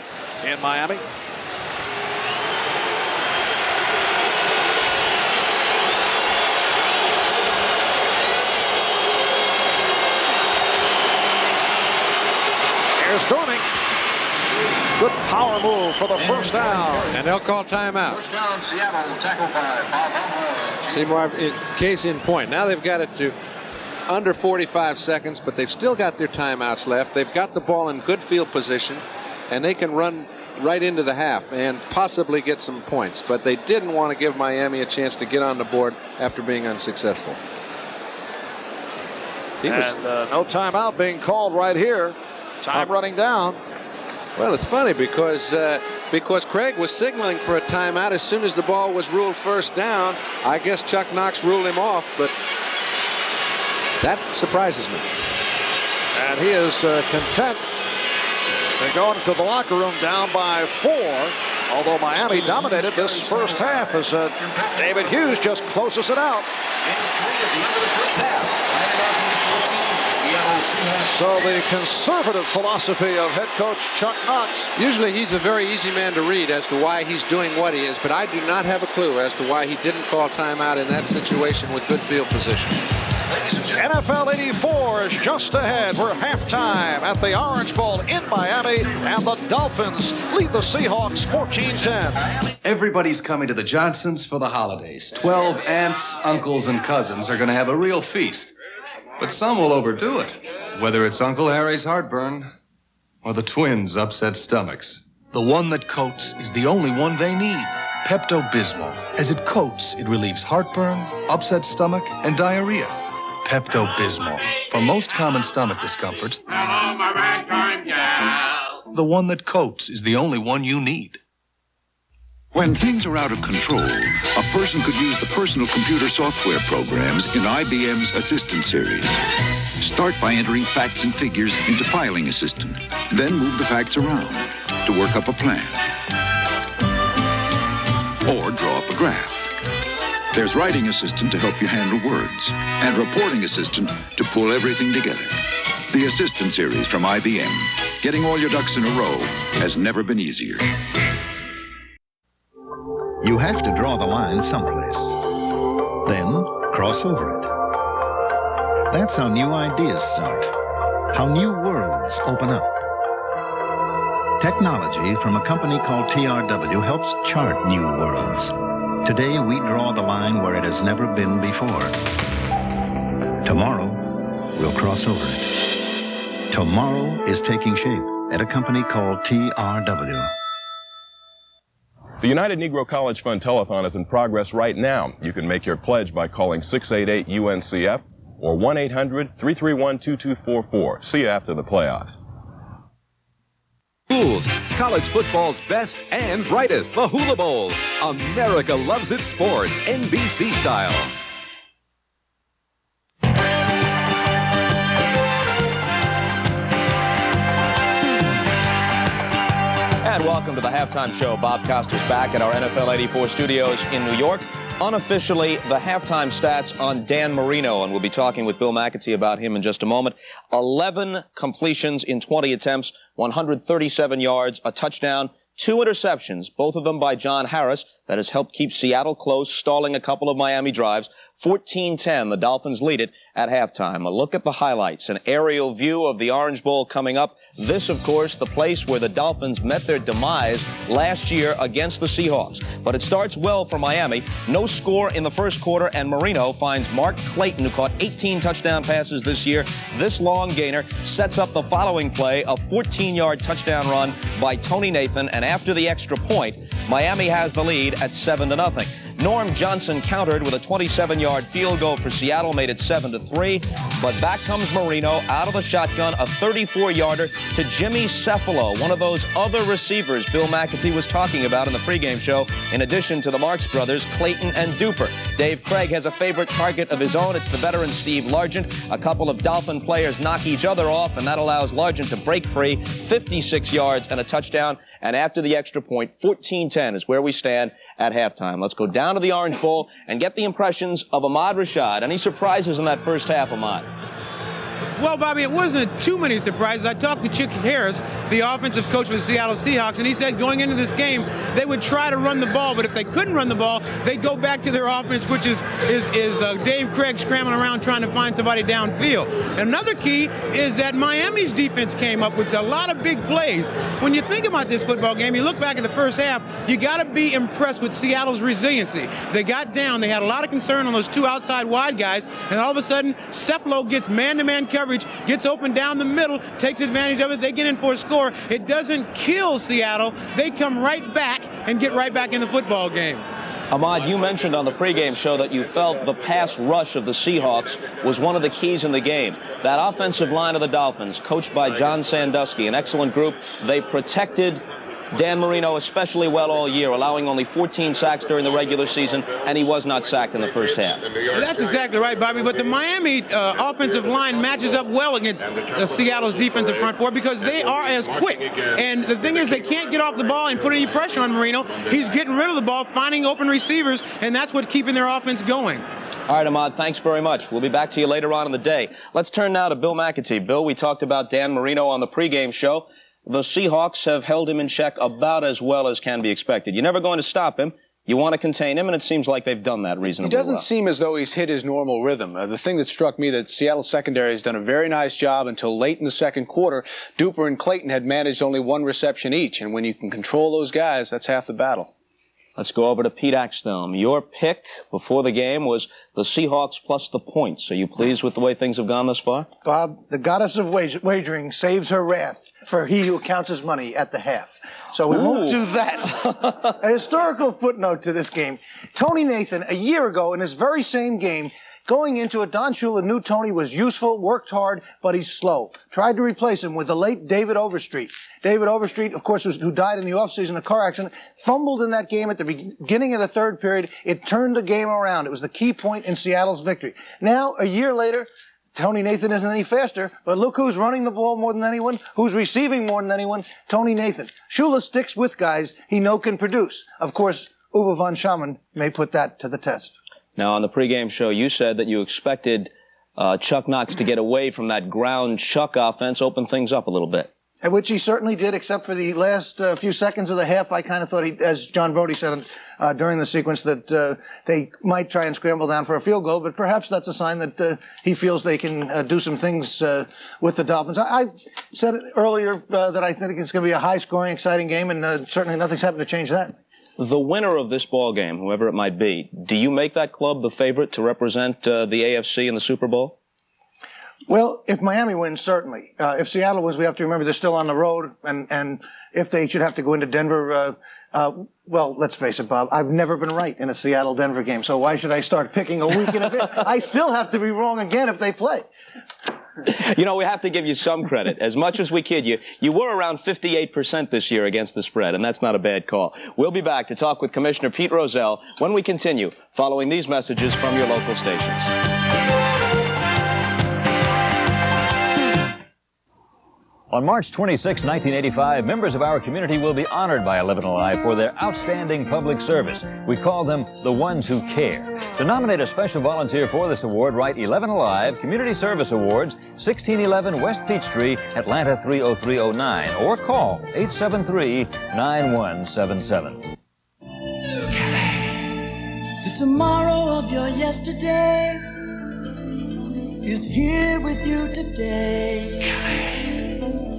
in Miami. Here's Dornick. Good power move for the first down. And they'll call timeout. First down, Seattle, tackled by Bob. See, Marv, case in point. Now they've got it to under 45 seconds, but they've still got their timeouts left. They've got the ball in good field position, and they can run right into the half and possibly get some points. But they didn't want to give Miami a chance to get on the board after being unsuccessful. No timeout being called right here. Time running down. Well, it's funny because Craig was signaling for a timeout as soon as the ball was ruled first down. I guess Chuck Knox ruled him off, but that surprises me. And he is content to go into the locker room down by 4, although Miami dominated this first half as David Hughes just closes it out. So the conservative philosophy of head coach Chuck Knox. Usually he's a very easy man to read as to why he's doing what he is, but I do not have a clue as to why he didn't call timeout in that situation with good field position. NFL 84 is just ahead. We're halftime at the Orange Bowl in Miami, and the Dolphins lead the Seahawks 14-10. Everybody's coming to the Johnsons for the holidays. 12 aunts, uncles, and cousins are going to have a real feast. But some will overdo it, whether it's Uncle Harry's heartburn or the twins' upset stomachs. The one that coats is the only one they need. Pepto-Bismol. As it coats, it relieves heartburn, upset stomach, and diarrhea. Pepto-Bismol. For most common stomach discomforts, Hello, my ragtime gal. the one that coats is the only one you need. When things are out of control, a person could use the personal computer software programs in IBM's Assistant series. Start by entering facts and figures into Filing Assistant. Then move the facts around to work up a plan. Or draw up a graph. There's writing assistant to help you handle words, and reporting assistant to pull everything together. The Assistant Series from IBM. Getting all your ducks in a row has never been easier. You have to draw the line someplace. Then cross over it. That's how new ideas start. How new worlds open up. Technology from a company called TRW helps chart new worlds. Today we draw the line where it has never been before. Tomorrow we'll cross over it. Tomorrow is taking shape at a company called TRW. The United Negro College Fund Telethon is in progress right now. You can make your pledge by calling 688-UNCF or 1-800-331-2244. See you after the playoffs. Schools, college football's best and brightest, the Hula Bowl. America loves its sports, NBC style. And welcome to the halftime show. Bob Costas back at our NFL 84 studios in New York. Unofficially, the halftime stats on Dan Marino, and we'll be talking with Bill McAtee about him in just a moment. 11 completions in 20 attempts, 137 yards, a touchdown, 2 interceptions, both of them by John Harris. That has helped keep Seattle close, stalling a couple of Miami drives. 14-10, the Dolphins lead it at halftime. A look at the highlights, an aerial view of the Orange Bowl coming up. This, of course, the place where the Dolphins met their demise last year against the Seahawks. But it starts well for Miami. No score in the first quarter, and Marino finds Mark Clayton, who caught 18 touchdown passes this year. This long gainer sets up the following play, a 14-yard touchdown run by Tony Nathan, and after the extra point, Miami has the lead at 7-0. Norm Johnson countered with a 27-yard field goal for Seattle, made it 7-3. But back comes Marino out of the shotgun, a 34-yarder to Jimmy Cephalo, one of those other receivers Bill McAtee was talking about in the pregame show, in addition to the Marks brothers, Clayton and Duper. Dave Craig has a favorite target of his own. It's the veteran Steve Largent. A couple of Dolphin players knock each other off, and that allows Largent to break free, 56 yards and a touchdown. And after the extra point, 14-10 is where we stand at halftime. Let's go down to the Orange Bowl and get the impressions of Ahmad Rashad. Any surprises in that first half, Ahmad? Well, Bobby, it wasn't too many surprises. I talked with Chip Harris, the offensive coach for the Seattle Seahawks, and he said going into this game, they would try to run the ball, but if they couldn't run the ball, they'd go back to their offense, which is Dave Craig scrambling around trying to find somebody downfield. Another key is that Miami's defense came up with a lot of big plays. When you think about this football game, you look back at the first half, you got to be impressed with Seattle's resiliency. They got down. They had a lot of concern on those 2 outside wide guys, and all of a sudden, Cephalo gets man-to-man coverage, gets open down the middle, takes advantage of it. They get in for a score. It doesn't kill Seattle. They come right back and get right back in the football game. Ahmad, you mentioned on the pregame show that you felt the pass rush of the Seahawks was one of the keys in the game. That offensive line of the Dolphins, coached by John Sandusky, an excellent group. They protected Dan Marino especially well all year, allowing only 14 sacks during the regular season, and he was not sacked in the first half. That's exactly right, Bobby, but the Miami offensive line matches up well against Seattle's defensive front four because they are as quick. And the thing is, they can't get off the ball and put any pressure on Marino. He's getting rid of the ball, finding open receivers, and that's what's keeping their offense going. All right, Ahmad, thanks very much. We'll be back to you later on in the day. Let's turn now to Bill McAtee. Bill, we talked about Dan Marino on the pregame show. The Seahawks have held him in check about as well as can be expected. You're never going to stop him. You want to contain him, and it seems like they've done that reasonably well. It doesn't seem as though he's hit his normal rhythm. The thing that struck me that Seattle secondary has done a very nice job until late in the second quarter. Duper and Clayton had managed only 1 reception each, and when you can control those guys, that's half the battle. Let's go over to Pete Axthelm. Your pick before the game was the Seahawks plus the points. Are you pleased with the way things have gone thus far? Bob, the goddess of wagering saves her wrath for he who counts his money at the half. So we won't do that. A historical footnote to this game. Tony Nathan, a year ago in this very same game, going into it, Don Shula knew Tony was useful, worked hard, but he's slow. Tried to replace him with the late David Overstreet. David Overstreet, of course, who died in the offseason in a car accident, fumbled in that game at the beginning of the third period. It turned the game around. It was the key point in Seattle's victory. Now, a year later, Tony Nathan isn't any faster, but look who's running the ball more than anyone, who's receiving more than anyone, Tony Nathan. Shula sticks with guys he knows can produce. Of course, Uwe von Schamann may put that to the test. Now, on the pregame show, you said that you expected Chuck Knox to get away from that ground Chuck offense, open things up a little bit. Which he certainly did, except for the last few seconds of the half. I kind of thought, as John Brody said during the sequence, that they might try and scramble down for a field goal, but perhaps that's a sign that he feels they can do some things with the Dolphins. I said earlier that I think it's going to be a high-scoring, exciting game, and certainly nothing's happened to change that. The winner of this ball game, whoever it might be, do you make that club the favorite to represent the AFC in the Super Bowl? Well, if Miami wins, certainly. If Seattle wins, we have to remember they're still on the road, and if they should have to go into Denver, well, let's face it, Bob, I've never been right in a Seattle-Denver game, so why should I start picking a week in advance? I still have to be wrong again if they play. You know, we have to give you some credit. As much as we kid you, you were around 58% this year against the spread, and that's not a bad call. We'll be back to talk with Commissioner Pete Rozelle when we continue, following these messages from your local stations. On March 26, 1985, members of our community will be honored by 11 Alive for their outstanding public service. We call them the ones who care. To nominate a special volunteer for this award, write 11 Alive, Community Service Awards, 1611 West Peachtree, Atlanta 30309, or call 873-9177. The tomorrow of your yesterdays is here with you today.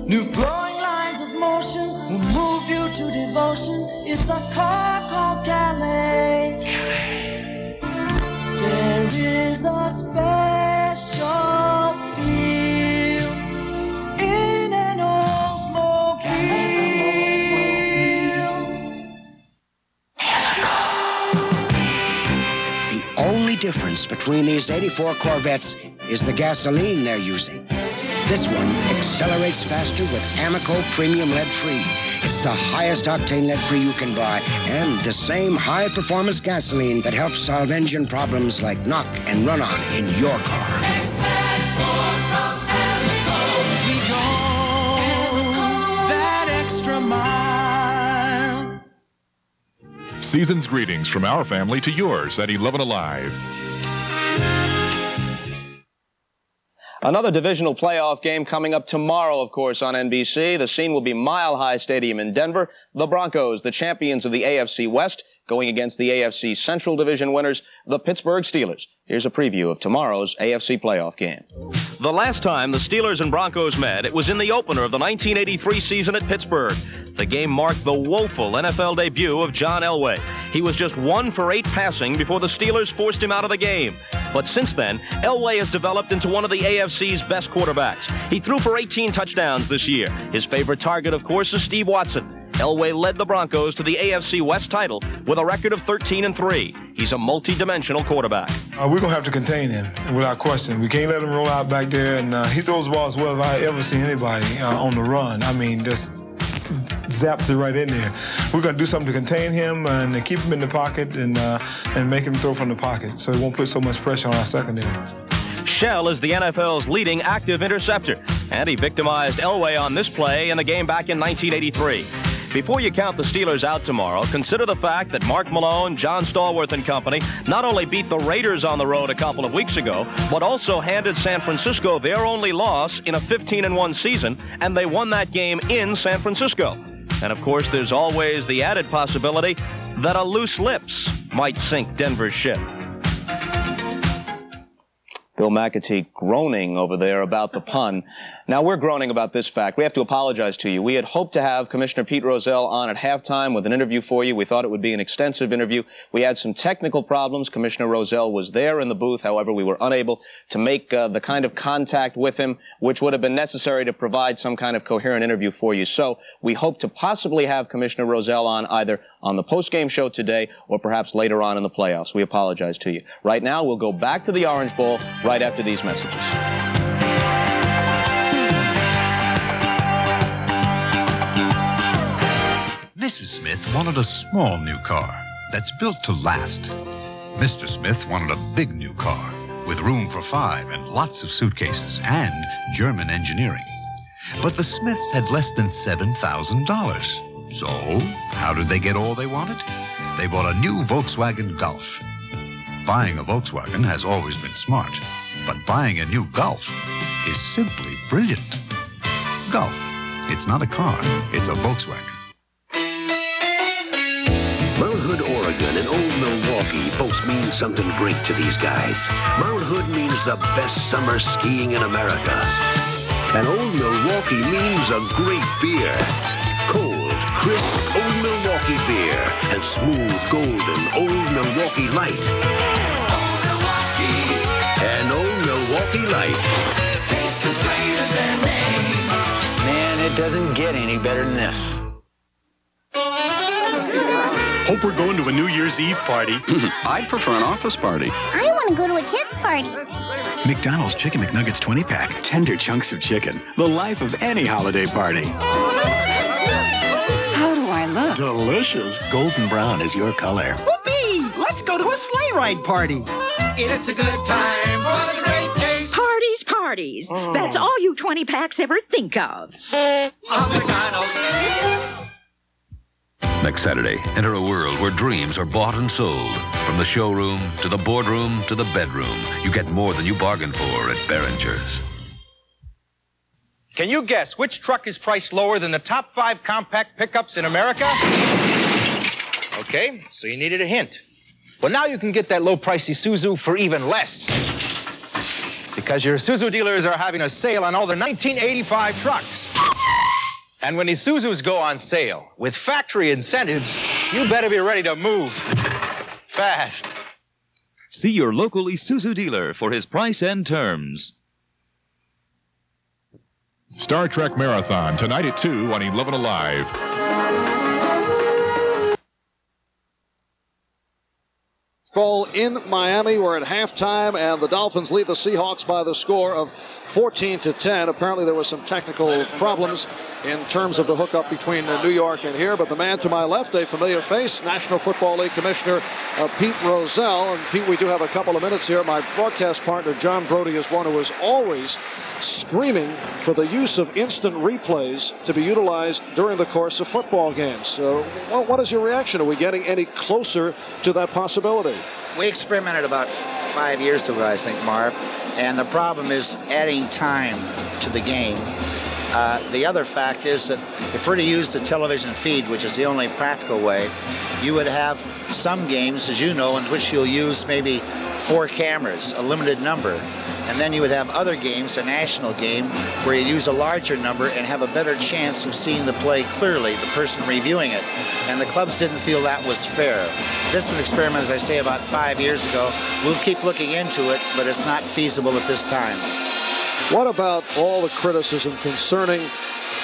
New flowing lines of motion will move you to devotion. It's a car called Calais. There is a special feel in an Oldsmobile. The only difference between these 84 Corvettes is the gasoline they're using. This one accelerates faster with Amoco Premium Lead-Free. It's the highest octane lead-free you can buy, and the same high-performance gasoline that helps solve engine problems like knock and run-on in your car. That extra mile. Season's greetings from our family to yours at 11 Alive. Another divisional playoff game coming up tomorrow, of course, on NBC. The scene will be Mile High Stadium in Denver. The Broncos, the champions of the AFC West, going against the AFC Central Division winners, the Pittsburgh Steelers. Here's a preview of tomorrow's AFC playoff game. The last time the Steelers and Broncos met, it was in the opener of the 1983 season at Pittsburgh. The game marked the woeful NFL debut of John Elway. He was just 1 for 8 passing before the Steelers forced him out of the game. But since then, Elway has developed into one of the AFC's best quarterbacks. He threw for 18 touchdowns this year. His favorite target, of course, is Steve Watson. Elway led the Broncos to the AFC West title with a record of 13-3. He's a multi-dimensional quarterback. We're going to have to contain him without question. We can't let him roll out back there, and he throws the ball as well as I ever seen anybody on the run. I mean, just zaps it right in there. We're going to do something to contain him and keep him in the pocket and make him throw from the pocket so it won't put so much pressure on our secondary. Shell is the NFL's leading active interceptor, and he victimized Elway on this play in the game back in 1983. Before you count the Steelers out tomorrow, consider the fact that Mark Malone, John Stallworth and company not only beat the Raiders on the road a couple of weeks ago, but also handed San Francisco their only loss in a 15-1 season, and they won that game in San Francisco. And of course, there's always the added possibility that a loose lips might sink Denver's ship. Bill McAtee groaning over there about the pun. Now, we're groaning about this fact. We have to apologize to you. We had hoped to have Commissioner Pete Rozelle on at halftime with an interview for you. We thought it would be an extensive interview. We had some technical problems. Commissioner Rozelle was there in the booth. However, we were unable to make the kind of contact with him which would have been necessary to provide some kind of coherent interview for you. So we hope to possibly have Commissioner Rozelle on either on the postgame show today or perhaps later on in the playoffs. We apologize to you. Right now, we'll go back to the Orange Bowl right after these messages. Mrs. Smith wanted a small new car that's built to last. Mr. Smith wanted a big new car with room for 5 and lots of suitcases and German engineering. But the Smiths had less than $7,000. So, how did they get all they wanted? They bought a new Volkswagen Golf. Buying a Volkswagen has always been smart, but buying a new Golf is simply brilliant. Golf. It's not a car, it's a Volkswagen. Mount Hood, Oregon, and Old Milwaukee both mean something great to these guys. Mount Hood means the best summer skiing in America. And Old Milwaukee means a great beer. Cold, crisp Old Milwaukee beer and smooth, golden Old Milwaukee Light. Old Milwaukee. And Old Milwaukee Light. Taste as great as their name. Man, it doesn't get any better than this. Hope we're going to a New Year's Eve party. I'd prefer an office party. I want to go to a kid's party. McDonald's Chicken McNuggets 20-pack. Tender chunks of chicken. The life of any holiday party. How do I look? Delicious. Golden brown is your color. Whoopee! Let's go to a sleigh ride party. It's a good time for the great taste. Parties. That's all you 20-packs ever think of. McDonald's. Next Saturday, enter a world where dreams are bought and sold. From the showroom to the boardroom to the bedroom, you get more than you bargained for at Behringer's. Can you guess which truck is priced lower than the top 5 compact pickups in America? Okay, so you needed a hint. Well, now you can get that low-priced Isuzu for even less. Because your Isuzu dealers are having a sale on all their 1985 trucks. And when Isuzus go on sale with factory incentives, you better be ready to move fast. See your local Isuzu dealer for his price and terms. Star Trek Marathon, tonight at 2 on 11 Alive. Ball in Miami. We're at halftime, and the Dolphins lead the Seahawks by the score of 14-10. Apparently, there was some technical problems in terms of the hookup between New York and here. But the man to my left, a familiar face, National Football League Commissioner Pete Rozelle. And Pete, we do have a couple of minutes here. My broadcast partner, John Brody, is one who is always screaming for the use of instant replays to be utilized during the course of football games. So, what is your reaction? Are we getting any closer to that possibility? We experimented about 5 years ago, I think, Marv, and the problem is adding time to the game. The other fact is that if we're to use the television feed, which is the only practical way, you would have some games, as you know, in which you'll use maybe 4 cameras, a limited number. And then you would have other games, a national game, where you use a larger number and have a better chance of seeing the play clearly, the person reviewing it. And the clubs didn't feel that was fair. This was an experiment, as I say, about 5 years ago. We'll keep looking into it, but it's not feasible at this time. What about all the criticism concerning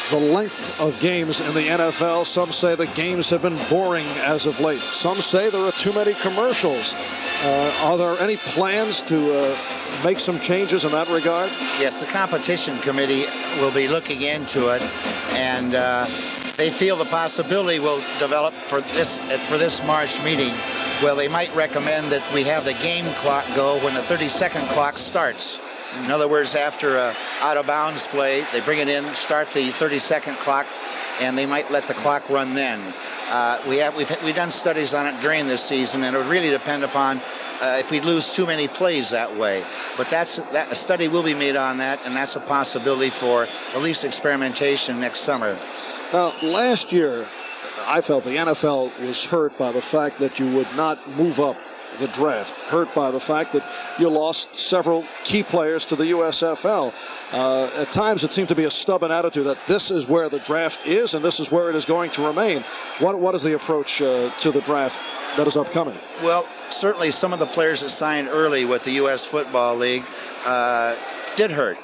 the length of games in the NFL? Some say the games have been boring as of late. Some say there are too many commercials. Are there any plans to make some changes in that regard? Yes, the competition committee will be looking into it, and they feel the possibility will develop for this March meeting, where they might recommend that we have the game clock go when the 30-second clock starts. In other words, after a out-of-bounds play, they bring it in, start the 30-second clock, and they might let the clock run then. We've done studies on it during this season, and it would really depend upon if we lose too many plays that way. But a study will be made on that, and that's a possibility for at least experimentation next summer. Now, last year, I felt the NFL was hurt by the fact that you would not move up the draft, hurt by the fact that you lost several key players to the USFL. At times it seemed to be a stubborn attitude that this is where the draft is and this is where it is going to remain. What is the approach to the draft that is upcoming? Well, certainly some of the players that signed early with the U.S. Football League did hurt.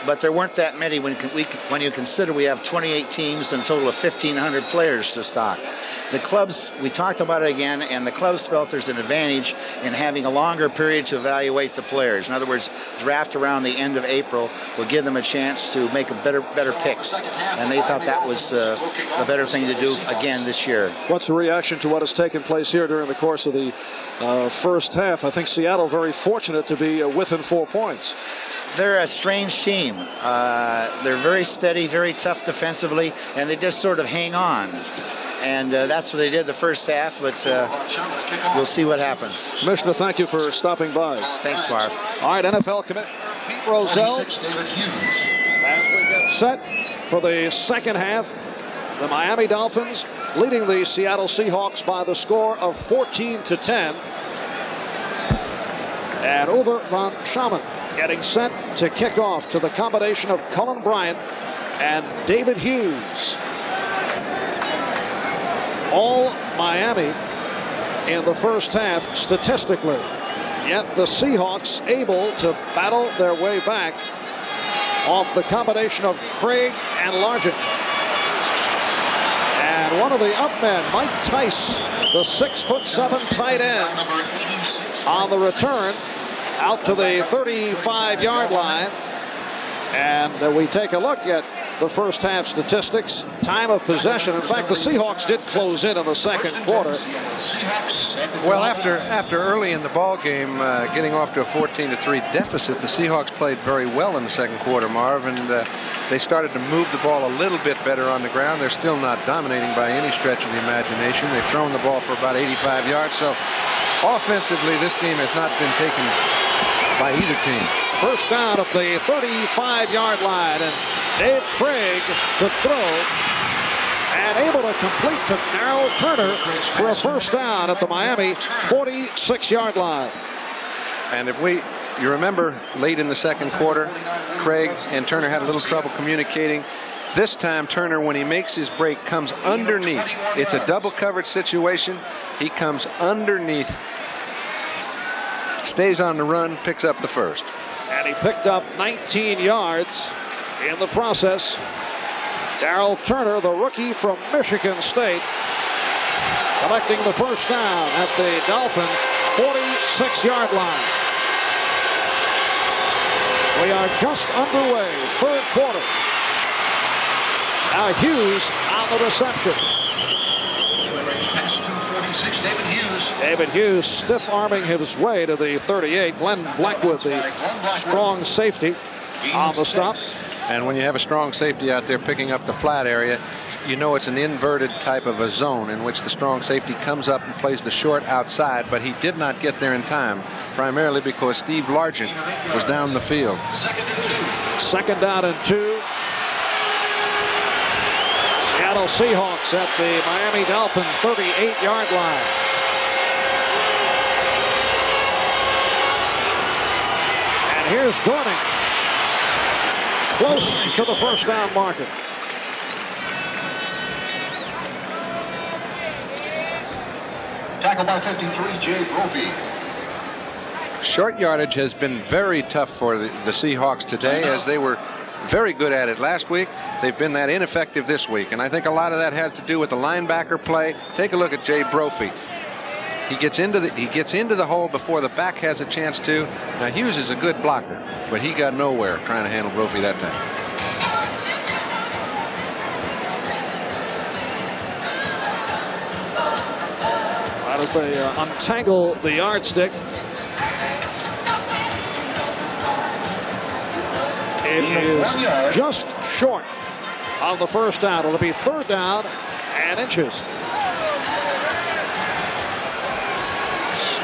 But there weren't that many when you consider we have 28 teams and a total of 1,500 players to stock. The clubs, we talked about it again, and the clubs felt there's an advantage in having a longer period to evaluate the players. In other words, draft around the end of April will give them a chance to make a better picks. And they thought that was the better thing to do again this year. What's the reaction to what has taken place here during the course of the first half? I think Seattle very fortunate to be within 4 points. They're a strange team. They're very steady, very tough defensively, and they just sort of hang on. And that's what they did the first half, but we'll see what happens. Commissioner, thank you for stopping by. Thanks, Marv. All right, NFL Commissioner Pete Rozelle. As we get set for the second half, the Miami Dolphins leading the Seattle Seahawks by the score of 14-10. And Uwe von Schaman getting set to kick off to the combination of Cullen Bryant and David Hughes. All Miami in the first half statistically. Yet the Seahawks able to battle their way back off the combination of Craig and Largent. And one of the up men, Mike Tice, the 6'7" tight end, on the return out to the 35-yard line. And we take a look at the first half statistics. Time of possession. In fact, the Seahawks did close in the second quarter. Well, after early in the ball game, getting off to a 14-3 deficit, the Seahawks played very well in the second quarter, Marv, and they started to move the ball a little bit better on the ground. They're still not dominating by any stretch of the imagination. They've thrown the ball for about 85 yards. So offensively, this game has not been taken by either team. First down at the 35-yard line, and Dave Craig to throw, and able to complete to Darrell Turner for a first down at the Miami 46-yard line. And if you remember, late in the second quarter, Craig and Turner had a little trouble communicating. This time, Turner, when he makes his break, comes underneath. It's a double coverage situation. He comes underneath, stays on the run, picks up the first. And he picked up 19 yards in the process. Darrell Turner, the rookie from Michigan State, collecting the first down at the Dolphin 46-yard line. We are just underway, third quarter. Now Hughes on the reception. David Hughes stiff-arming his way to the 38. Glenn Blackwood, the strong safety, on the stop. And when you have a strong safety out there picking up the flat area, you know it's an inverted type of a zone in which the strong safety comes up and plays the short outside, but he did not get there in time, primarily because Steve Largent was down the field. Second down and 2. Seattle Seahawks at the Miami Dolphin 38-yard line. And here's Dorning, close to the first down marker. Tackled by 53, Jay Brophy. Short yardage has been very tough for the Seahawks today, as they were very good at it last week. They've been that ineffective this week, and I think a lot of that has to do with the linebacker play. Take a look at Jay Brophy. He gets into the hole before the back has a chance to. Now Hughes is a good blocker, but he got nowhere trying to handle Brophy that time. Right as they untangle the yardstick. It is just short on the first down. It'll be third down and inches.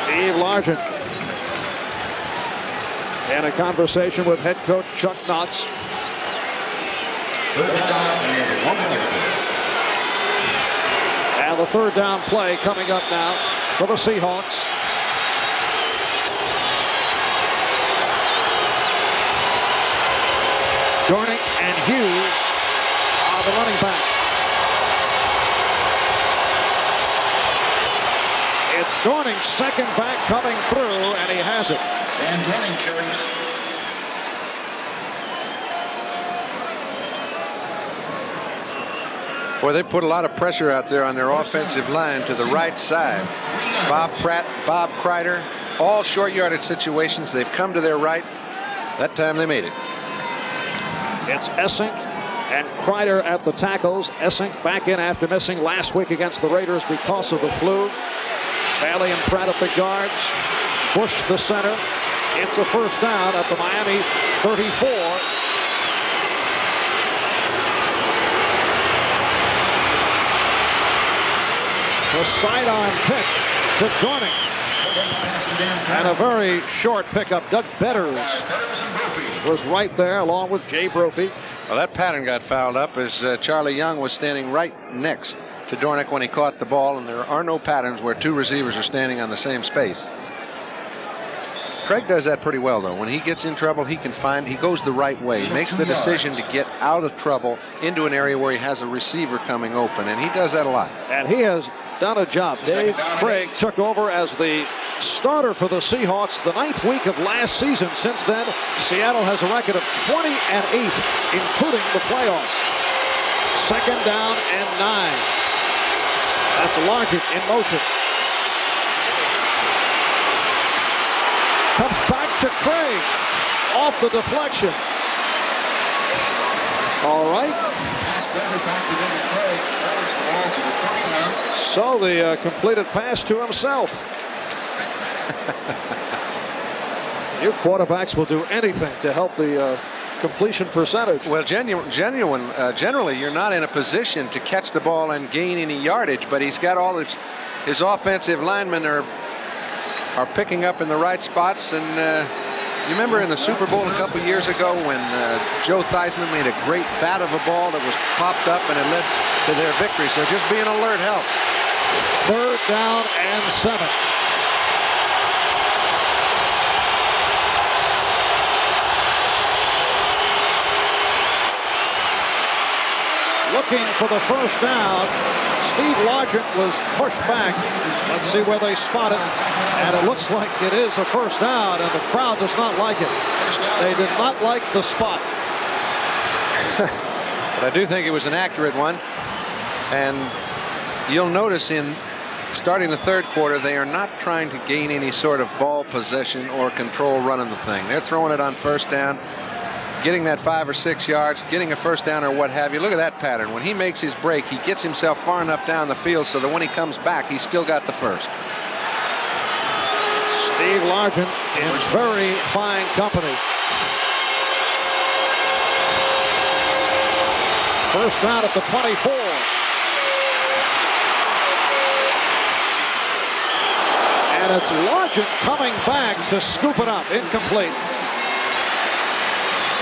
Steve Largent in a conversation with head coach Chuck Knotts. And the third down play coming up now for the Seahawks. Dorning and Hughes are the running back. It's Dorning's second back coming through, and he has it. And Dorning carries. Boy, they put a lot of pressure out there on their offensive line to the right side. Bob Pratt, Bob Kreider, all short yardage situations. They've come to their right. That time they made it. It's Essink and Kreider at the tackles. Essink back in after missing last week against the Raiders because of the flu. Bailey and Pratt at the guards. Bush the center. It's a first down at the Miami 34. The sidearm pitch to Dornick. And a very short pickup. Doug Betters was right there along with Jay Brophy. Well, that pattern got fouled up as Charlie Young was standing right next to Dornick when he caught the ball, and there are no patterns where two receivers are standing on the same space. Craig does that pretty well, though. When he gets in trouble, he goes the right way. He makes the decision to get out of trouble into an area where he has a receiver coming open, and he does that a lot. And he has done a job. Dave Craig took over as the starter for the Seahawks the 9th week of last season. Since then, Seattle has a record of 20-8, including the playoffs. 2nd down and 9. That's Largent in motion. Comes back to Craig. Off the deflection. All right. So the completed pass to himself. New quarterbacks will do anything to help the completion percentage. Well, generally, you're not in a position to catch the ball and gain any yardage, but he's got all his offensive linemen are picking up in the right spots. And you remember in the Super Bowl a couple years ago when Joe Theismann made a great bat of a ball that was popped up and it led to their victory. So just being alert helps. 3rd down and 7. Looking for the first down. Steve Largent was pushed back. Let's see where they spot it. And it looks like it is a first down, and the crowd does not like it. They did not like the spot. But I do think it was an accurate one. And you'll notice in starting the 3rd quarter, they are not trying to gain any sort of ball possession or control running the thing. They're throwing it on first down, getting that 5 or 6 yards, getting a first down or what have you. Look at that pattern. When he makes his break, he gets himself far enough down the field so that when he comes back, he's still got the first. Steve Largent in very fine company. First down at the 24. And it's Largent coming back to scoop it up. Incomplete.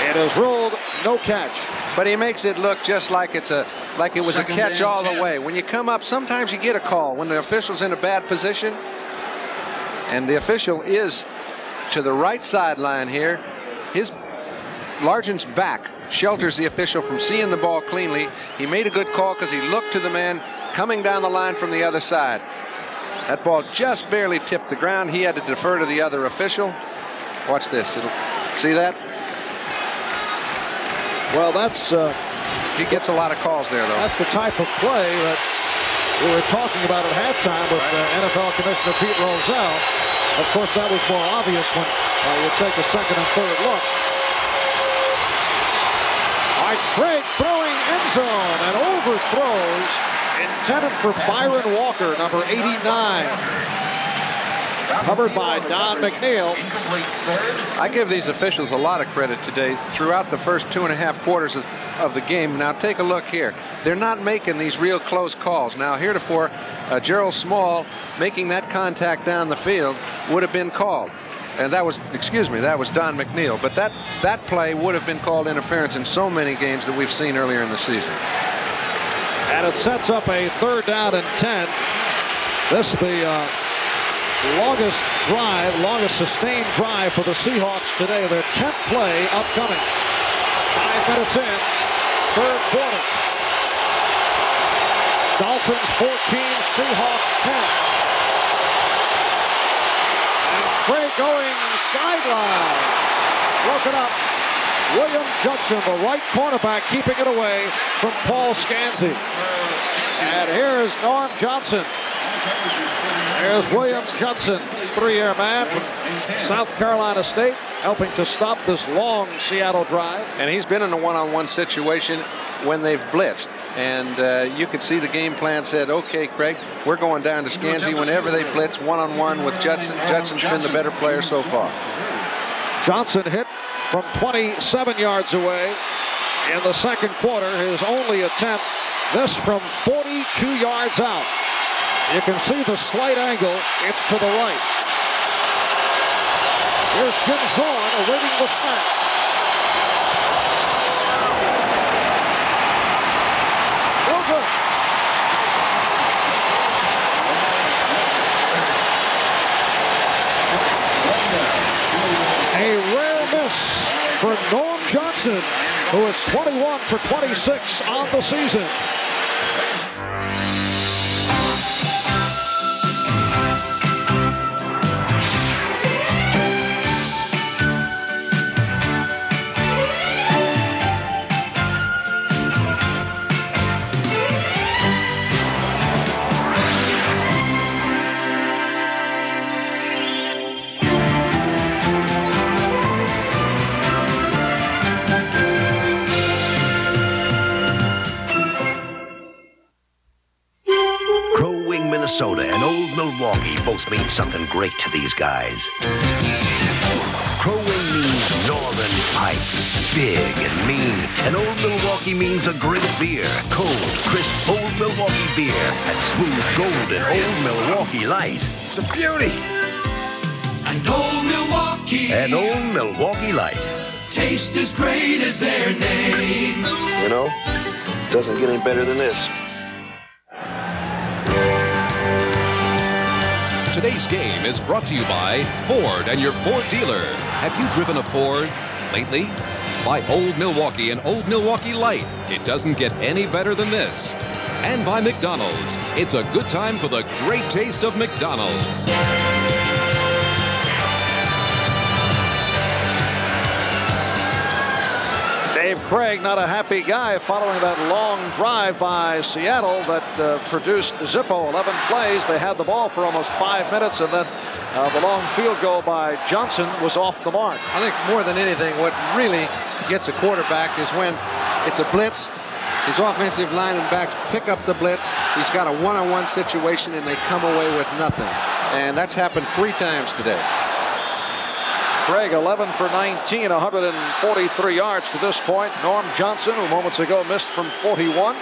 It is ruled no catch. But he makes it look just like it was a catch all the way. When you come up, sometimes you get a call when the official's in a bad position. And the official is to the right sideline here. Largent's back shelters the official from seeing the ball cleanly. He made a good call because he looked to the man coming down the line from the other side. That ball just barely tipped the ground. He had to defer to the other official. Watch this. See that? Well, that's... he gets a lot of calls there, though. That's the type of play that we were talking about at halftime with NFL Commissioner Pete Rozelle. Of course, that was more obvious when you take a 2nd and 3rd look. All right, Craig throwing end zone and overthrows, intended for Byron Walker, number 89. Covered by Don McNeil. I give these officials a lot of credit today throughout the first 2.5 quarters of the game. Now take a look here. They're not making these real close calls. Now heretofore, Gerald Small making that contact down the field would have been called. And that was Don McNeil. But that play would have been called interference in so many games that we've seen earlier in the season. And it sets up a 3rd down and 10. This the longest sustained drive for the Seahawks today. Their 10th play upcoming. 5 minutes in, 3rd quarter. Dolphins 14, Seahawks 10. And Craig going sideline. Broken up. William Judson, the right cornerback, keeping it away from Paul Scansey. And here's Norm Johnson. There's William Judson, 3-year man from South Carolina State, helping to stop this long Seattle drive. And he's been in a one-on-one situation when they've blitzed. And you could see the game plan said, okay, Craig, we're going down to Scansey whenever they blitz one-on-one with Judson. Judson's been the better player so far. Johnson hit from 27 yards away in the 2nd quarter, his only attempt. This from 42 yards out. You can see the slight angle. It's to the right. Here's Jim Zorn awaiting the snap. Real good. A rare miss for Norm Johnson, who is 21 for 26 on the season. Minnesota and Old Milwaukee both mean something great to these guys. Crow Wing means Northern Pipe, big and mean, and Old Milwaukee means a great beer, cold, crisp Old Milwaukee beer, and smooth golden Old Milwaukee Light. It's a beauty. And Old Milwaukee. And Old Milwaukee Light. Taste as great as their name. You know, it doesn't get any better than this. Today's game is brought to you by Ford and your Ford dealer. Have you driven a Ford lately? By Old Milwaukee and Old Milwaukee Light. It doesn't get any better than this. And by McDonald's. It's a good time for the great taste of McDonald's. Dave Craig, not a happy guy following that long drive by Seattle that produced Zippo. 11 plays. They had the ball for almost 5 minutes, and then the long field goal by Johnson was off the mark. I think more than anything, what really gets a quarterback is when it's a blitz. His offensive line and backs pick up the blitz. He's got a one-on-one situation, and they come away with nothing. And that's happened 3 times today. Craig 11 for 19, 143 yards to this point. Norm Johnson, who moments ago missed from 41.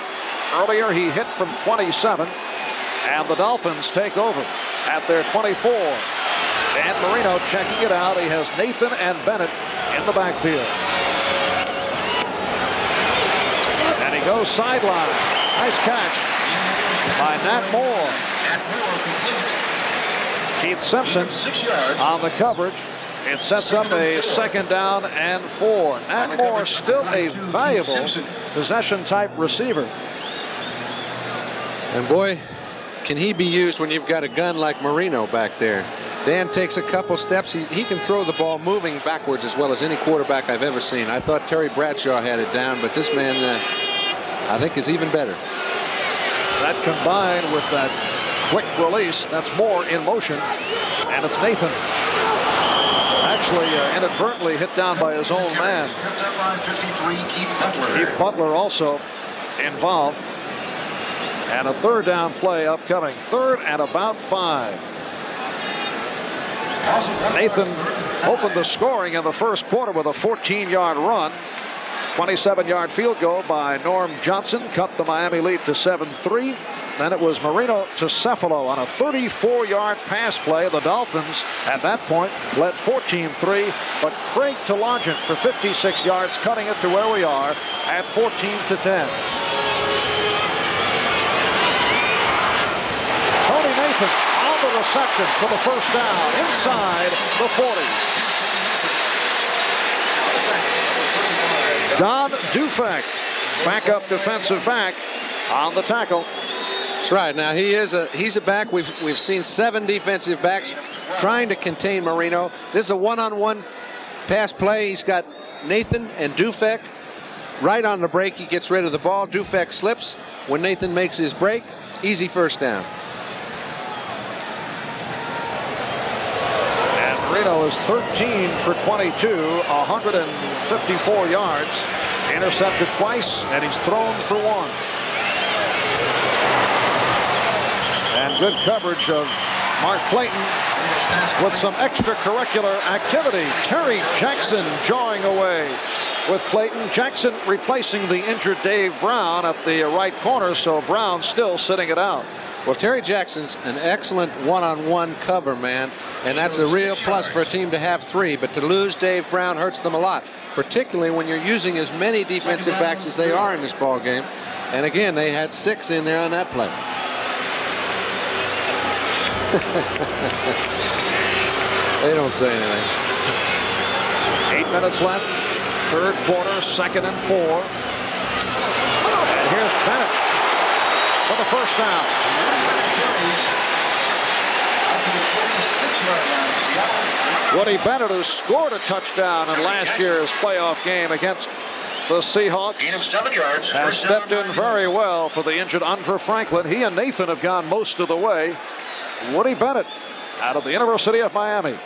Earlier he hit from 27. And the Dolphins take over at their 24. Dan Marino checking it out. He has Nathan and Bennett in the backfield. And he goes sideline. Nice catch by Nat Moore. Keith Simpson on the coverage. It sets up a 2nd down and 4. Nat Moore still a valuable possession-type receiver. And boy, can he be used when you've got a gun like Marino back there. Dan takes a couple steps. He can throw the ball moving backwards as well as any quarterback I've ever seen. I thought Terry Bradshaw had it down, but this man, I think, is even better. That combined with that quick release, that's Moore in motion, and it's Nathan. Actually inadvertently hit down by his own man. Keith Butler also involved. And a 3rd down play upcoming. 3rd and about 5. Nathan opened the scoring in the first quarter with a 14-yard run. 27-yard field goal by Norm Johnson cut the Miami lead to 7-3. Then it was Marino to Cefalo on a 34-yard pass play. The Dolphins at that point led 14-3, but Craig to Largent for 56 yards, cutting it to where we are at 14-10. Tony Nathan on the reception for the 1st down inside the 40. Don Dufek, backup defensive back, on the tackle. That's right. Now he's a back. We've seen 7 defensive backs trying to contain Marino. This is a one-on-one pass play. He's got Nathan and Dufek right on the break. He gets rid of the ball. Dufek slips. When Nathan makes his break, easy 1st down. Marino is 13 for 22, 154 yards, intercepted twice, and he's thrown for 1. And good coverage of Mark Clayton with some extracurricular activity. Terry Jackson jawing away with Clayton. Jackson replacing the injured Dave Brown at the right corner, so Brown still sitting it out. Well, Terry Jackson's an excellent one-on-one cover man, and that's a real plus for a team to have 3. But to lose Dave Brown hurts them a lot, particularly when you're using as many defensive backs as they are in this ball game. And again, they had 6 in there on that play. They don't say anything. 8 minutes left. Third quarter, 2nd and 4. And here's Bennett for the first down. Woody Bennett, who scored a touchdown in last year's playoff game against the Seahawks, has stepped in very well for the injured Andre Franklin. He and Nathan have gone most of the way. Woody Bennett out of the University of Miami.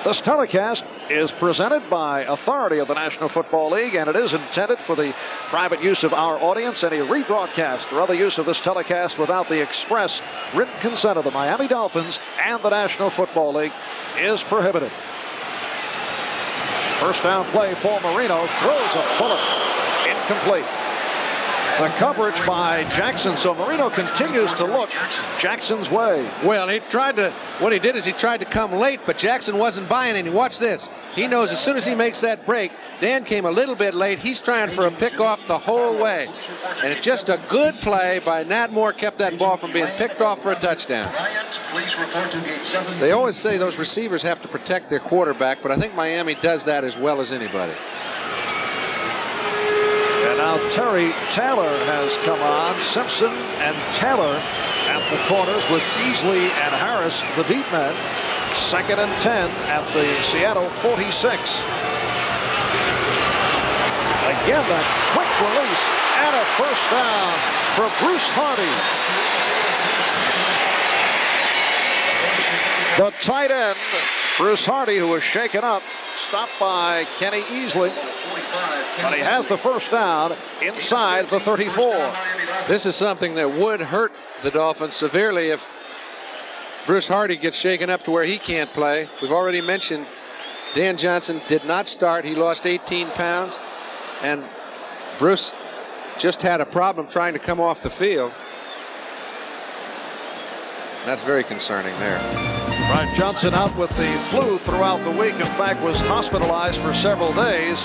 This telecast is presented by authority of the National Football League, and it is intended for the private use of our audience. Any rebroadcast or other use of this telecast without the express written consent of the Miami Dolphins and the National Football League is prohibited. First down play for Marino. Throws a bullet. Incomplete. The coverage by Jackson, so Marino continues to look Jackson's way. Well, what he did is he tried to come late, but Jackson wasn't buying any. Watch this. He knows as soon as he makes that break, Dan came a little bit late. He's trying for a pickoff the whole way. And it's just a good play by Nat Moore, kept that ball from being picked off for a touchdown. They always say those receivers have to protect their quarterback, but I think Miami does that as well as anybody. And now Terry Taylor has come on. Simpson and Taylor at the corners with Beasley and Harris, the deep men. 2nd and 10 at the Seattle 46. Again, that quick release and a first down for Bruce Hardy. The tight end, Bruce Hardy, who was shaken up, stopped by Kenny Easley. But he has the first down inside the 34. This is something that would hurt the Dolphins severely if Bruce Hardy gets shaken up to where he can't play. We've already mentioned Dan Johnson did not start. He lost 18 pounds. And Bruce just had a problem trying to come off the field. That's very concerning there. Brian Johnson out with the flu throughout the week. In fact, was hospitalized for several days.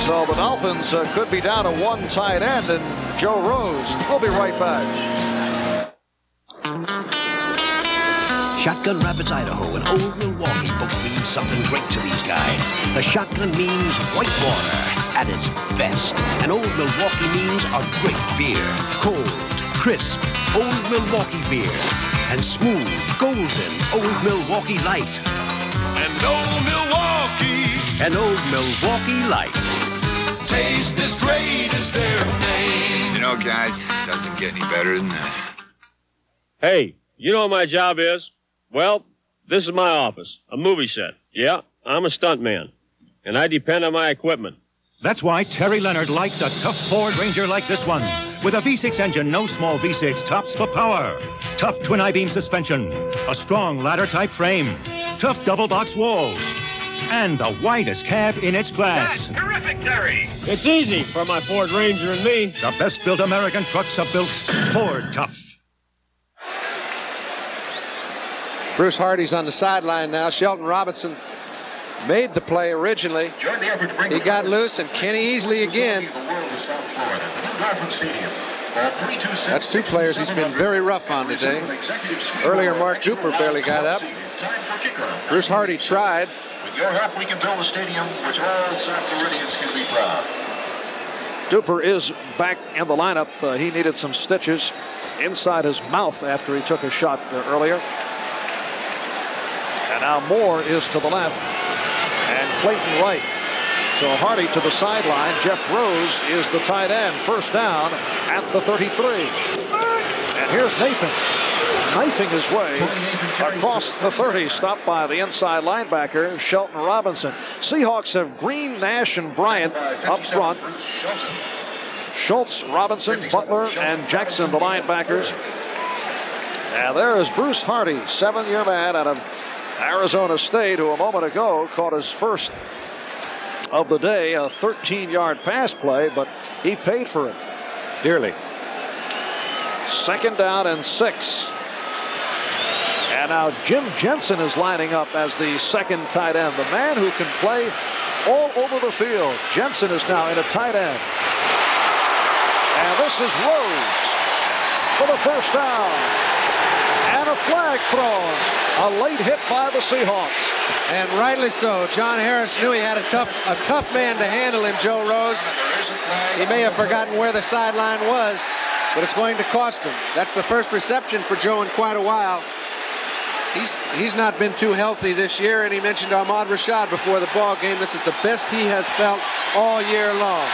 So the Dolphins could be down to one tight end, and Joe Rose. We'll be right back. Shotgun Rapids, Idaho, and Old Milwaukee both mean something great to these guys. The shotgun means white water at its best. And Old Milwaukee means a great beer. Cold, crisp, Old Milwaukee beer. And smooth, golden Old Milwaukee Light. And Old Milwaukee. And Old Milwaukee Light. Taste as great as their name. You know, guys, it doesn't get any better than this. Hey, you know what my job is? Well, this is my office, a movie set. Yeah, I'm a stuntman, and I depend on my equipment. That's why Terry Leonard likes a tough Ford Ranger like this one. With a V6 engine, no small V6 tops for power. Tough twin I-beam suspension. A strong ladder-type frame. Tough double-box walls. And the widest cab in its class. That's terrific, Terry. It's easy for my Ford Ranger and me. The best-built American trucks are built Ford tough. Bruce Hardy's on the sideline now. Shelton Robinson made the play originally. He got loose, and Kenny Easley again. That's 2 players he's been very rough on today. Earlier, Mark Duper barely got up. Bruce Hardy tried. With your help, we can build a stadium which all South Floridians can be proud. Duper is back in the lineup. He needed some stitches inside his mouth after he took a shot earlier. And now Moore is to the left. And Clayton right. So Hardy to the sideline. Jeff Rose is the tight end. First down at the 33. And here's Nathan knifing his way across the 30. Stopped by the inside linebacker, Shelton Robinson. Seahawks have Green, Nash, and Bryant up front. Schultz, Robinson, Butler, and Jackson, the linebackers. And there is Bruce Hardy, 7-year man out of Arizona State, who a moment ago caught his first of the day, a 13-yard pass play, but he paid for it dearly. 2nd down and 6. And now Jim Jensen is lining up as the second tight end. The man who can play all over the field. Jensen is now in a tight end. And this is Rose for the first down. And a flag thrown. A late hit by the Seahawks. And rightly so. John Harris knew he had a tough man to handle him, Joe Rose. He may have forgotten where the sideline was, but it's going to cost him. That's the first reception for Joe in quite a while. He's not been too healthy this year, and he mentioned Ahmad Rashad before the ball game. This is the best he has felt all year long.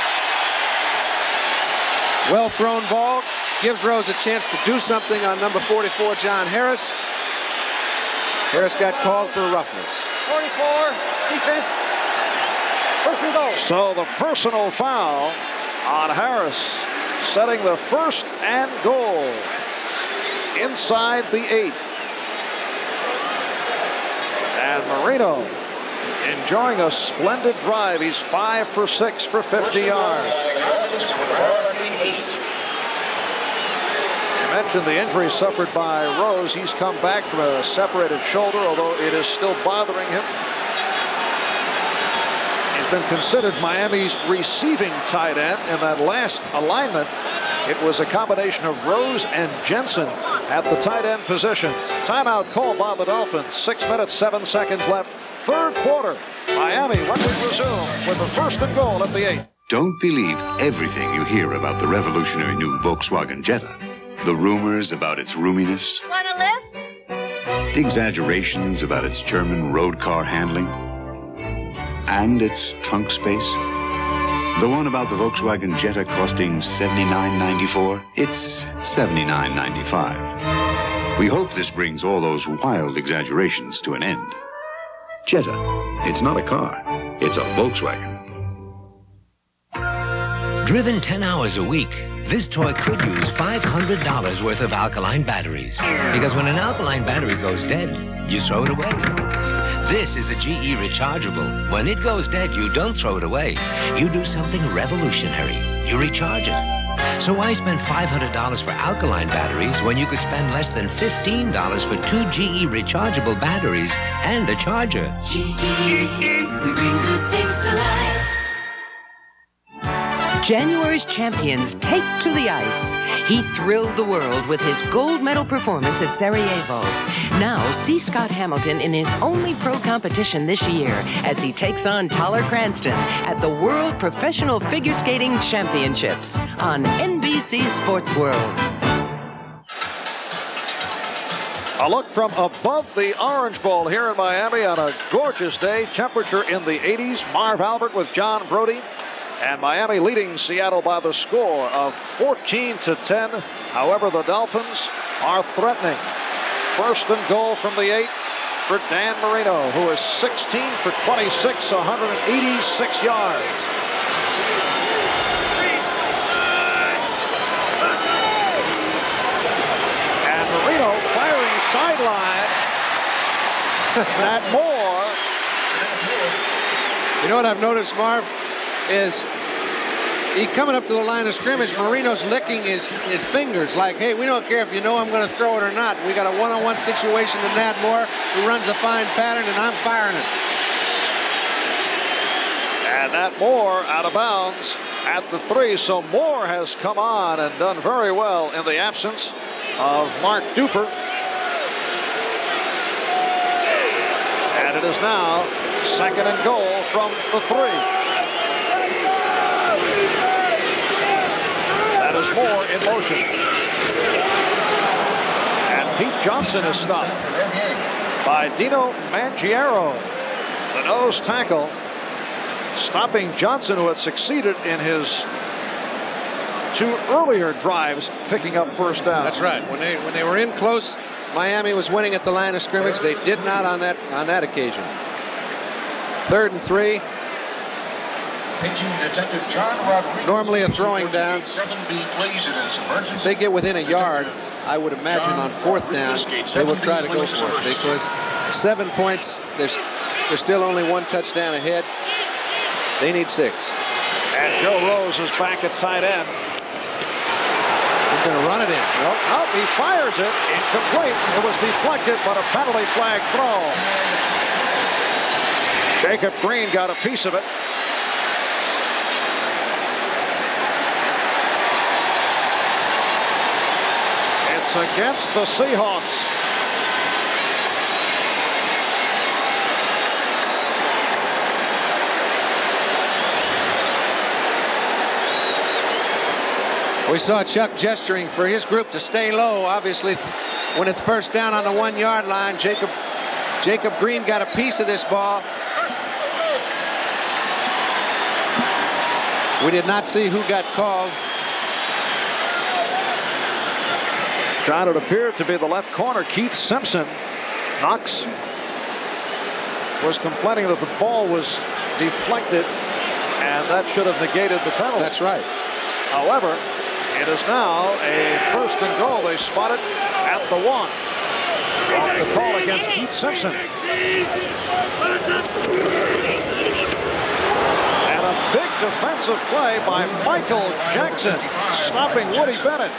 Well thrown ball. Gives Rose a chance to do something on number 44, John Harris. Harris got called for roughness. 44, defense. First and goal. So the personal foul on Harris, setting the 1st and goal inside the 8. And Marino enjoying a splendid drive. He's 5 for 6 for 50 yards. You mentioned the injury suffered by Rose. He's come back from a separated shoulder, although it is still bothering him. He's been considered Miami's receiving tight end. In that last alignment, it was a combination of Rose and Jensen at the tight end positions. Timeout called by the Dolphins. 6 minutes, 7 seconds left. 3rd quarter. Miami when we resume with the 1st and goal at the 8. Don't believe everything you hear about the revolutionary new Volkswagen Jetta. The rumors about its roominess. Wanna live? The exaggerations about its German road car handling. And its trunk space. The one about the Volkswagen Jetta costing $79.94, it's $79.95. We hope this brings all those wild exaggerations to an end. Jetta, it's not a car, it's a Volkswagen. Driven 10 hours a week, this toy could use $500 worth of alkaline batteries. Because when an alkaline battery goes dead, you throw it away. This is a GE rechargeable. When it goes dead, you don't throw it away. You do something revolutionary. You recharge it. So why spend $500 for alkaline batteries when you could spend less than $15 for 2 GE rechargeable batteries and a charger? GE, we bring good things to life. January's champions take to the ice. He thrilled the world with his gold medal performance at Sarajevo. Now, see Scott Hamilton in his only pro competition this year as he takes on Tyler Cranston at the World Professional Figure Skating Championships on NBC Sports World. A look from above the Orange Bowl here in Miami on a gorgeous day. Temperature in the 80s. Marv Albert with John Brody. And Miami leading Seattle by the score of 14-10. However, the Dolphins are threatening. 1st and goal from the 8 for Dan Marino, who is 16 for 26, 186 yards. And Marino firing sideline. Matt Moore. You know what I've noticed, Marv? Is he coming up to the line of scrimmage, Marino's licking his fingers like, hey, we don't care if you know I'm going to throw it or not. We got a one-on-one situation with Nat Moore, who runs a fine pattern, and I'm firing it. And Nat Moore out of bounds at the 3. So Moore has come on and done very well in the absence of Mark Duper. And it is now 2nd and goal from the 3. That is Moore in motion. And Pete Johnson is stopped by Dino Mangiero, the nose tackle, stopping Johnson, who had succeeded in his 2 earlier drives, picking up 1st down. That's right. When they were in close, Miami was winning at the line of scrimmage. They did not on that occasion. 3rd and 3. Pitching Detective John Rodriguez. Normally a throwing down. If they get within a yard, I would imagine on 4th down, they will try to go for it because 7 points, there's still only 1 touchdown ahead. They need 6. And Joe Rose is back at tight end. He's going to run it in. Nope, he fires it. Incomplete. It was deflected, but a penalty flag throw. Jacob Green got a piece of it. It's against the Seahawks. We saw Chuck gesturing for his group to stay low. Obviously, when it's first down on the 1 yard line, Jacob Green got a piece of this ball. We did not see who got called. John, it appeared to be the left corner, Keith Simpson. Knox was complaining that the ball was deflected, and that should have negated the penalty. That's right. However, it is now a first and goal. They spot it at the 1. Off the call against Keith Simpson. And a big defensive play by Michael Jackson, stopping Woody Bennett.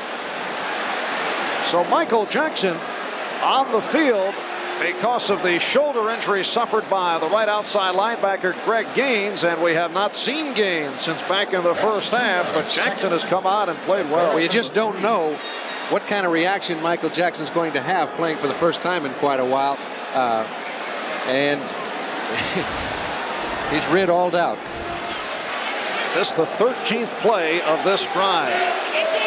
So Michael Jackson on the field because of the shoulder injury suffered by the right outside linebacker Greg Gaines, and we have not seen Gaines since back in the first half, but Jackson has come out and played well. Well, you just don't know what kind of reaction Michael Jackson's going to have playing for the first time in quite a while, and he's rid all doubt. This is the 13th play of this drive.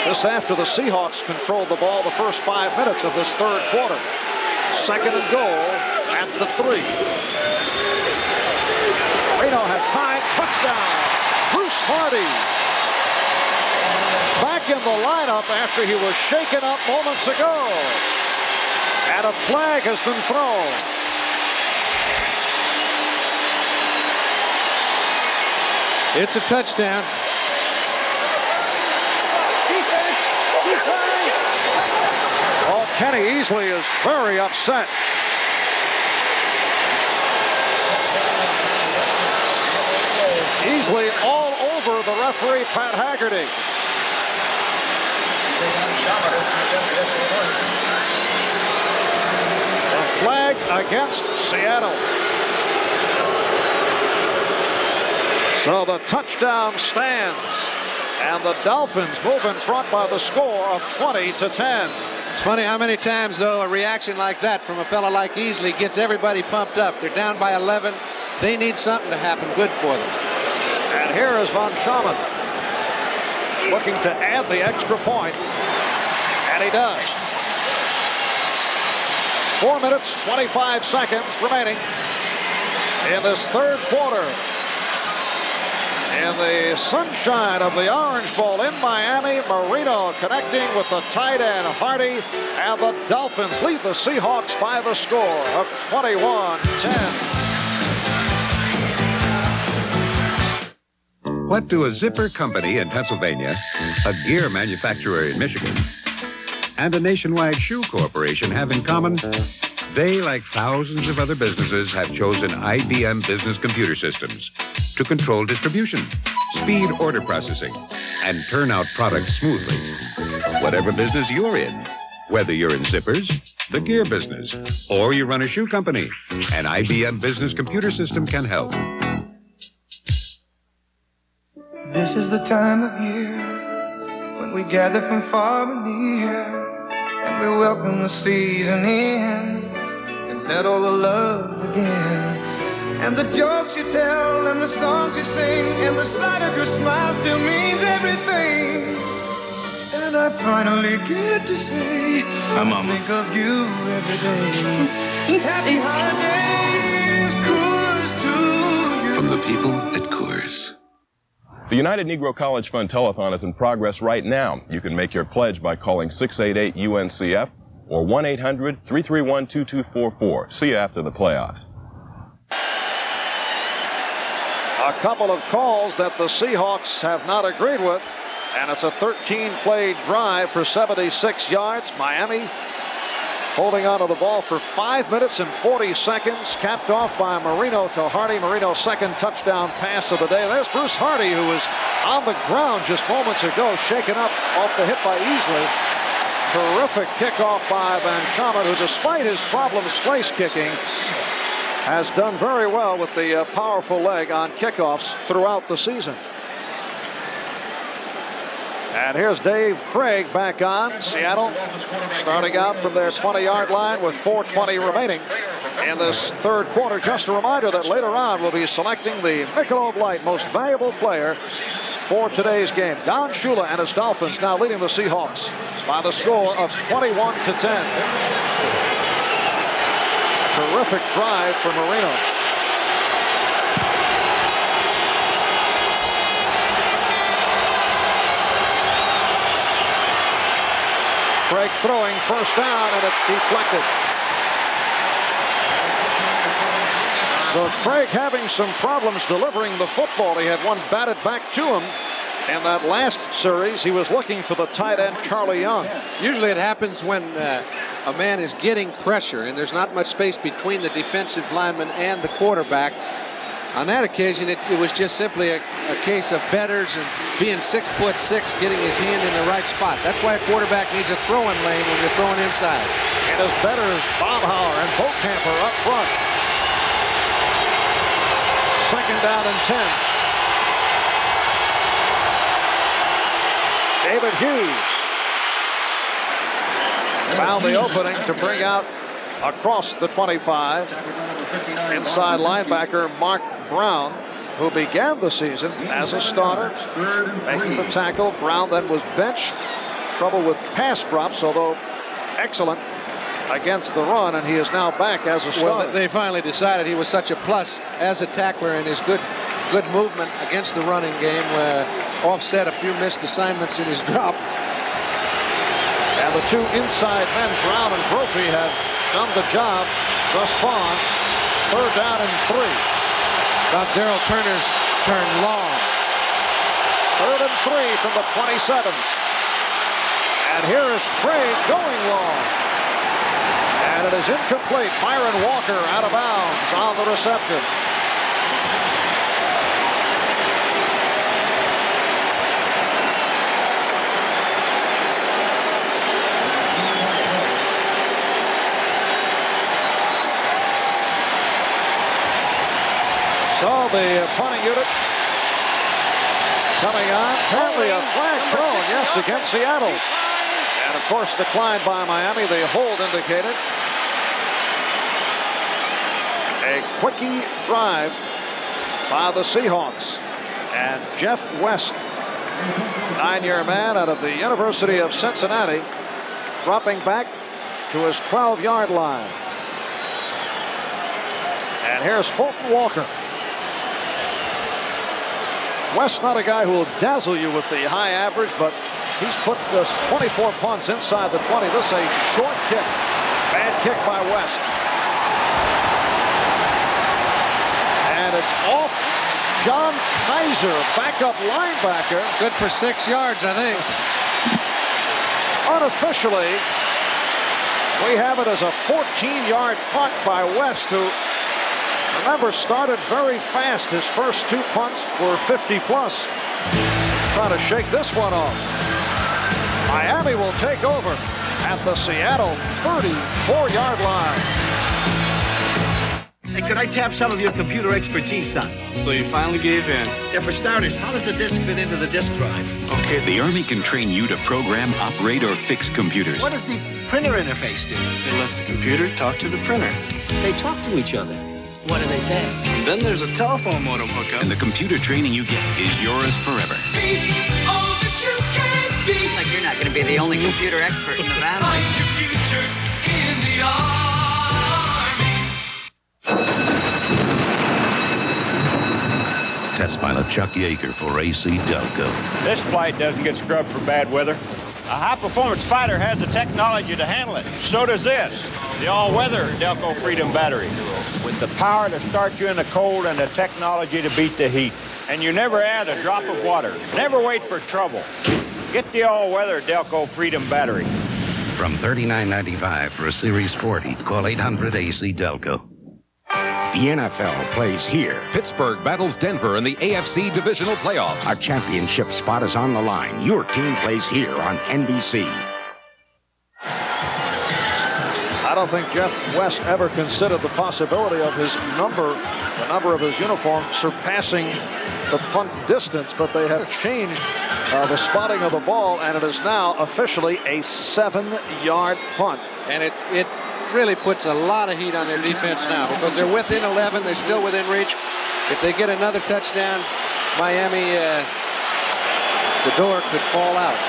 This after the Seahawks controlled the ball the first 5 minutes of this third quarter. Second and goal at the 3. Reno had time. Touchdown. Bruce Hardy. Back in the lineup after he was shaken up moments ago. And a flag has been thrown. It's a touchdown. Oh, Kenny Easley is very upset. Easley all over the referee, Pat Haggerty. A flag against Seattle. So the touchdown stands, and the Dolphins move in front by the score of 20-10. It's funny how many times, though, a reaction like that from a fella like Easley gets everybody pumped up. They're down by 11. They need something to happen good for them. And here is Von Schaman looking to add the extra point, and he does. 4 minutes, 25 seconds remaining in this third quarter. In the sunshine of the Orange Bowl in Miami, Marino connecting with the tight end Hardy, and the Dolphins lead the Seahawks by the score of 21-10. What do a zipper company in Pennsylvania, a gear manufacturer in Michigan, and a nationwide shoe corporation have in common? They, like thousands of other businesses, have chosen IBM Business Computer Systems to control distribution, speed order processing, and turn out products smoothly. Whatever business you're in, whether you're in zippers, the gear business, or you run a shoe company, an IBM Business Computer System can help. This is the time of year when we gather from far and near, and we welcome the season in. Let all the love begin. And the jokes you tell, and the songs you sing, and the sight of your smile still means everything. And I finally get to say, I think of you every day. Happy holidays, Coors to you. From the people at Coors. The United Negro College Fund Telethon is in progress right now. You can make your pledge by calling 688-UNCF or 1-800-331-2244. See you after the playoffs. A couple of calls that the Seahawks have not agreed with, and it's a 13-play drive for 76 yards. Miami holding on to the ball for 5 minutes and 40 seconds, capped off by Marino to Hardy. Marino's second touchdown pass of the day. There's Bruce Hardy, who was on the ground just moments ago, shaken up off the hit by Easley. Terrific kickoff by Van Comet, who, despite his problems place kicking, has done very well with the powerful leg on kickoffs throughout the season. And here's Dave Craig back on. Seattle starting out from their 20-yard line with 4:20 remaining in this third quarter. Just a reminder that later on we'll be selecting the Michelob Light Most Valuable Player for today's game. Don Shula and his Dolphins now leading the Seahawks by the score of 21-10. Terrific drive for Marino. Craig throwing, first down, and it's deflected. So Craig having some problems delivering the football. He had one batted back to him. In that last series, he was looking for the tight end, Charlie Young. Usually it happens when a man is getting pressure and there's not much space between the defensive lineman and the quarterback. On that occasion, it was just simply a case of betters and being 6'6", getting his hand in the right spot. That's why a quarterback needs a throwing lane when you're throwing inside. And as betters, Baumhauer and Bokamper up front. Second down and 10. David Hughes found the opening to bring out across the 25. Inside linebacker Mark Brown, who began the season as a starter, making the tackle. Brown then was benched. Trouble with pass drops, although excellent against the run, and he is now back as a starter. Well, they finally decided he was such a plus as a tackler, and his good movement against the running game offset a few missed assignments in his drop. And the two inside men, Brown and Brophy, have done the job thus far. Third down and 3. About Darrell Turner's turn long. Third and 3 from the 27. And here is Craig going long. And it is incomplete. Byron Walker out of bounds on the reception. So the punting unit coming on. Apparently a flag thrown, yes, against Seattle. And of course declined by Miami. The hold indicated. A quickie drive by the Seahawks. And Jeff West, 9-year man out of the University of Cincinnati, dropping back to his 12-yard line. And here's Fulton Walker. West, not a guy who will dazzle you with the high average, but he's put this 24 punts inside the 20. This is a short kick. Bad kick by West. And it's off John Kaiser, backup linebacker. Good for 6 yards, I think. Unofficially, we have it as a 14-yard punt by West, who, remember, started very fast. His first 2 punts were 50-plus. Let's try to shake this one off. Miami will take over at the Seattle 34-yard line. Hey, could I tap some of your computer expertise, son? So you finally gave in? Yeah, for starters, how does the disk fit into the disk drive? Okay. The Army can train you to program, operate, or fix computers. What does the printer interface do? It lets the computer talk to the printer. They talk to each other. What do they say? And then there's a telephone modem hookup. And the computer training you get is yours forever. Be all that you can be. Like you're not going to be the only computer expert in the family. Find your future in the Army. Test pilot Chuck Yeager for AC Delco. This flight doesn't get scrubbed for bad weather. A high-performance fighter has the technology to handle it. So does this, the all-weather Delco Freedom Battery, with the power to start you in the cold and the technology to beat the heat. And you never add a drop of water. Never wait for trouble. Get the all-weather Delco Freedom Battery. From $39.95 for a Series 40, call 800-AC-DELCO. The NFL plays here. Pittsburgh battles Denver in the AFC divisional playoffs. Our championship spot is on the line. Your team plays here on NBC. I don't think Jeff West ever considered the possibility of the number of his uniform surpassing the punt distance, but they have changed the spotting of the ball, and it is now officially a 7-yard punt. And it really puts a lot of heat on their defense now because they're within 11. They're still within reach. If they get another touchdown, Miami, the door could fall out.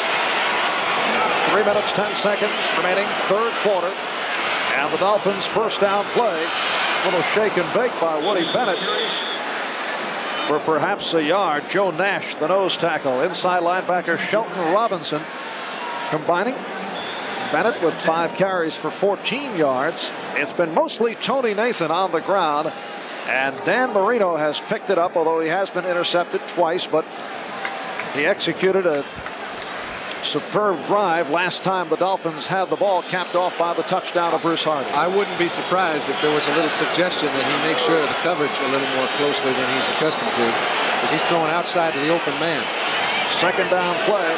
3 minutes, 10 seconds remaining, third quarter. And the Dolphins' first down play. A little shake and bake by Woody Bennett for perhaps a yard. Joe Nash, the nose tackle. Inside linebacker Shelton Robinson combining. Bennett with 5 carries for 14 yards. It's been mostly Tony Nathan on the ground. And Dan Marino has picked it up, although he has been intercepted twice. But he executed a superb drive last time the Dolphins had the ball, capped off by the touchdown of Bruce Hardy. I wouldn't be surprised if there was a little suggestion that he makes sure of the coverage a little more closely than he's accustomed to, because he's throwing outside to the open man. Second down play.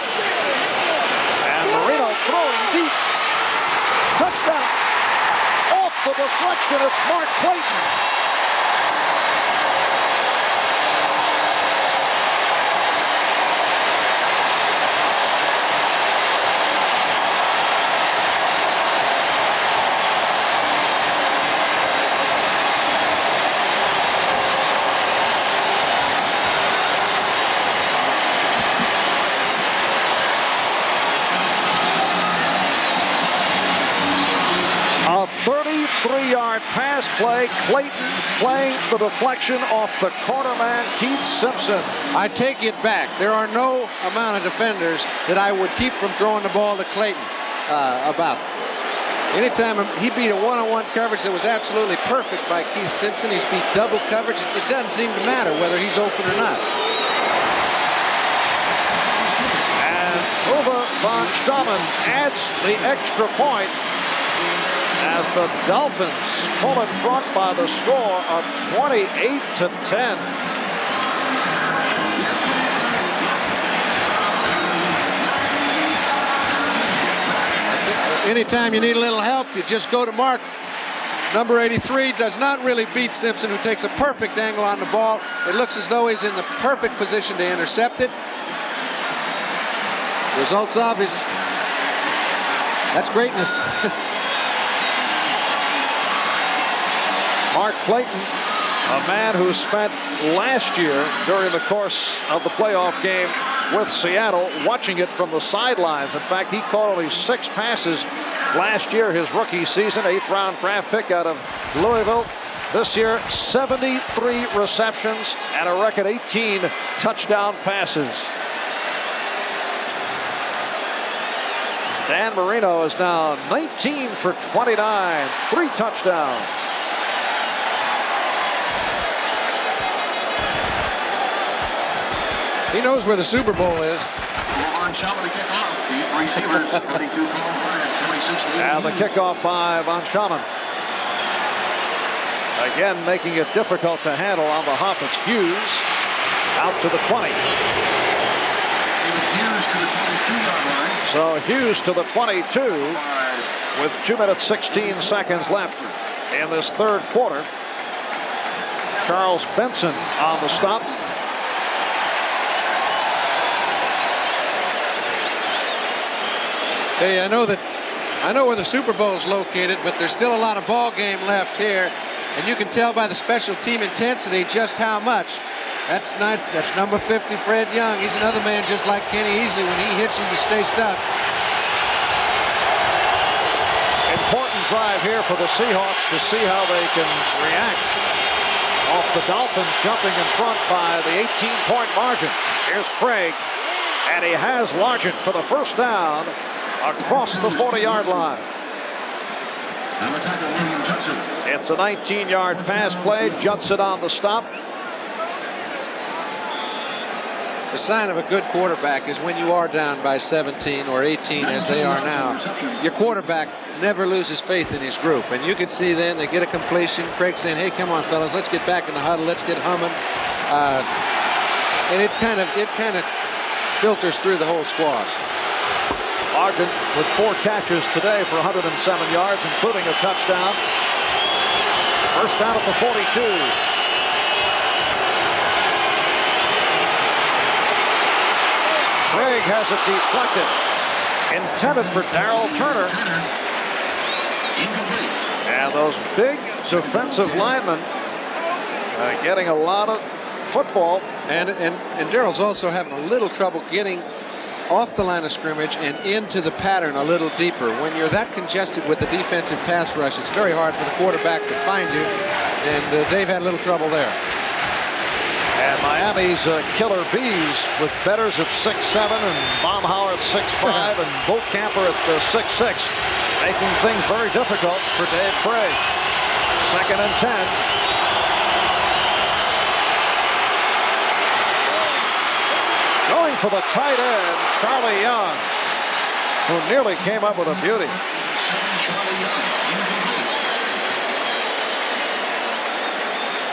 And Marino throwing deep. Touchdown. Off the deflection, it's Mark Clayton. A 33-yard pass play. Clayton playing the deflection off the cornerman, Keith Simpson. I take it back. There are no amount of defenders that I would keep from throwing the ball to Clayton about. Anytime he beat a one-on-one coverage that was absolutely perfect by Keith Simpson, he's beat double coverage. It doesn't seem to matter whether he's open or not. And Uwe von Schaman adds the extra point as the Dolphins pull in front by the score of 28-10. Anytime you need a little help, you just go to Mark. Number 83 does not really beat Simpson, who takes a perfect angle on the ball. It looks as though he's in the perfect position to intercept it. Results of his... That's greatness. Mark Clayton, a man who spent last year during the course of the playoff game with Seattle watching it from the sidelines. In fact, he caught only 6 passes last year, his rookie season, 8th round draft pick out of Louisville. This year, 73 receptions and a record 18 touchdown passes. Dan Marino is now 19 for 29, 3 touchdowns. He knows where the Super Bowl is. And the kickoff by von Schaman. Again, making it difficult to handle on the hop. It's Hughes out to the 20. So Hughes to the 22 with 2 minutes 16 seconds left in this third quarter. Charles Benson on the stop. Hey, I know where the Super Bowl is located, but there's still a lot of ball game left here, and you can tell by the special team intensity just how much. That's nice. That's number 50, Fred Young. He's another man just like Kenny Easley. When he hits you, you stay stuck. Important drive here for the Seahawks to see how they can react off the Dolphins jumping in front by the 18-point margin. Here's Craig, and he has Largent for the first down across the 40-yard line. It's a 19-yard pass play. Judson on the stop. The sign of a good quarterback is when you are down by 17 or 18, as they are now, your quarterback never loses faith in his group. And you can see then they get a completion. Craig saying, hey, come on, fellas, let's get back in the huddle. Let's get humming. And it kind of filters through the whole squad. Ogden with 4 catches today for 107 yards, including a touchdown. First down at the 42. Craig has it deflected. Intended for Darrell Turner. And those big defensive linemen getting a lot of football. And Darrell's also having a little trouble getting off the line of scrimmage and into the pattern a little deeper. When you're that congested with the defensive pass rush, it's very hard for the quarterback to find you. And they've had a little trouble there. And Miami's killer bees with Betters at 6'7", and Baumhauer at 6'5", and Boatcamper at 6'6", making things very difficult for Dave Craig. 2nd and 10. Going for the tight end, Charlie Young, who nearly came up with a beauty.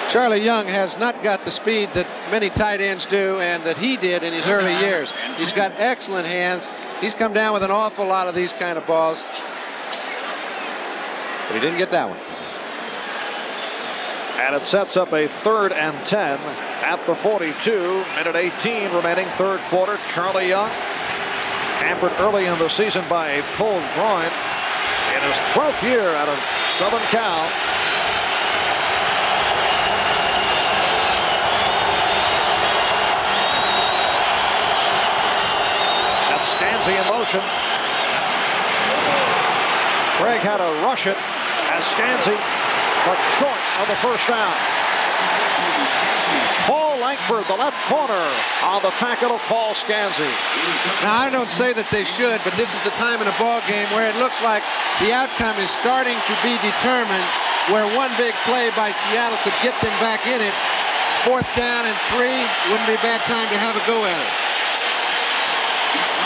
Charlie Young has not got the speed that many tight ends do and that he did in his early years. He's got excellent hands. He's come down with an awful lot of these kind of balls. But he didn't get that one. And it sets up a 3rd and 10 at the 42. Minute 18 remaining, 3rd quarter. Charlie Young, hampered early in the season by a pulled groin in his 12th year out of Southern Cal. Scansy in motion. Craig had to rush it as Scansy, but short of the first down. Paul Langford, the left corner, on the tackle of Paul Scansy. Now, I don't say that they should, but this is the time in a ball game where it looks like the outcome is starting to be determined, where one big play by Seattle could get them back in it. 4th down and 3, wouldn't be a bad time to have a go at it.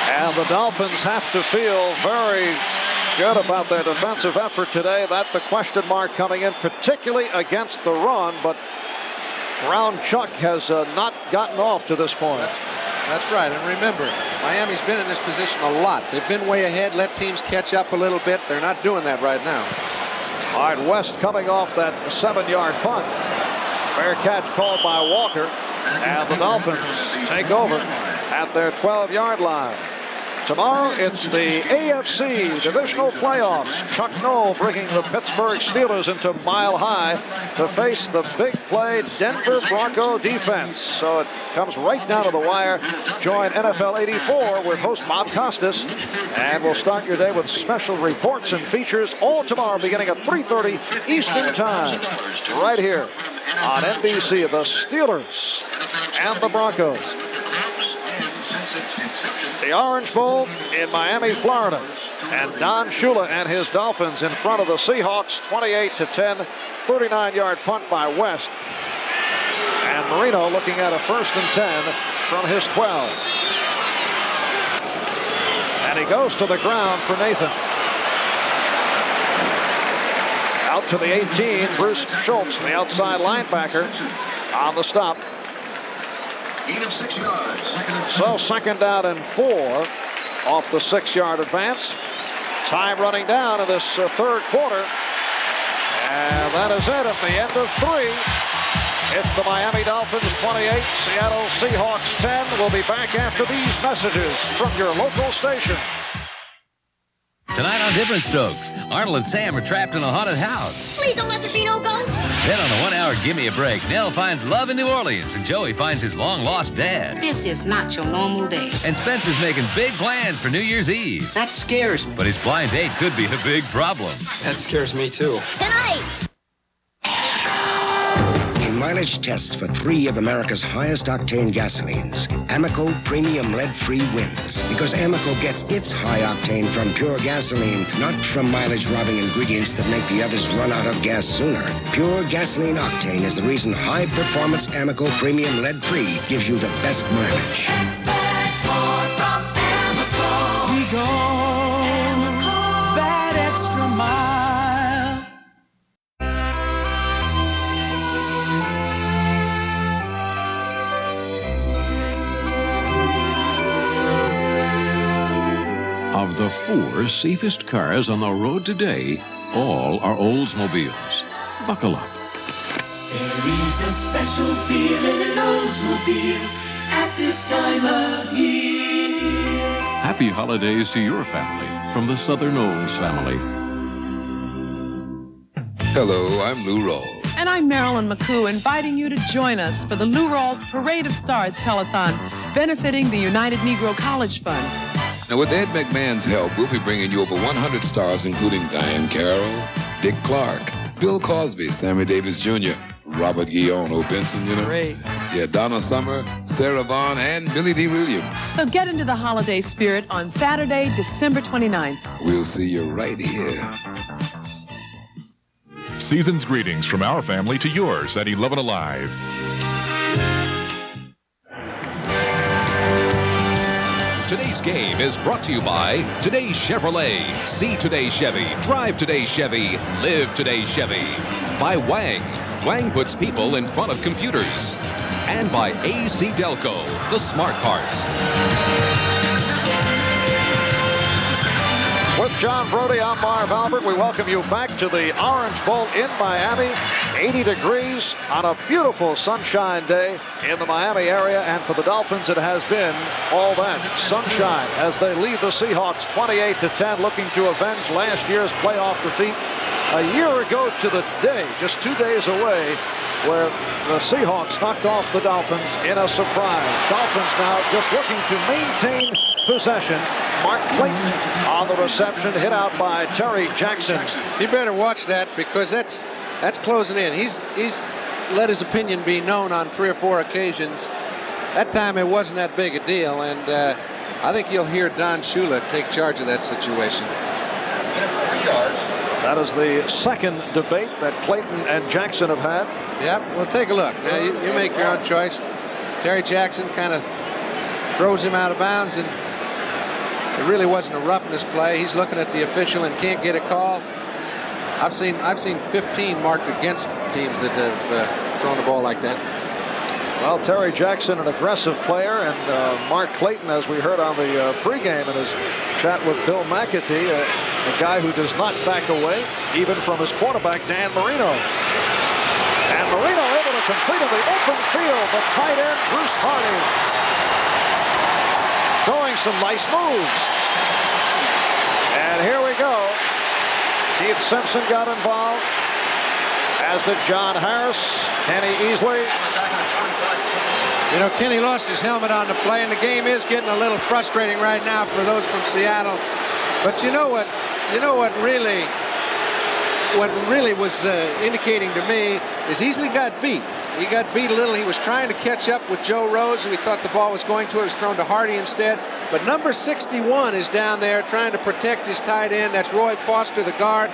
And the Dolphins have to feel very good about their defensive effort today. That's the question mark coming in, particularly against the run. But Brown Chuck has not gotten off to this point. That's right. And remember, Miami's been in this position a lot. They've been way ahead, let teams catch up a little bit. They're not doing that right now. All right, West coming off that 7-yard punt. Fair catch called by Walker. And the Dolphins take over at their 12-yard line. Tomorrow, it's the AFC Divisional Playoffs. Chuck Noll bringing the Pittsburgh Steelers into Mile High to face the big play Denver Bronco defense. So it comes right down to the wire. Join NFL 84 with host Bob Costas. And we'll start your day with special reports and features all tomorrow beginning at 3:30 Eastern Time. Right here on NBC, the Steelers and the Broncos. The Orange Bowl in Miami, Florida. And Don Shula and his Dolphins in front of the Seahawks, 28-10, 39-yard punt by West. And Marino looking at a 1st and 10 from his 12. And he goes to the ground for Nathan. Out to the 18, Bruce Schultz, the outside linebacker, on the stop. Of 6 yards. So 2nd down and 4 off the 6-yard advance. Time running down in this 3rd quarter. And that is it at the end of 3. It's the Miami Dolphins 28, Seattle Seahawks 10. We'll be back after these messages from your local station. Tonight on Different Strokes, Arnold and Sam are trapped in a haunted house. Please don't let the casino go. Then on the 1-hour Gimme a Break, Nell finds love in New Orleans and Joey finds his long-lost dad. This is not your normal day. And Spencer's making big plans for New Year's Eve. That scares me. But his blind date could be the big problem. That scares me, too. Tonight. run mileage tests for 3 of America's highest octane gasolines. Amoco Premium Lead-Free wins because Amoco gets its high octane from pure gasoline, not from mileage-robbing ingredients that make the others run out of gas sooner. Pure gasoline octane is the reason high-performance Amoco Premium Lead-Free gives you the best mileage. We go that extra mile. Of the 4 safest cars on the road today, all are Oldsmobiles. Buckle up. There is a special feeling in Oldsmobile at this time of year. Happy holidays to your family from the Southern Olds family. Hello, I'm Lou Rawls. And I'm Marilyn McCoo, inviting you to join us for the Lou Rawls Parade of Stars telethon, benefiting the United Negro College Fund. Now, with Ed McMahon's help, we'll be bringing you over 100 stars, including Diane Carroll, Dick Clark, Bill Cosby, Sammy Davis Jr., Robert Guillaume, O. Benson, you know. Great. Yeah, Donna Summer, Sarah Vaughan, and Billy D. Williams. So get into the holiday spirit on Saturday, December 29th. We'll see you right here. Season's greetings from our family to yours at 11 Alive. Today's game is brought to you by Today Chevrolet. See Today Chevy, drive Today Chevy, live Today Chevy. By Wang. Wang puts people in front of computers. And by AC Delco, the smart parts. With John Brody, I'm Marv Albert. We welcome you back to the Orange Bowl in Miami. 80 degrees on a beautiful sunshine day in the Miami area. And for the Dolphins, it has been all that sunshine as they lead the Seahawks 28-10, looking to avenge last year's playoff defeat a year ago to the day, just 2 days away, where the Seahawks knocked off the Dolphins in a surprise. Dolphins now just looking to maintain possession. Mark Clayton on the reception, hit out by Terry Jackson. You better watch that because that's closing in. He's let his opinion be known on 3 or 4 occasions. That time it wasn't that big a deal, and I think you'll hear Don Shula take charge of that situation. That is the second debate that Clayton and Jackson have had. Yep, well, take a look. Now, you make your own choice. Terry Jackson kind of throws him out of bounds, and it really wasn't a roughness play. He's looking at the official and can't get a call. I've seen 15 marked against teams that have thrown the ball like that. Well, Terry Jackson, an aggressive player, and Mark Clayton, as we heard on the pregame in his chat with Bill McAtee, a guy who does not back away, even from his quarterback, Dan Marino. And Marino able to complete in the open field, the tight end, Bruce Hardy, throwing some nice moves. And here we go. Keith Simpson got involved, as did John Harris, Kenny Easley. You know, Kenny lost his helmet on the play, and the game is getting a little frustrating right now for those from Seattle. But you know what? What really was indicating to me is Easley got beat. He got beat a little. He was trying to catch up with Joe Rose, who he thought the ball was going to. It was thrown to Hardy instead. But number 61 is down there trying to protect his tight end. That's Roy Foster, the guard.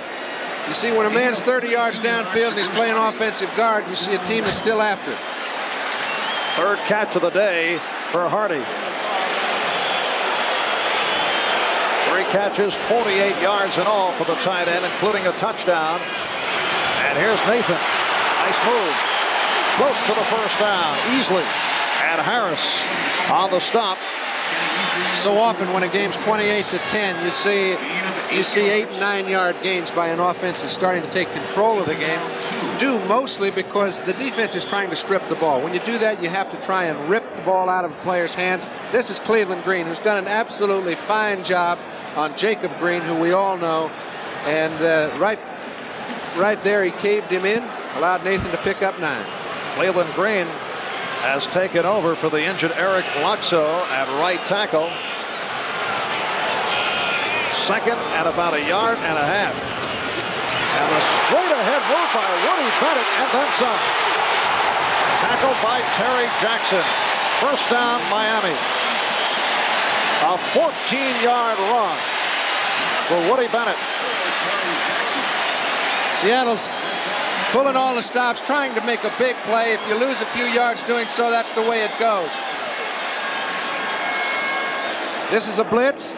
You see, when a man's 30 yards downfield and he's playing offensive guard, you see a team that's still after it. Third catch of the day for Hardy. 3 catches, 48 yards in all for the tight end, including a touchdown. And here's Nathan. Nice move. Close to the first down. Easley and Harris on the stop. So often when a game's 28-10, you see 8 and 9 yard gains by an offense that's starting to take control of the game, due mostly because the defense is trying to strip the ball. When you do that, you have to try and rip the ball out of a player's hands. This is Cleveland Green, who's done an absolutely fine job on Jacob Green, who we all know, and right there he caved him in, allowed Nathan to pick up 9. Cleveland Green has taken over for the injured Eric Loxo at right tackle. Second and about 1.5 yards. And a straight ahead move by Woody Bennett, and then some. tackled by Terry Jackson. First down, Miami. A 14-yard run for Woody Bennett. Seattle's pulling all the stops, trying to make a big play. If you lose a few yards doing so, that's the way it goes. This is a blitz.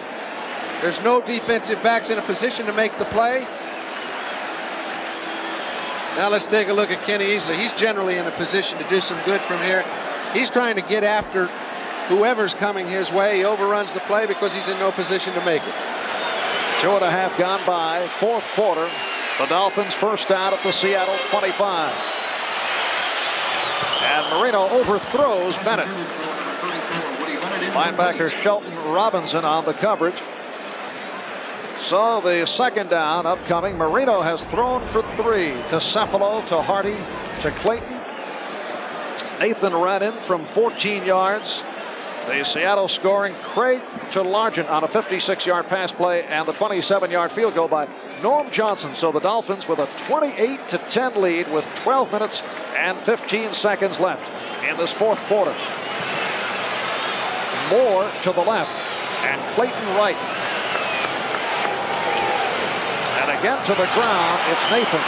There's no defensive backs in a position to make the play. Now let's take a look at Kenny Easley. He's generally in a position to do some good from here. He's trying to get after whoever's coming his way. He overruns the play because he's in no position to make it. 2.5 gone by, fourth quarter. The Dolphins first down at the Seattle 25. And Marino overthrows Bennett. Linebacker Shelton Robinson on the coverage. So the second down upcoming. Marino has thrown for 3 to Cephalo, to Hardy, to Clayton. Nathan ran in from 14 yards. The Seattle scoring Craig to Largent on a 56-yard pass play and the 27-yard field goal by Norm Johnson. So the Dolphins with a 28-10 lead with 12 minutes and 15 seconds left in this fourth quarter. Moore to the left and Clayton right. And again to the ground, it's Nathan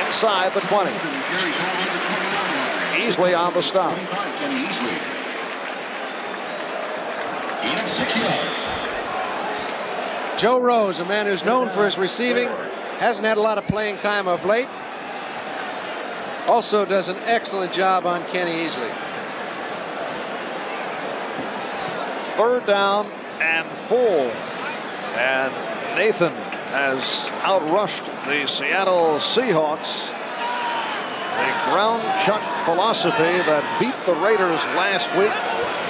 inside the 20. Easley on the stop. Joe Rose, a man who's known for his receiving, hasn't had a lot of playing time of late. Also does an excellent job on Kenny Easley. Third down and 4. And Nathan has outrushed the Seattle Seahawks. The ground chuck philosophy that beat the Raiders last week,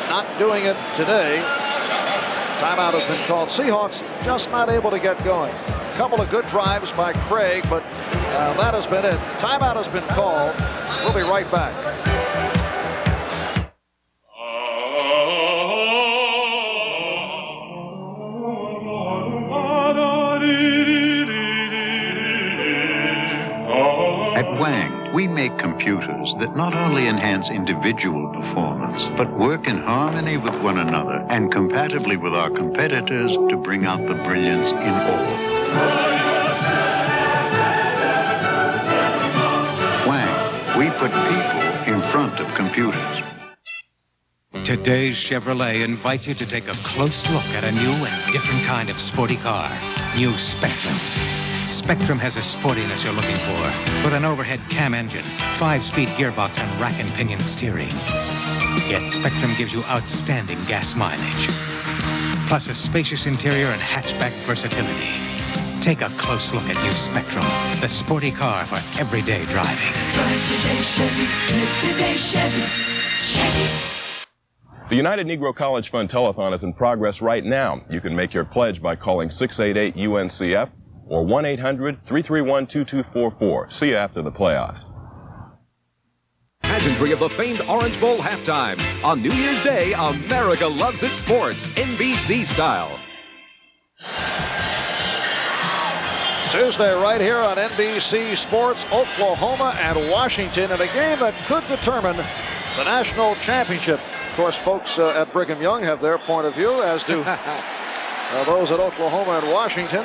not doing it today. Timeout has been called. Seahawks just not able to get going. A couple of good drives by Craig, but that has been it. Timeout has been called. We'll be right back. At Wang, we make computers that not only enhance individual performance, but work in harmony with one another and compatibly with our competitors to bring out the brilliance in all. Wang, we put people in front of computers. Today's Chevrolet invites you to take a close look at a new and different kind of sporty car. New Spectrum. Spectrum has a sportiness you're looking for, with an overhead cam engine, 5-speed gearbox, and rack and pinion steering. Yet Spectrum gives you outstanding gas mileage, plus a spacious interior and hatchback versatility. Take a close look at new Spectrum, the sporty car for everyday driving. Drive today, Chevy. Live today, Chevy. Chevy. The United Negro College Fund Telethon is in progress right now. You can make your pledge by calling 688-UNCF or 1-800-331-2244. See you after the playoffs. Pageantry of the famed Orange Bowl halftime. On New Year's Day, America loves its sports, NBC style. Tuesday right here on NBC Sports, Oklahoma and Washington in a game that could determine the national championship. Of course, folks at Brigham Young have their point of view, as do those at Oklahoma and Washington.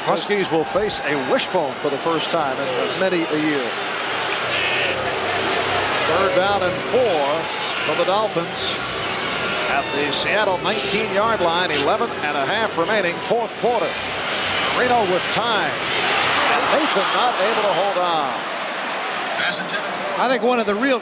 Huskies will face a wishbone for the first time in many a year. Third down and 4 for the Dolphins at the Seattle 19-yard line. 11.5 remaining, fourth quarter. Marino with time. And Nathan not able to hold on. I think one of the real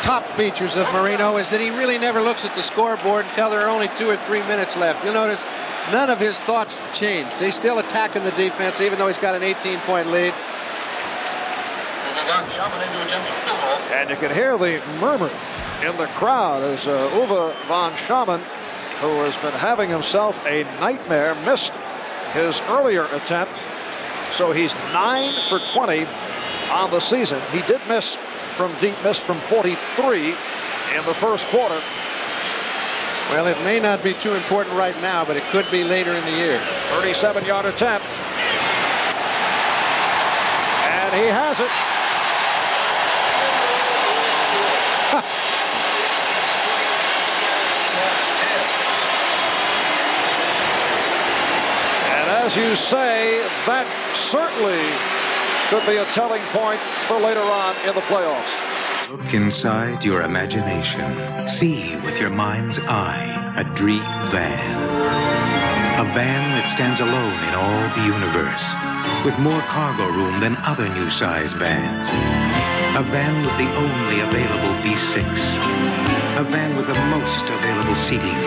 top features of Marino is that he really never looks at the scoreboard until there are only 2 or 3 minutes left. You'll notice none of his thoughts changed. He's still attacking the defense, even though he's got an 18-point lead. And you can hear the murmur in the crowd as Uwe von Schamann, who has been having himself a nightmare, missed his earlier attempt. So he's 9 for 20 on the season. He did miss from deep, missed from 43 in the first quarter. Well, it may not be too important right now, but it could be later in the year. 37-yard attempt. And he has it. as you say, that certainly could be a telling point for later on in the playoffs. Look inside your imagination. See with your mind's eye a dream van. A van that stands alone in all the universe, with more cargo room than other new-size vans. A van with the only available V6. A van with the most available seating.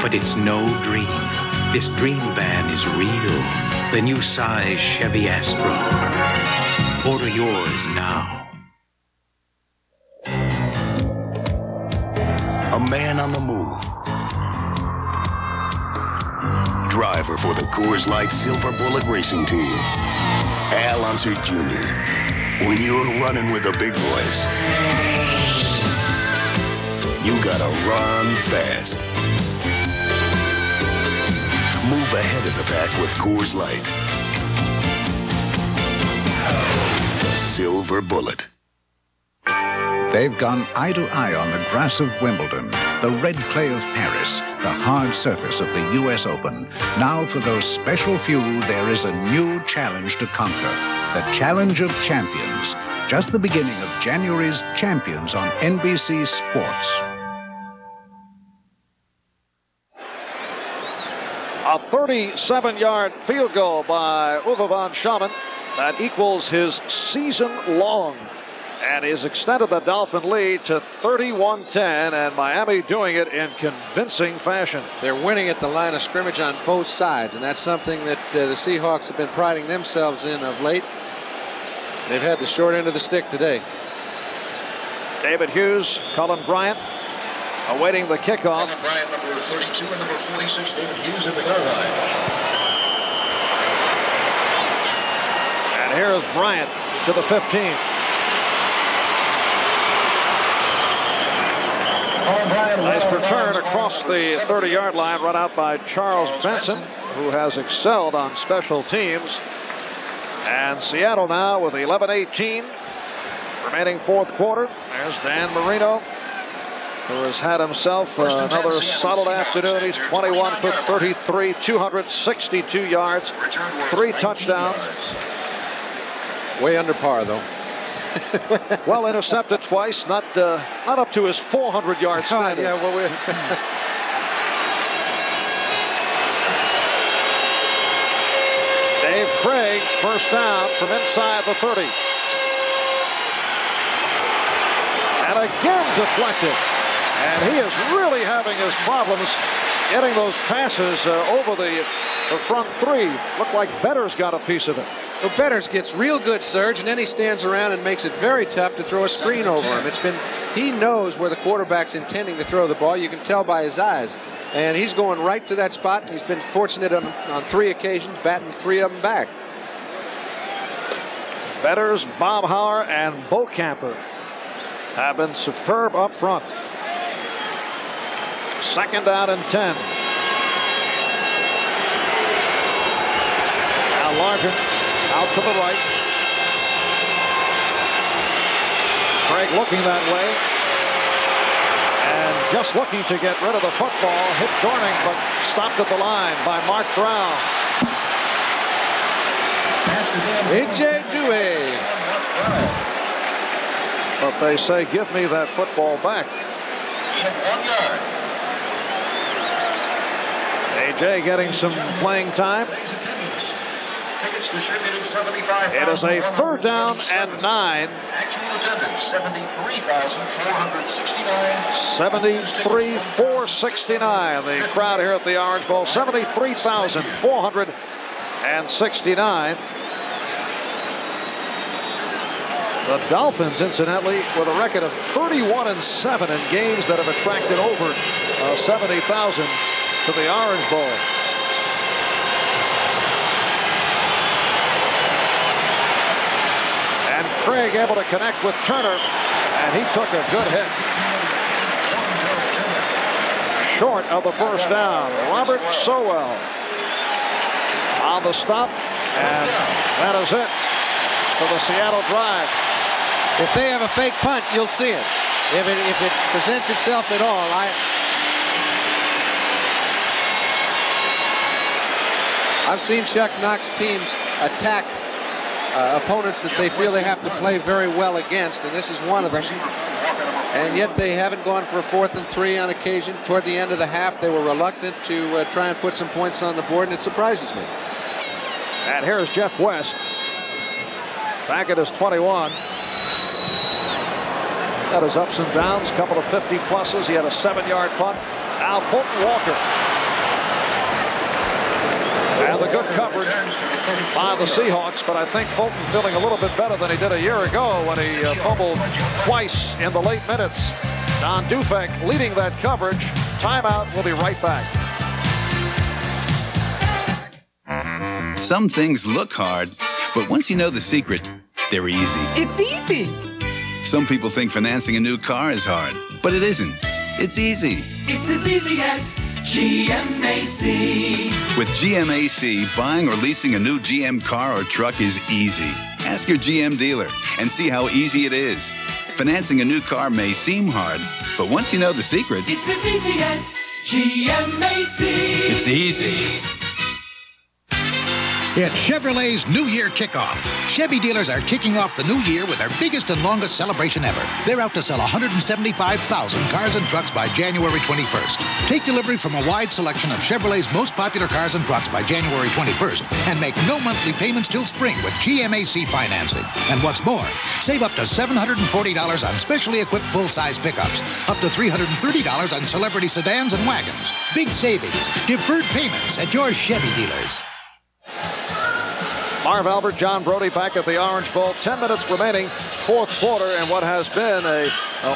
But it's no dream. This dream van is real. The new-size Chevy Astro. Order yours now. A man on the move. Driver for the Coors Light Silver Bullet Racing Team. Al Unser Jr. When you're running with the big boys, you gotta run fast. Move ahead of the pack with Coors Light. The Silver Bullet. They've gone eye to eye on the grass of Wimbledon, the red clay of Paris, the hard surface of the U.S. Open. Now for those special few, there is a new challenge to conquer. The Challenge of Champions. Just the beginning of January's Champions on NBC Sports. A 37-yard field goal by Uwe von Schaman that equals his season-long and has extended the Dolphin lead to 31-10, and Miami doing it in convincing fashion. They're winning at the line of scrimmage on both sides, and that's something that the Seahawks have been priding themselves in of late. They've had the short end of the stick today. David Hughes, Cullen Bryant awaiting the kickoff. Cullen Bryant, number 32, and number 46, David Hughes at the goal line. And here is Bryant to the 15. Nice return across the 30-yard line, run out by Charles Benson, who has excelled on special teams. And Seattle now with 11:18 remaining fourth quarter. There's Dan Marino, who has had himself another solid afternoon. He's 21 for 33, 262 yards, 3 touchdowns. Way under par, though. Well, intercepted twice, not up to his 400-yard standards. Yeah, well, Dave Craig, first down from inside the 30. And again deflected. And he is really having his problems getting those passes over the front three. Looked like Better's got a piece of it. Well, Betters gets real good surge, and then he stands around and makes it very tough to throw a screen over him. He knows where the quarterback's intending to throw the ball. You can tell by his eyes. And he's going right to that spot. He's been fortunate on 3 occasions, batting 3 of them back. Betters, Baumhauer, and Bocamper have been superb up front. Second down and 10. Now Largent out to the right. Craig looking that way. And just looking to get rid of the football. Hit Dorning, but stopped at the line by Mark Brown. A.J. Dewey. But they say, give me that football back. 1 yard. A.J. getting some playing time. Tickets distributed 75. It is a third down and 9. Actual attendance 73,469. 73,469. The crowd here at the Orange Bowl, 73,469. The Dolphins, incidentally, with a record of 31-7 in games that have attracted over 70,000 to the Orange Bowl. And Craig able to connect with Turner, and he took a good hit. Short of the first down. Robert Sowell on the stop, and that is it for the Seattle drive. If they have a fake punt, you'll see it. If it presents itself at all, I've seen Chuck Knox teams attack opponents that they feel they have to play very well against, and this is one of them. And yet they haven't gone for a 4th and 3 on occasion. Toward the end of the half, they were reluctant to try and put some points on the board, and it surprises me. And here's Jeff West back at his 21. Got his ups and downs, couple of 50 pluses. He had a 7-yard punt. Now Fulton Walker. And the good coverage by the Seahawks, but I think Fulton feeling a little bit better than he did a year ago when he fumbled twice in the late minutes. Don Dufek leading that coverage. Timeout. We'll be right back. Some things look hard, but once you know the secret, they're easy. It's easy. Some people think financing a new car is hard, but it isn't. It's easy. It's as easy as GMAC. With GMAC, buying or leasing a new GM car or truck is easy. Ask your GM dealer and see how easy it is. Financing a new car may seem hard, but once you know the secret, It's as easy as GMAC. it's easy. It's Chevrolet's New Year Kickoff. Chevy dealers are kicking off the new year with their biggest and longest celebration ever. They're out to sell 175,000 cars and trucks by January 21st. Take delivery from a wide selection of Chevrolet's most popular cars and trucks by January 21st and make no monthly payments till spring with GMAC financing. And what's more, save up to $740 on specially equipped full-size pickups, up to $330 on celebrity sedans and wagons. Big savings, deferred payments at your Chevy dealers. Marv Albert, John Brody back at the Orange Bowl. 10 minutes remaining, 4th quarter, and what has been a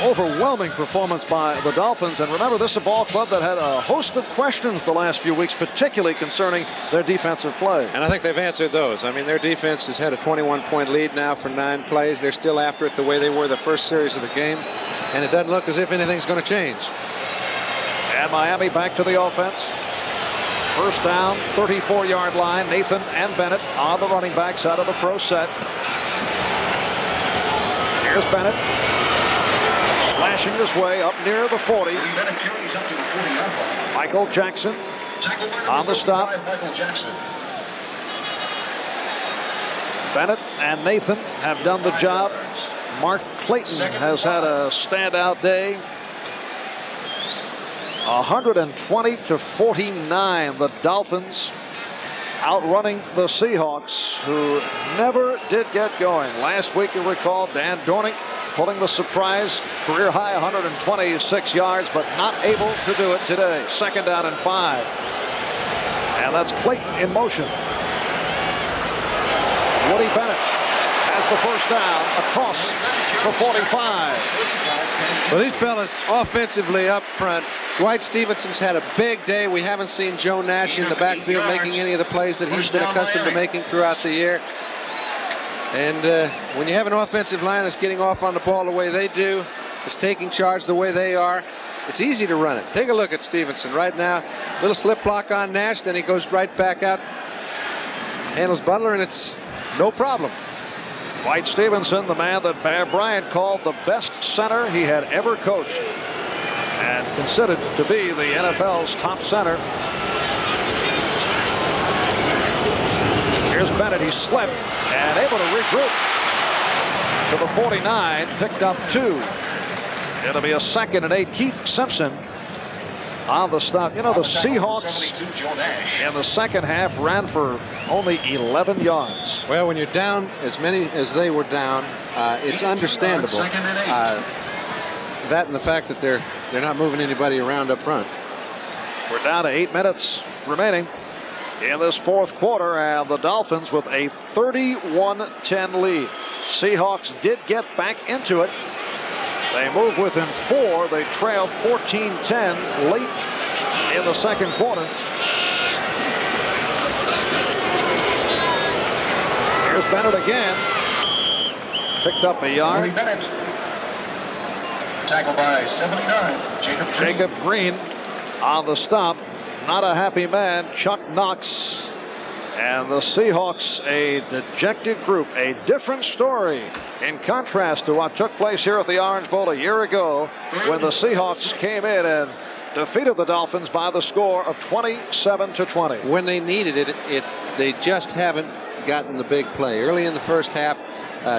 overwhelming performance by the Dolphins. And remember, this is a ball club that had a host of questions the last few weeks, particularly concerning their defensive play. And I think they've answered those. I mean, their defense has had a 21-point lead now for 9 plays. They're still after it the way they were the first series of the game, and it doesn't look as if anything's going to change. And Miami back to the offense. First down, 34-yard line. Nathan and Bennett on the running back side of the pro set. Here's Bennett. Slashing his way up near the 40. Michael Jackson on the stop. Bennett and Nathan have done the job. Mark Clayton has had a standout day. 120-49, the Dolphins outrunning the Seahawks, who never did get going. Last week, you recall, Dan Dornick pulling the surprise career-high 126 yards, but not able to do it today. 2nd down and 5. And that's Clayton in motion. Woody Bennett has the first down across the 45. Well, these fellas offensively up front. Dwight Stevenson's had a big day. We haven't seen Joe Nash in the backfield making any of the plays that he's been accustomed to making throughout the year. And when you have an offensive line that's getting off on the ball the way they do, is taking charge the way they are, it's easy to run it. Take a look at Stevenson right now. Little slip block on Nash, then he goes right back out, handles Butler, and it's no problem. Dwight Stevenson, the man that Bear Bryant called the best center he had ever coached, and considered to be the NFL's top center. Here's Bennett. He slipped and able to regroup to the 49. Picked up 2. It'll be a 2nd and 8. Keith Simpson on the stop. You know, the Seahawks in the second half ran for only 11 yards. Well, when you're down as many as they were down, it's understandable. That and the fact that they're not moving anybody around up front. We're down to 8 minutes remaining in this 4th quarter, and the Dolphins with a 31-10 lead. Seahawks did get back into it. They moved within 4. They trailed 14-10 late in the 2nd quarter. Here's Bennett again. Picked up a yard. Bennett. Tackled by 79, Jacob Green on the stop. Not a happy man. Chuck Knox And the Seahawks, a dejected group, a different story in contrast to what took place here at the Orange Bowl a year ago when the Seahawks came in and defeated the Dolphins by the score of 27-20. When they needed it, they just haven't gotten the big play. Early in the first half,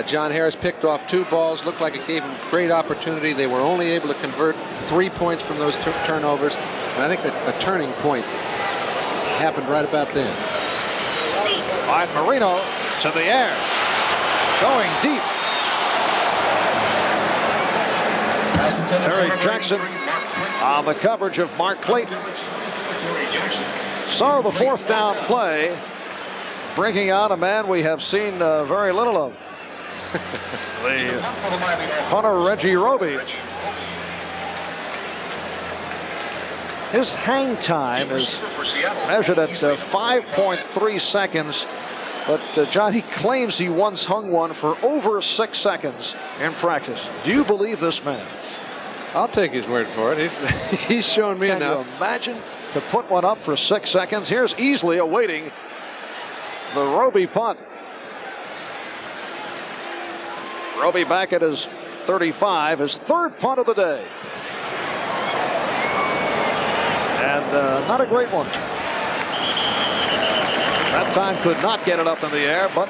John Harris picked off 2 balls, looked like it gave him great opportunity. They were only able to convert 3 points from those turnovers, and I think that a turning point happened right about then. By Marino to the air, going deep. Terry Jackson on the coverage of Mark Clayton. So the 4th down play, bringing out a man we have seen very little of. The punter, Reggie Roby. His hang time is measured at 5.3 seconds. But John, he claims he once hung one for over 6 seconds in practice. Do you believe this man? I'll take his word for it. He's shown me enough. Can you imagine to put one up for 6 seconds? Here's Easley awaiting the Roby punt. Roby back at his 35, his 3rd punt of the day. And not a great one. That time could not get it up in the air, but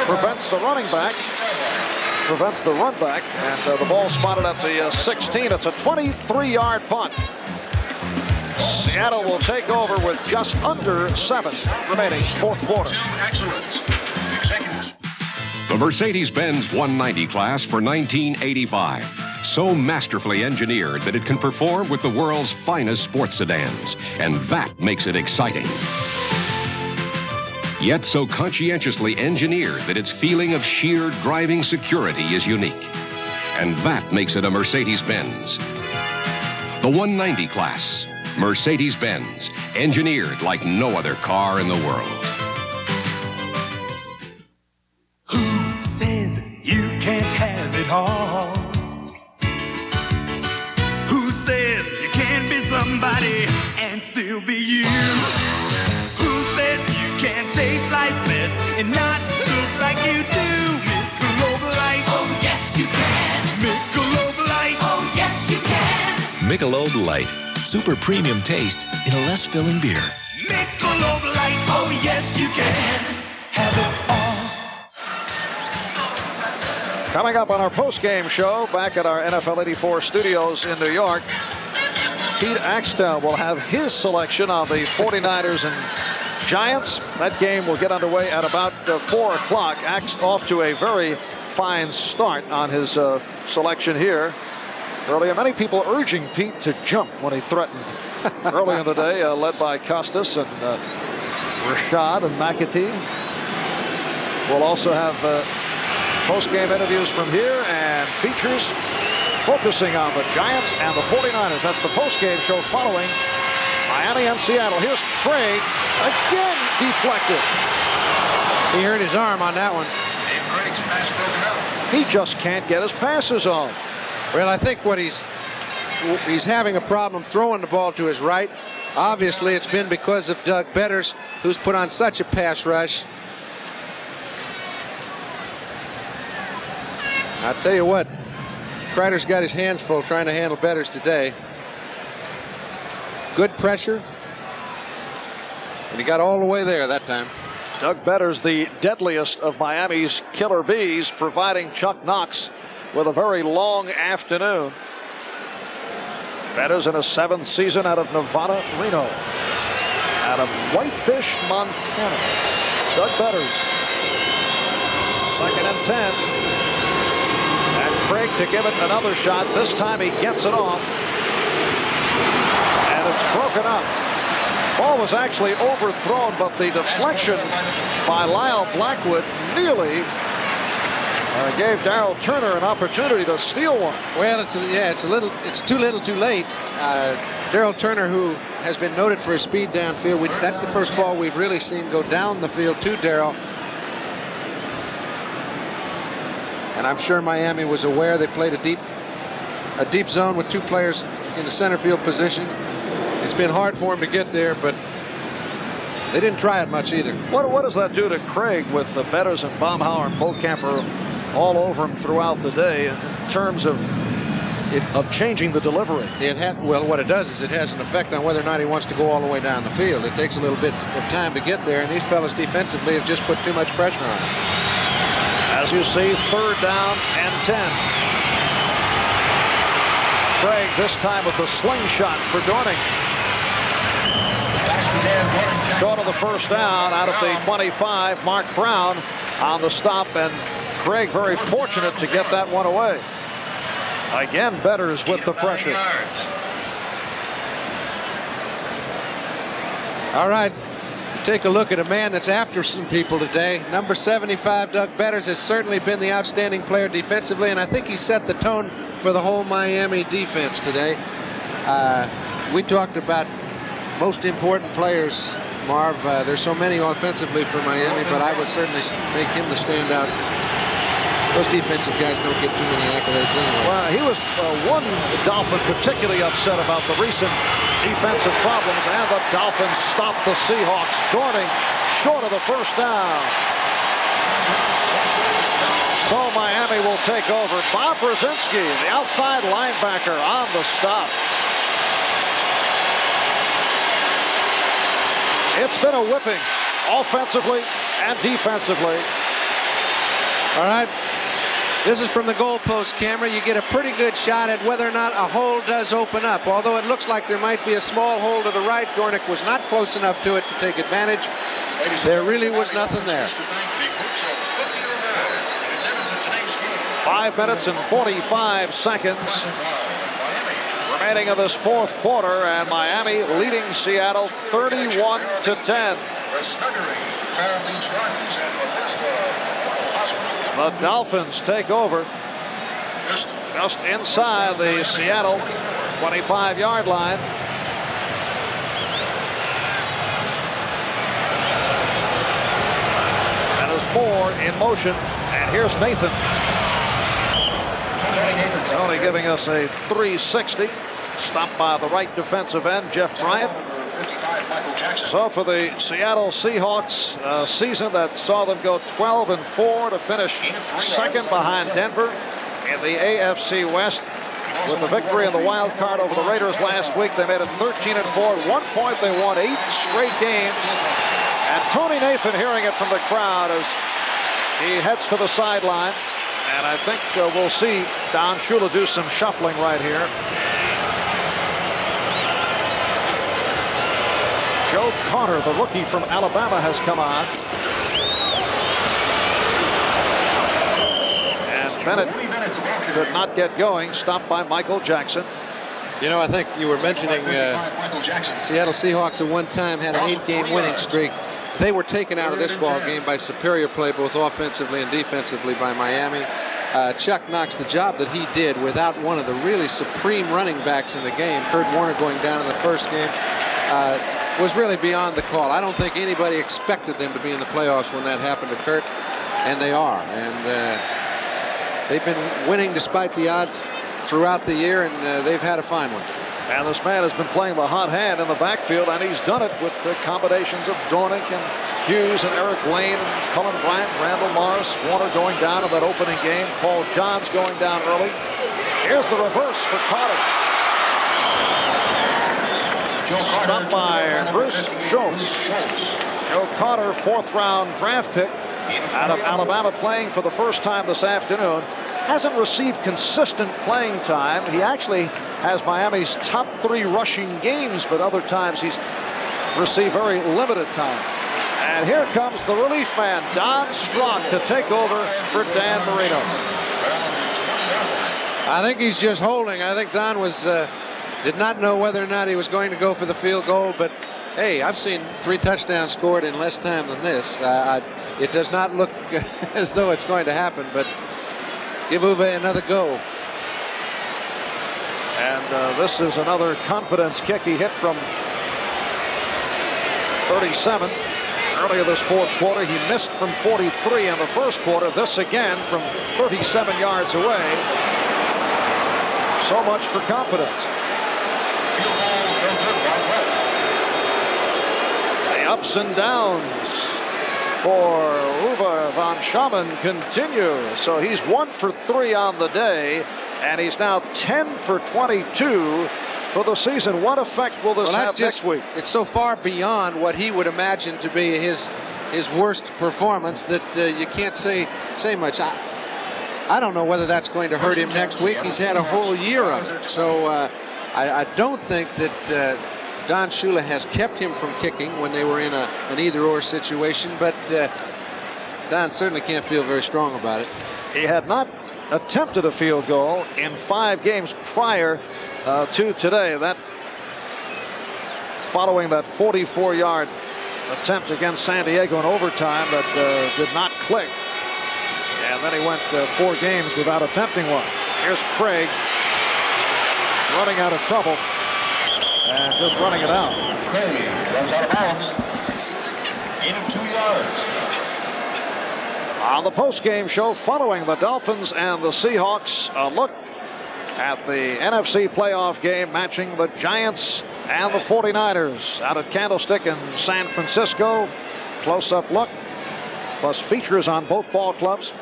prevents the running back. Prevents the run back, and the ball spotted at the 16. It's a 23-yard punt. Seattle will take over with just under 7 remaining, 4th quarter. The Mercedes-Benz 190 class for 1985. So masterfully engineered that it can perform with the world's finest sports sedans, and that makes it exciting. Yet so conscientiously engineered that its feeling of sheer driving security is unique. And that makes it a Mercedes-Benz. The 190 class, Mercedes-Benz, engineered like no other car in the world. Who says you can't have it all? Who says you can't be somebody and still be you? Who says you can't taste life best and not look like you do? Michelob Light. Oh, yes, you can. Michelob Light. Oh, yes, you can. Michelob Light. Super premium taste in a less filling beer. Michelob Light. Oh, yes, you can. Have it all. Coming up on our post-game show back at our NFL 84 studios in New York, Pete Axtell will have his selection on the 49ers and Giants. That game will get underway at about 4 o'clock. Axe off to a very fine start on his selection here. Earlier, many people urging Pete to jump when he threatened early in the day, led by Costas and Rashad and McAtee. We'll also have post-game interviews from here and features focusing on the Giants and the 49ers. That's the post-game show following Miami and Seattle. Here's Craig, again deflected. He hurt his arm on that one. He just can't get his passes off. Well, I think what he's having a problem throwing the ball to his right. Obviously, it's been because of Doug Betters, who's put on such a pass rush. I'll tell you what, Kreider's got his hands full trying to handle Betters today. Good pressure, and he got all the way there that time. Doug Betters, the deadliest of Miami's killer bees, providing Chuck Knox with a very long afternoon. Betters in his 7th season out of Nevada, Reno. Out of Whitefish, Montana. Doug Betters. 2nd and 10. And Craig to give it another shot. This time he gets it off. And it's broken up. Ball was actually overthrown, but the deflection by Lyle Blackwood nearly gave Darrell Turner an opportunity to steal one. Well, it's too little, too late. Darrell Turner, who has been noted for his speed downfield, that's the first ball we've really seen go down the field to Darrell. And I'm sure Miami was aware they played a deep zone with 2 players in the center field position. It's been hard for him to get there, but They didn't try it much either. What does that do to Craig with Betters and Baumhauer and Bokamper all over him throughout the day in terms of changing the delivery? What it does is it has an effect on whether or not he wants to go all the way down the field. It takes a little bit of time to get there, and these fellas defensively have just put too much pressure on him. As you see, 3rd down and 10. Craig this time with the slingshot for Dorning. Short of the first down out of the 25. Mark Brown on the stop, and Craig very fortunate to get that one away. Again, Betters with the pressure. All right, take a look at a man that's after some people today. Number 75, Doug Betters, has certainly been the outstanding player defensively, and I think he set the tone for the whole Miami defense today. We talked about most important players, Marv. There's so many offensively for Miami, but I would certainly make him the standout. Those defensive guys don't get too many accolades anyway. Well, he was one Dolphin particularly upset about the recent defensive problems, and the Dolphins stopped the Seahawks. Dorning short of the first down. So Miami will take over. Bob Brzezinski, the outside linebacker, on the stop. It's been a whipping, offensively and defensively. All right. This is from the goalpost camera. You get a pretty good shot at whether or not a hole does open up. Although it looks like there might be a small hole to the right. Dornick was not close enough to it to take advantage. There really was nothing there. 5 minutes and 45 seconds remaining of this 4th quarter, and Miami leading Seattle 31-10. The Dolphins take over just inside the Seattle 25-yard line. That is Moore in motion, and here's Nathan. Only giving us a 360. Stopped by the right defensive end, Jeff Bryant. So for the Seattle Seahawks, a season that saw them go 12-4 to finish 2nd behind Denver in the AFC West. With the victory in the wild card over the Raiders last week, they made it 13-4. At one point, they won 8 straight games. And Tony Nathan hearing it from the crowd as he heads to the sideline. And I think we'll see Don Shula do some shuffling right here. Joe Carter, the rookie from Alabama, has come on. And Bennett could not get going, stopped by Michael Jackson. You know, I think you were mentioning Seattle Seahawks at one time had an 8-game winning streak. They were taken out of this ball game by superior play, both offensively and defensively, by Miami. Chuck Knox, the job that he did without one of the really supreme running backs in the game, Kurt Warner going down in the first game, was really beyond the call. I don't think anybody expected them to be in the playoffs when that happened to Kurt, and they are. And they've been winning despite the odds throughout the year, and they've had a fine one. And this man has been playing the hot hand in the backfield, and he's done it with the combinations of Dornick and Hughes and Eric Lane and Cullen Bryant, Randall Morris, Warner going down in that opening game, Paul Johns going down early. Here's the reverse for Carter. Stopped by Bruce Schultz. Joe Carter, 4th-round draft pick out of Alabama, playing for the first time this afternoon. Hasn't received consistent playing time. He actually has Miami's top 3 rushing games, but other times he's received very limited time. And here comes the relief man, Don Strock, to take over for Dan Marino. I think he's just holding. I think Don did not know whether or not he was going to go for the field goal, but hey, I've seen 3 touchdowns scored in less time than this. It does not look as though it's going to happen, but give Uwe another go. And this is another confidence kick he hit from 37. Earlier this 4th quarter, he missed from 43 in the 1st quarter. This again from 37 yards away. So much for confidence. The ups and downs for Uwe von Schamann continue. So he's 1 for 3 on the day, and he's now 10 for 22 for the season. What effect will this have next week? It's so far beyond what he would imagine to be his worst performance that you can't say much. I don't know whether that's going to hurt him next week. He's had a whole year of it. So I don't think that Don Shula has kept him from kicking when they were in an either-or situation, but Don certainly can't feel very strong about it. He had not attempted a field goal in 5 games prior to today. That following that 44-yard attempt against San Diego in overtime that did not click. And then he went 4 games without attempting one. Here's Craig running out of trouble and just running it out. Craig runs out of bounds. Gain of 2 yards. On the post-game show following the Dolphins and the Seahawks, a look at the NFC playoff game matching the Giants and the 49ers out at Candlestick in San Francisco. Close-up look, plus features on both ball clubs.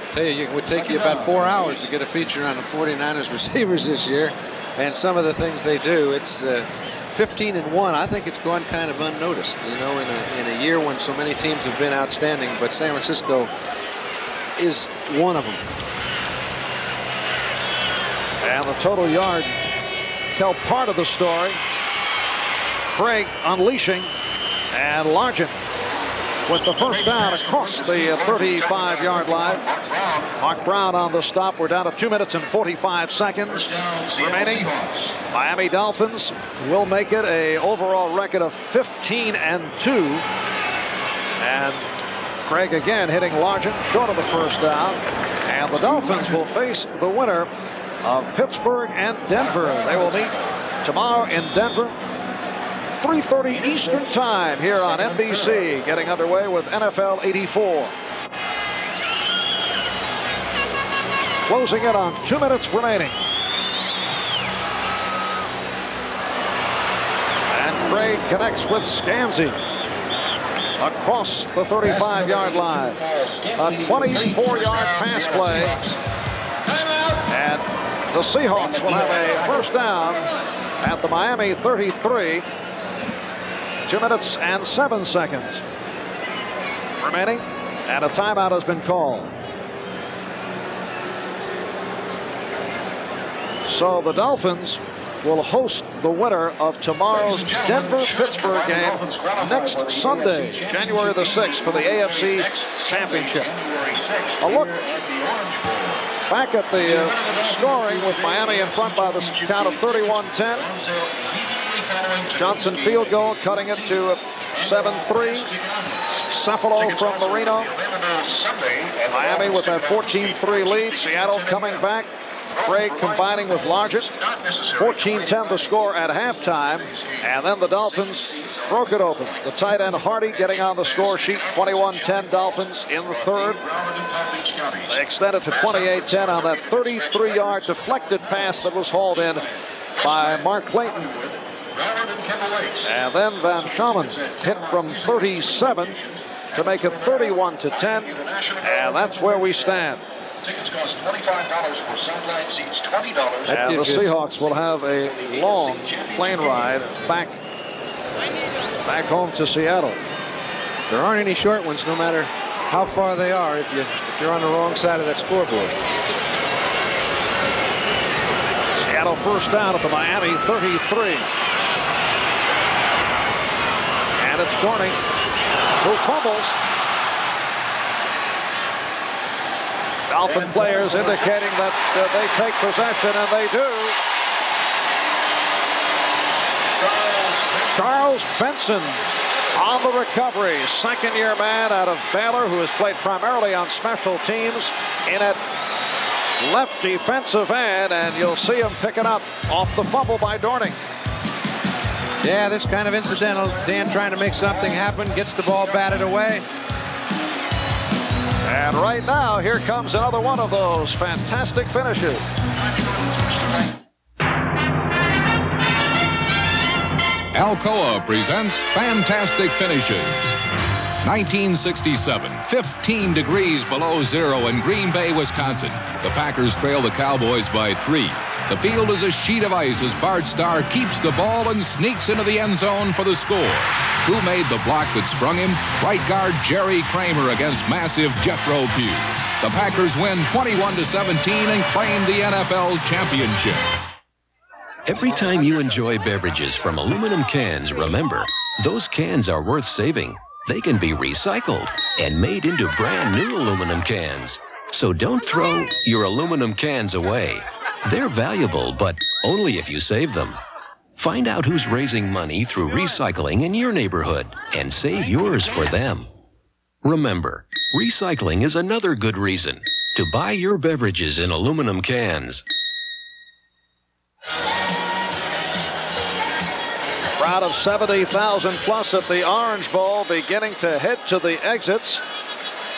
I tell you, it would take you about 4 hours to get a feature on the 49ers receivers this year, and some of the things they do. It's 15-1. I think it's gone kind of unnoticed, in a year when so many teams have been outstanding, but San Francisco is one of them. And the total yards tell part of the story. Craig unleashing, and Largent with the first down across the 35-yard line. Mark Brown on the stop. We're down to 2 minutes and 45 seconds remaining. Miami Dolphins will make it a overall record of 15-2. And Craig again hitting Largent short of the first down. And the Dolphins will face the winner of Pittsburgh and Denver. They will meet tomorrow in Denver. 3:30 Eastern Time here on NBC, getting underway with NFL 84. Closing in on 2 minutes remaining. And Craig connects with Scansy across the 35-yard line. A 24-yard pass play. And the Seahawks will have a first down at the Miami 33. 2 minutes and 7 seconds remaining, and a timeout has been called. So the Dolphins will host the winner of tomorrow's Denver-Pittsburgh game next Sunday, January the 6th, for the AFC Championship. A look back at the scoring with Miami in front by the count of 31-10. Johnson field goal, cutting it to 7-3. Cephalo from Marino. Miami with that 14-3 lead. Seattle coming back. Craig combining with Largent. 14-10 the score at halftime. And then the Dolphins broke it open. The tight end Hardy getting on the score sheet. 21-10 Dolphins in the third. They extended to 28-10 on that 33-yard deflected pass that was hauled in by Mark Clayton. And then Van Schamann hit from 37 to make it 31-10. And that's where we stand. Tickets cost $25 for sideline seats, $20. And the Seahawks will have a long plane ride back home to Seattle. There aren't any short ones, no matter how far they are, if you're on the wrong side of that scoreboard. Seattle first down at the Miami 33. And it's Dorning who fumbles. Dolphin players indicating that they take possession, and they do. Charles Benson on the recovery. Second-year man out of Baylor who has played primarily on special teams in at left defensive end, and you'll see him pick it up off the fumble by Dorning. Yeah, this kind of incidental. Dan trying to make something happen, gets the ball batted away. And right now, here comes another one of those fantastic finishes. Alcoa presents Fantastic Finishes. 1967, 15 degrees below zero in Green Bay, Wisconsin. The Packers trail the Cowboys by 3. The field is a sheet of ice as Bart Starr keeps the ball and sneaks into the end zone for the score. Who made the block that sprung him? Right guard Jerry Kramer against massive Jethro Pugh. The Packers win 21-17 and claim the NFL championship. Every time you enjoy beverages from aluminum cans, remember, those cans are worth saving. They can be recycled and made into brand new aluminum cans. So don't throw your aluminum cans away. They're valuable, but only if you save them. Find out who's raising money through recycling in your neighborhood and save yours for them. Remember, recycling is another good reason to buy your beverages in aluminum cans. Crowd of 70,000 plus at the Orange Bowl beginning to head to the exits.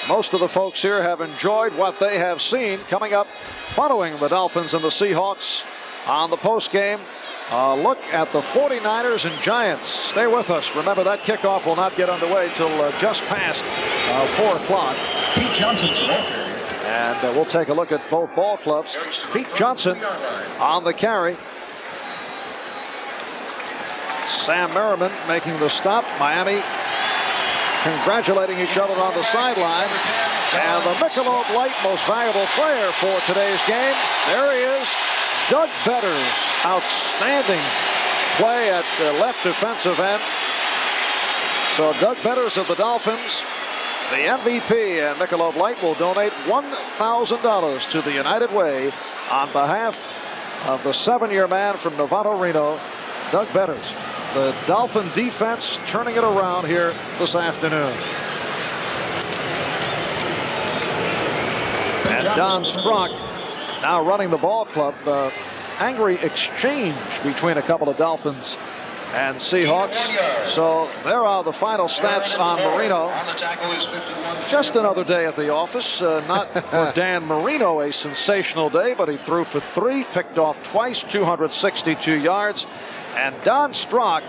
Most of the folks here have enjoyed what they have seen. Coming up following the Dolphins and the Seahawks on the postgame, look at the 49ers and Giants. Stay with us. Remember, that kickoff will not get underway till just past 4 o'clock. Pete Johnson's and we'll take a look at both ball clubs. Pete Johnson on the carry. Sam Merriman making the stop. Miami congratulating each other on the sideline. And the Michelob Light most valuable player for today's game. There he is, Doug Betters. Outstanding play at the left defensive end. So Doug Betters of the Dolphins, the MVP, and Michelob Light will donate $1,000 to the United Way on behalf of the 7-year man from Novato, Reno, Doug Betters. The Dolphin defense turning it around here this afternoon. And Don Strock now running the ball club. Angry exchange between a couple of Dolphins and Seahawks. So there are the final stats on Marino. Just another day at the office. Not for Dan Marino a sensational day, but he threw for 3, picked off twice, 262 yards. And Don Strock,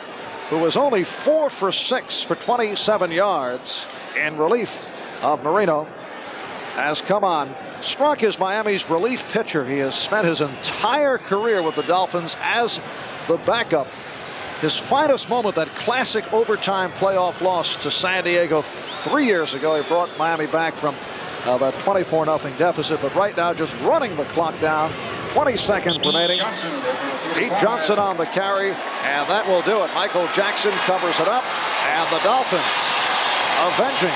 who was only 4 for 6 for 27 yards in relief of Marino, has come on. Strock is Miami's relief pitcher. He has spent his entire career with the Dolphins as the backup. His finest moment, that classic overtime playoff loss to San Diego 3 years ago. He brought Miami back from that 24-0 deficit, but right now just running the clock down. 20 seconds remaining. Pete Johnson on the carry, and that will do it. Michael Jackson covers it up, and the Dolphins avenging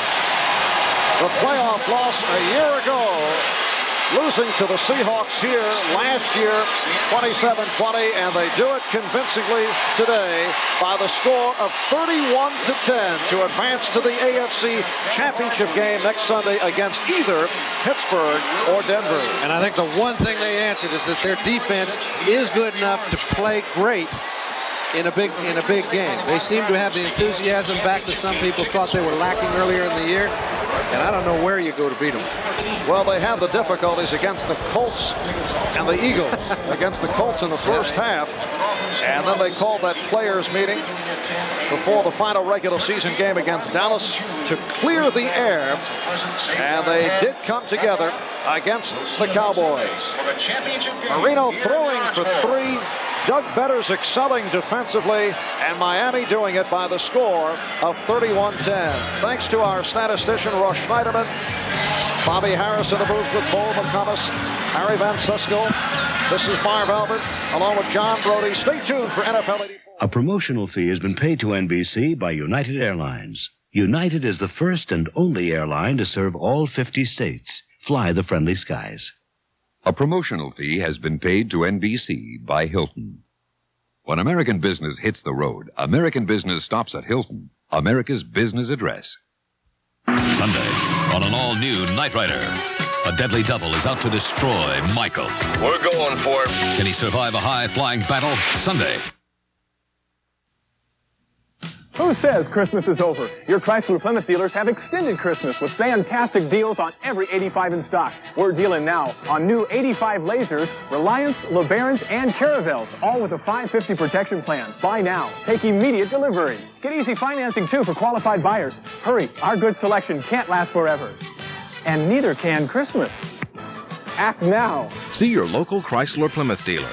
the playoff loss a year ago, losing to the Seahawks here last year, 27-20, and they do it convincingly today by the score of 31-10 to advance to the AFC Championship game next Sunday against either Pittsburgh or Denver. And I think the one thing they answered is that their defense is good enough to play great in a big game. They seem to have the enthusiasm back that some people thought they were lacking earlier in the year, and I don't know where you go to beat them. Well, they had the difficulties against the Colts and the Eagles. Against the Colts in the first half, and then they called that players meeting before the final regular season game against Dallas to clear the air, and they did come together against the Cowboys. Marino throwing for 3. Doug Betters excelling defensively, and Miami doing it by the score of 31-10. Thanks to our statistician, Ross Schneiderman, Bobby Harris in the booth with Bo McComas, Harry Van Susko. This is Marv Albert, along with John Brody. Stay tuned for NFL 84. A promotional fee has been paid to NBC by United Airlines. United is the first and only airline to serve all 50 states. Fly the friendly skies. A promotional fee has been paid to NBC by Hilton. When American business hits the road, American business stops at Hilton, America's business address. Sunday, on an all-new Knight Rider, a deadly devil is out to destroy Michael. We're going for it. Can he survive a high-flying battle? Sunday. Who says Christmas is over? Your Chrysler Plymouth dealers have extended Christmas with fantastic deals on every 85 in stock. We're dealing now on new 85 Lasers, Reliance, LeBarons, and Caravels, all with a $550 protection plan. Buy now. Take immediate delivery. Get easy financing, too, for qualified buyers. Hurry. Our good selection can't last forever. And neither can Christmas. Act now. See your local Chrysler Plymouth dealer.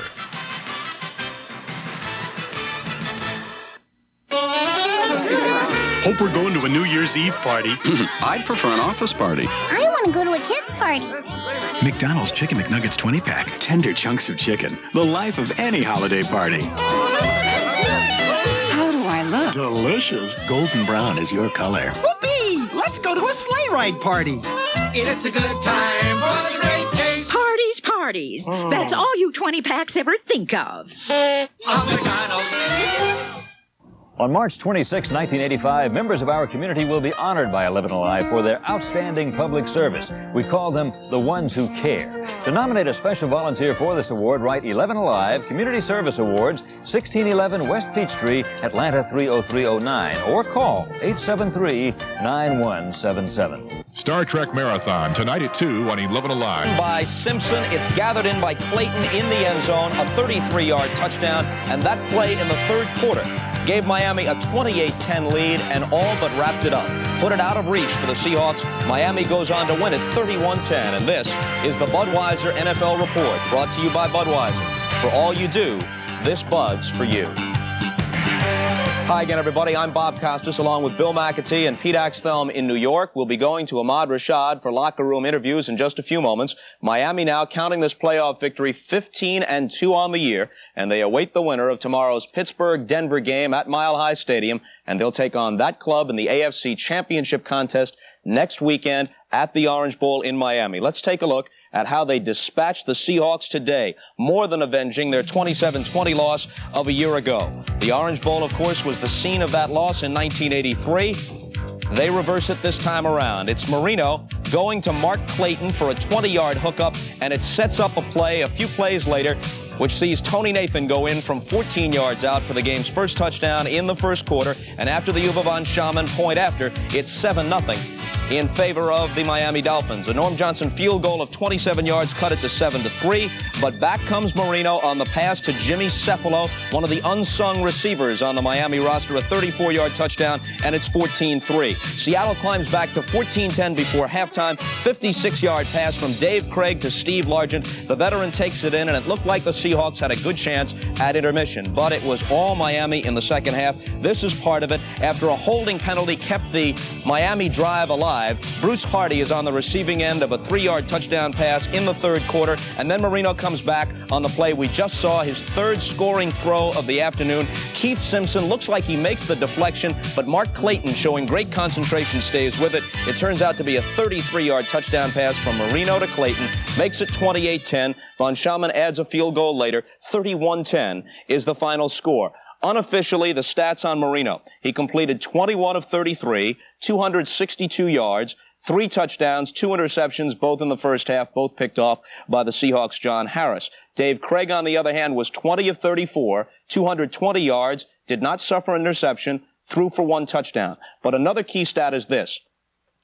Hope we're going to a New Year's Eve party. I'd prefer an office party. I want to go to a kid's party. McDonald's Chicken McNuggets 20-pack. Tender chunks of chicken. The life of any holiday party. How do I look? Delicious. Golden brown is your color. Whoopee! Let's go to a sleigh ride party. It's a good time for the great taste. Parties. That's all you 20-packs ever think of. On McDonald's. On March 26, 1985, members of our community will be honored by 11 Alive for their outstanding public service. We call them the ones who care. To nominate a special volunteer for this award, write 11 Alive, Community Service Awards, 1611 West Peachtree, Atlanta 30309, or call 873-9177. Star Trek Marathon, tonight at 2 on 11 Alive. By Simpson, it's gathered in by Clayton in the end zone, a 33-yard touchdown, and that play in the third quarter gave Miami a 28-10 lead and all but wrapped it up. Put it out of reach for the Seahawks. Miami goes on to win it 31-10. And this is the Budweiser NFL Report, brought to you by Budweiser. For all you do, this Bud's for you. Hi again, everybody. I'm Bob Costas, along with Bill McAtee and Pete Axthelm in New York. We'll be going to Ahmad Rashad for locker room interviews in just a few moments. Miami now counting this playoff victory 15-2 on the year, and they await the winner of tomorrow's Pittsburgh-Denver game at Mile High Stadium, and they'll take on that club in the AFC Championship contest next weekend at the Orange Bowl in Miami. Let's take a look at how they dispatched the Seahawks today, more than avenging their 27-20 loss of a year ago. The Orange Bowl, of course, was the scene of that loss in 1983. They reverse it this time around. It's Marino going to Mark Clayton for a 20-yard hookup, and it sets up a play a few plays later, which sees Tony Nathan go in from 14 yards out for the game's first touchdown in the first quarter. And after the Uwe von Schamann point after, it's 7-0 in favor of the Miami Dolphins. A Norm Johnson field goal of 27 yards cut it to 7-3. But back comes Marino on the pass to Jimmy Cefalo, one of the unsung receivers on the Miami roster, a 34-yard touchdown, and it's 14-3. Seattle climbs back to 14-10 before halftime. 56-yard pass from Dave Craig to Steve Largent. The veteran takes it in, and it looked like the Seahawks had a good chance at intermission, but it was all Miami in the second half. This is part of it. After a holding penalty kept the Miami drive alive, Bruce Hardy is on the receiving end of a 3-yard touchdown pass in the third quarter, and then Marino comes back on the play we just saw, his third scoring throw of the afternoon. Keith Simpson looks like he makes the deflection, but Mark Clayton, showing great concentration, stays with it. It turns out to be a 33-yard touchdown pass from Marino to Clayton, makes it 28-10. Von Schamann adds a field goal later. 31-10 is the final score. Unofficially, the stats on Marino. He completed 21 of 33, 262 yards, 3 touchdowns, 2 interceptions, both in the first half, both picked off by the Seahawks' John Harris. Dave Craig, on the other hand, was 20 of 34, 220 yards, did not suffer an interception, threw for 1 touchdown. But another key stat is this.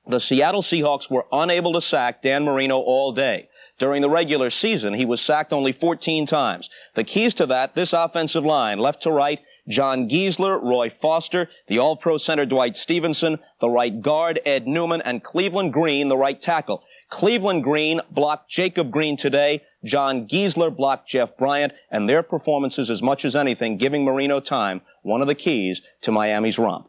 The Seattle Seahawks were unable to sack Dan Marino all day. During the regular season, he was sacked only 14 times. The keys to that, this offensive line, left to right, John Giesler, Roy Foster, the All-Pro center Dwight Stevenson, the right guard Ed Newman, and Cleveland Green, the right tackle. Cleveland Green blocked Jacob Green today. John Giesler blocked Jeff Bryant, and their performances, as much as anything, giving Marino time, one of the keys to Miami's romp.